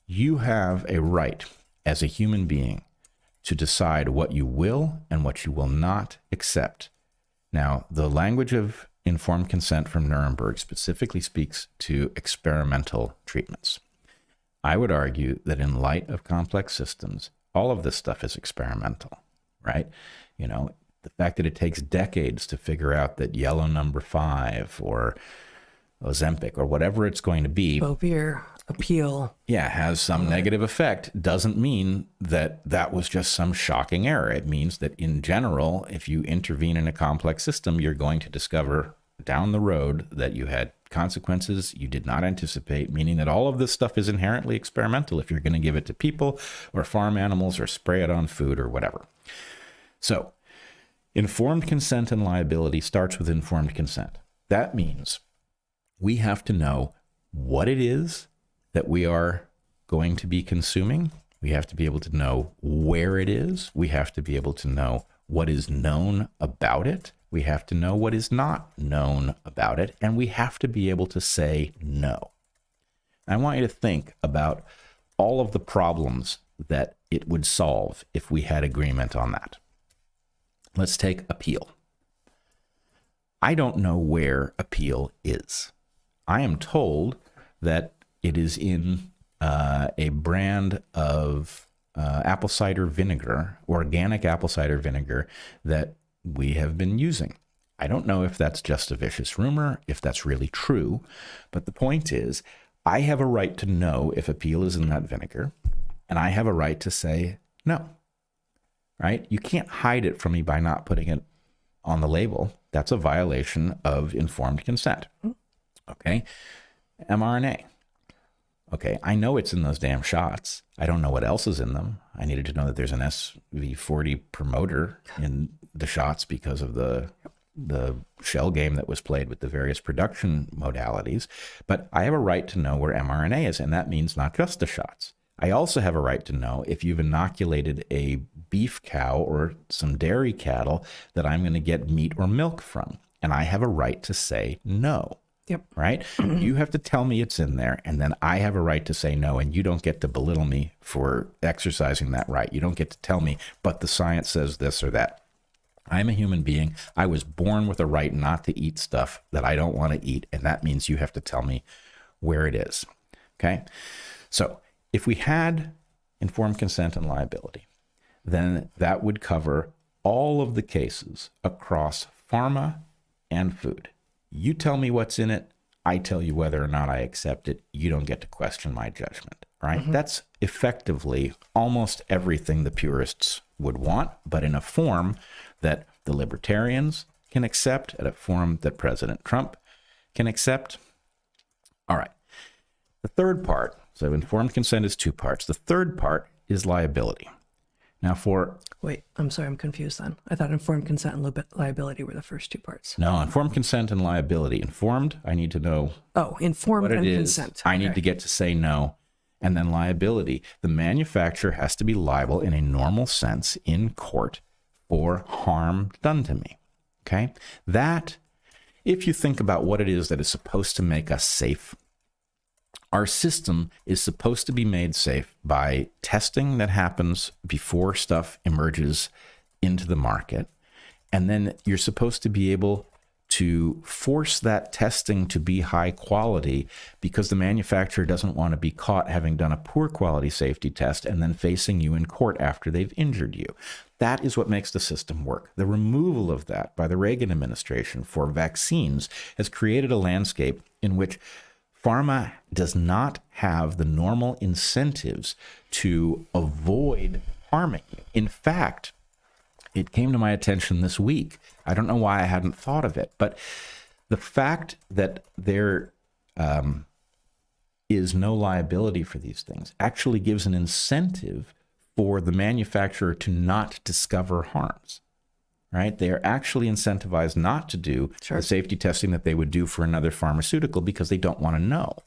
you have a right as a human being to decide what you will and what you will not accept. Now, the language of informed consent from Nuremberg specifically speaks to experimental treatments. I would argue that in light of complex systems, all of this stuff is experimental, right? You know, the fact that it takes decades to figure out that yellow number 5 or Ozempic or whatever it's going to be, Bovear, appeal. Yeah, has some negative effect doesn't mean that that was just some shocking error. It means that in general, if you intervene in a complex system, you're going to discover down the road that you had consequences you did not anticipate, meaning that all of this stuff is inherently experimental if you're going to give it to people or farm animals or spray it on food or whatever. So informed consent and liability starts with informed consent. That means we have to know what it is that we are going to be consuming. We have to be able to know where it is. We have to be able to know what is known about it. We have to know what is not known about it. And we have to be able to say no. I want you to think about all of the problems that it would solve if we had agreement on that. Let's take appeal. I don't know where appeal is. I am told that it is in a brand of apple cider vinegar, organic apple cider vinegar that we have been using. I don't know if that's just a vicious rumor, if that's really true, but the point is, I have a right to know if appeal is in that vinegar, and I have a right to say no, right? You can't hide it from me by not putting it on the label. That's a violation of informed consent. Okay? mRNA. Okay, I know it's in those damn shots. I don't know what else is in them. I needed to know that there's an SV40 promoter in the shots because of the shell game that was played with the various production modalities. But I have a right to know where mRNA is, and that means not just the shots. I also have a right to know if you've inoculated a beef cow or some dairy cattle that I'm going to get meat or milk from. And I have a right to say no. Yep. Right? You have to tell me it's in there, and then I have a right to say no, and you don't get to belittle me for exercising that right. You don't get to tell me, but the science says this or that. I'm a human being. I was born with a right not to eat stuff that I don't want to eat, and that means you have to tell me where it is. Okay? So if we had informed consent and liability, then that would cover all of the cases across pharma and food. You tell me what's in it. I tell you whether or not I accept it. You don't get to question my judgment, right? Mm-hmm. That's effectively almost everything the purists would want, but in a form that the libertarians can accept, at a form that President Trump can accept. All right. The third part, so informed consent is 2 parts. The third part is liability. Now Wait, I'm sorry, I'm confused then. I thought informed consent and liability were the first 2 parts. No, informed consent and liability. Informed, I need to know informed what it and is. consent. I need to get to say no. And then liability. The manufacturer has to be liable in a normal sense in court for harm done to me. Okay? That, if you think about what it is that is supposed to make us safe Our system is supposed to be made safe by testing that happens before stuff emerges into the market. And then you're supposed to be able to force that testing to be high quality because the manufacturer doesn't want to be caught having done a poor quality safety test and then facing you in court after they've injured you. That is what makes the system work. The removal of that by the Reagan administration for vaccines has created a landscape in which pharma does not have the normal incentives to avoid harming you. In fact, it came to my attention this week. I don't know why I hadn't thought of it, but the fact that there is no liability for these things actually gives an incentive for the manufacturer to not discover harms, right? They are actually incentivized not to do the safety testing that they would do for another pharmaceutical because they don't want to know.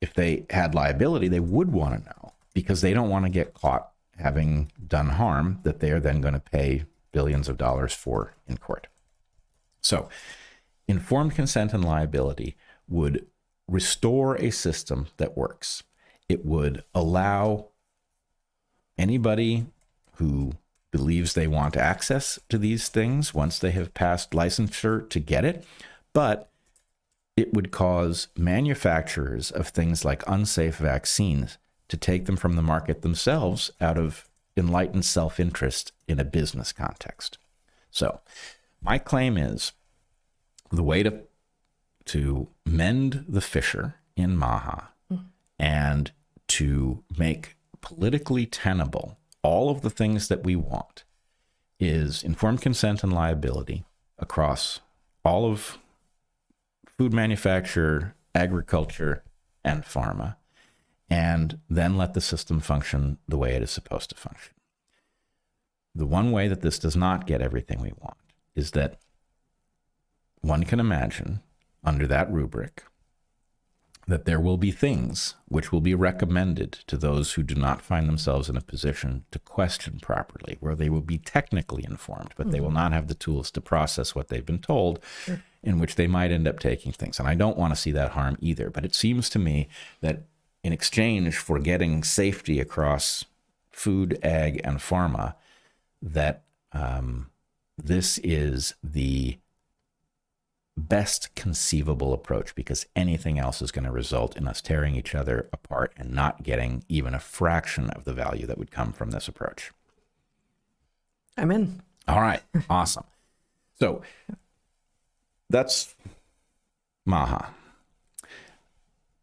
If they had liability, they would want to know because they don't want to get caught having done harm that they are then going to pay billions of dollars for in court. So, informed consent and liability would restore a system that works. It would allow anybody who believes they want access to these things once they have passed licensure to get it, but it would cause manufacturers of things like unsafe vaccines to take them from the market themselves out of enlightened self-interest in a business context. So my claim is the way to mend the fissure in MAHA and to make politically tenable all of the things that we want is informed consent and liability across all of food manufacture, agriculture, and pharma, and then let the system function the way it is supposed to function. The one way that this does not get everything we want is that one can imagine, under that rubric, that there will be things which will be recommended to those who do not find themselves in a position to question properly, where they will be technically informed, but they will not have the tools to process what they've been told, in which they might end up taking things. And I don't want to see that harm either, but it seems to me that in exchange for getting safety across food, ag, and pharma, that this is the best conceivable approach, because anything else is going to result in us tearing each other apart and not getting even a fraction of the value that would come from this approach. I'm in. All right. Awesome. So that's MAHA.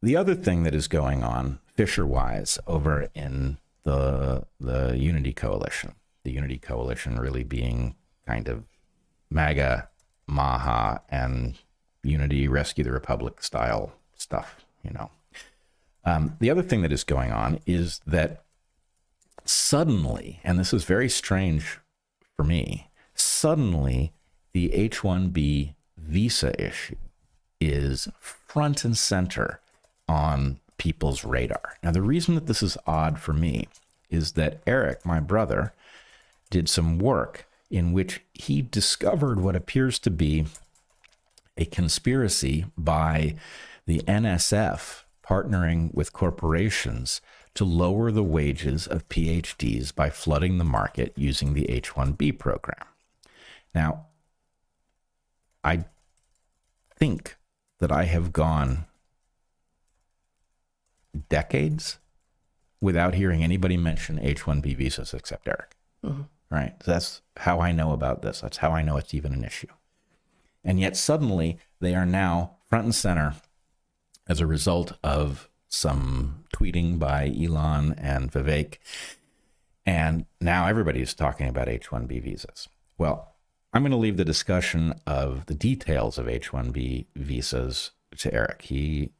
The other thing that is going on fissure-wise over in the Unity Coalition, the Unity Coalition really being kind of MAGA, MAHA, and Unity Rescue the Republic style stuff, you know. The other thing that is going on is that suddenly, and this is very strange for me, suddenly the H-1B visa issue is front and center on people's radar. Now, the reason that this is odd for me is that Eric, my brother, did some work in which he discovered what appears to be a conspiracy by the NSF partnering with corporations to lower the wages of PhDs by flooding the market using the H-1B program. Now, I think that I have gone decades without hearing anybody mention H-1B visas except Eric. Mm-hmm. Right? So that's how I know about this. That's how I know it's even an issue. And yet suddenly they are now front and center as a result of some tweeting by Elon and Vivek. And now everybody's talking about H-1B visas. Well, I'm going to leave the discussion of the details of H-1B visas to Eric. He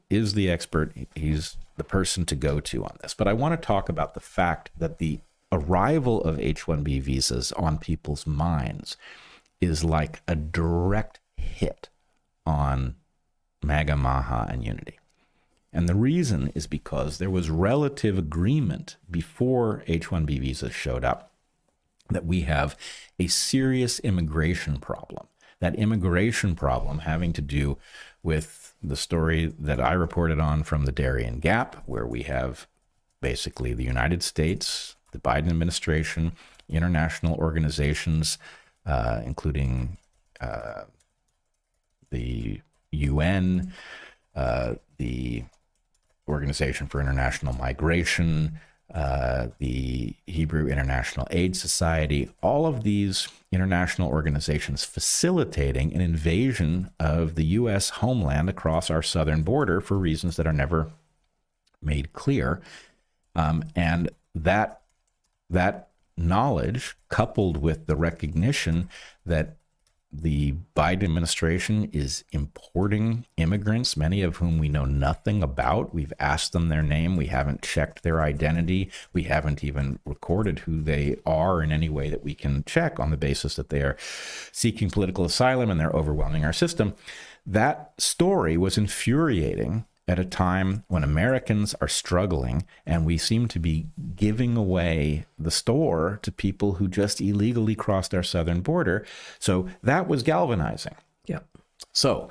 is the expert. He's the person to go to on this. But I want to talk about the fact that the arrival of H-1B visas on people's minds is like a direct hit on MAGA, MAHA, and Unity. And the reason is because there was relative agreement before H-1B visas showed up that we have a serious immigration problem. That immigration problem having to do with the story that I reported on from the Darien Gap, where we have basically the United States, the Biden administration, international organizations, including the UN, the Organization for International Migration, the Hebrew International Aid Society, all of these international organizations facilitating an invasion of the U.S. homeland across our southern border for reasons that are never made clear. And that knowledge, coupled with the recognition that the Biden administration is importing immigrants, many of whom we know nothing about. We've asked them their name. We haven't checked their identity. We haven't even recorded who they are in any way that we can check on the basis that they are seeking political asylum and they're overwhelming our system. That story was infuriating at a time when Americans are struggling and we seem to be giving away the store to people who just illegally crossed our southern border. So that was galvanizing. Yeah. So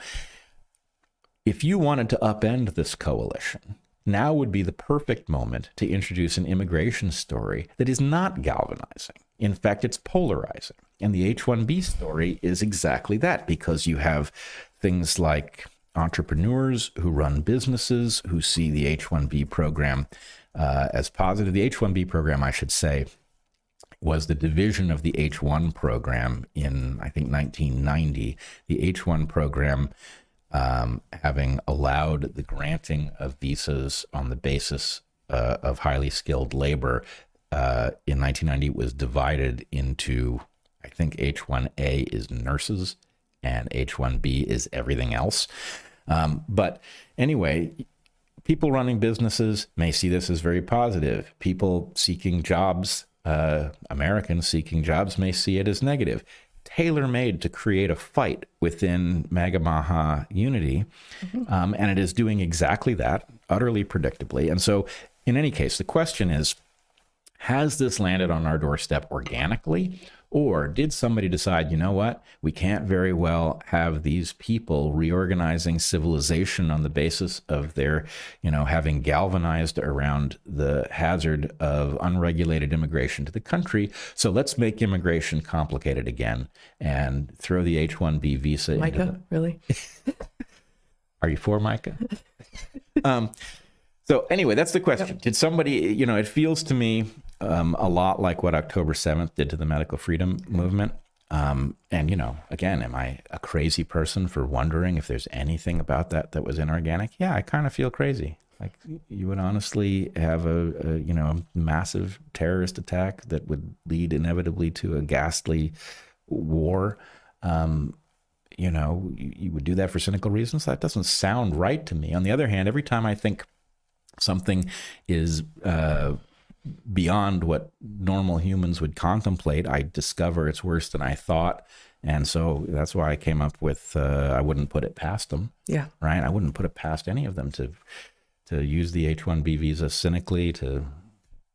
if you wanted to upend this coalition, now would be the perfect moment to introduce an immigration story that is not galvanizing. In fact, it's polarizing. And the H-1B story is exactly that, because you have things like entrepreneurs who run businesses who see the H-1B program as positive. The H-1B program, I should say, was the division of the H-1 program in, I think, 1990. The H-1 program having allowed the granting of visas on the basis of highly skilled labor. In 1990, it was divided into, I think, H-1A is nurses and H-1B is everything else. But anyway, people running businesses may see this as very positive. People seeking jobs, Americans seeking jobs, may see it as negative. Tailor-made to create a fight within MAGA MAHA unity. And it is doing exactly that, utterly predictably. And so in any case, the question is, has this landed on our doorstep organically? Or did somebody decide, you know what, we can't very well have these people reorganizing civilization on the basis of their, having galvanized around the hazard of unregulated immigration to the country. So let's make immigration complicated again and throw the H-1B visa Micah, really? Are you for Micah? So anyway, that's the question. Yep. Did somebody, it feels to me a lot like what October 7th did to the medical freedom movement. And, again, am I a crazy person for wondering if there's anything about that was inorganic? Yeah, I kind of feel crazy. Like you would honestly have a massive terrorist attack that would lead inevitably to a ghastly war. You would do that for cynical reasons. That doesn't sound right to me. On the other hand, every time I think something is beyond what normal humans would contemplate, I discover it's worse than I thought. And so that's why I came up with, I wouldn't put it past them. Yeah. Right. I wouldn't put it past any of them to use the H-1B visa cynically to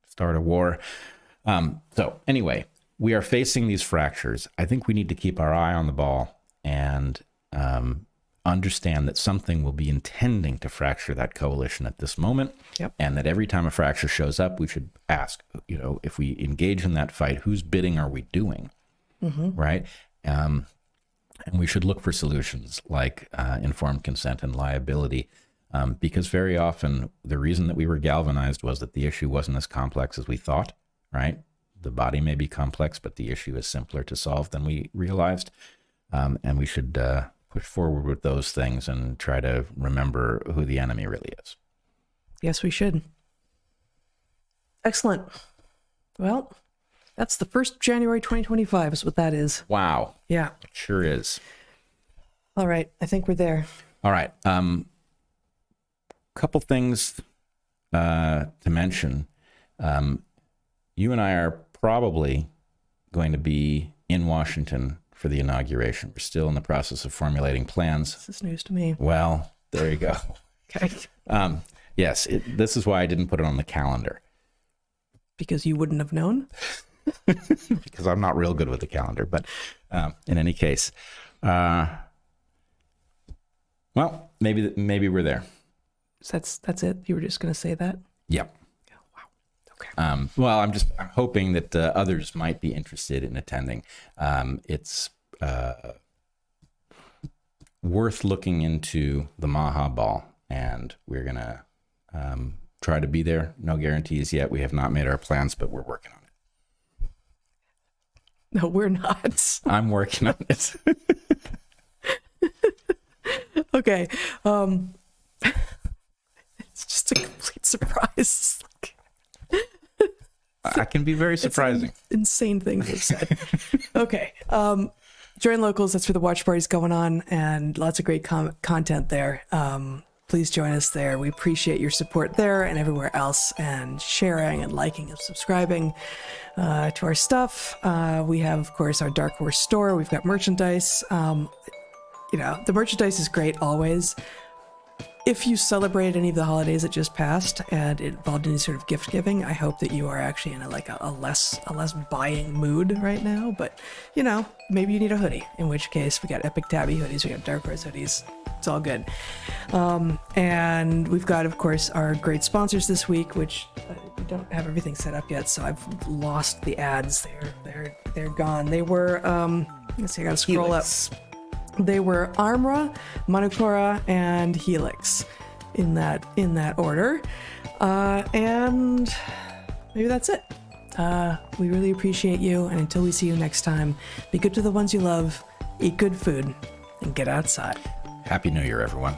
start a war. So anyway, we are facing these fractures. I think we need to keep our eye on the ball and understand that something will be intending to fracture that coalition at this moment. Yep. And that every time a fracture shows up, we should ask, if we engage in that fight, whose bidding are we doing? Right? And we should look for solutions like informed consent and liability, because very often the reason that we were galvanized was that the issue wasn't as complex as we thought, right? The body may be complex, but the issue is simpler to solve than we realized. And we should push forward with those things and try to remember who the enemy really is. Yes, we should. Excellent. Well, that's the 1st of January 2025 is what that is. Wow. Yeah. It sure is. All right. I think we're there. All right. Couple things to mention. You and I are probably going to be in Washington for the inauguration. We're still in the process of formulating plans. This is news to me. Well, there you go. Okay. Yes, this is why I didn't put it on the calendar. Because you wouldn't have known? Because I'm not real good with the calendar. But in any case, well, maybe we're there. So that's it. You were just going to say that. Yep. Wow. Okay. Well, I'm hoping that others might be interested in attending. It's worth looking into the MAHA ball, and we're gonna try to be there. No guarantees yet. We have not made our plans, but we're working on it. No, we're not. I'm working on it. Okay. It's just a complete surprise. I can be very surprising. It's an insane thing they've said. Okay. Join locals. That's where the watch party's going on, and lots of great content there. Please join us there. We appreciate your support there and everywhere else, and sharing and liking and subscribing to our stuff. We have, of course, our DarkHorse store. We've got merchandise. The merchandise is great always. If you celebrate any of the holidays that just passed and it involved any sort of gift giving, I hope that you are actually in a less buying mood right now. But maybe you need a hoodie, in which case we got Epic Tabby hoodies, we have DarkHorse hoodies. It's all good. And we've got, of course, our great sponsors this week, which we don't have everything set up yet, so I've lost the ads. They're gone. They were let's see, I gotta scroll Helix. up. They were ARMRA, Manukora, and Helix in that order. And maybe that's it. We really appreciate you. And until we see you next time, be good to the ones you love, eat good food, and get outside. Happy New Year, everyone.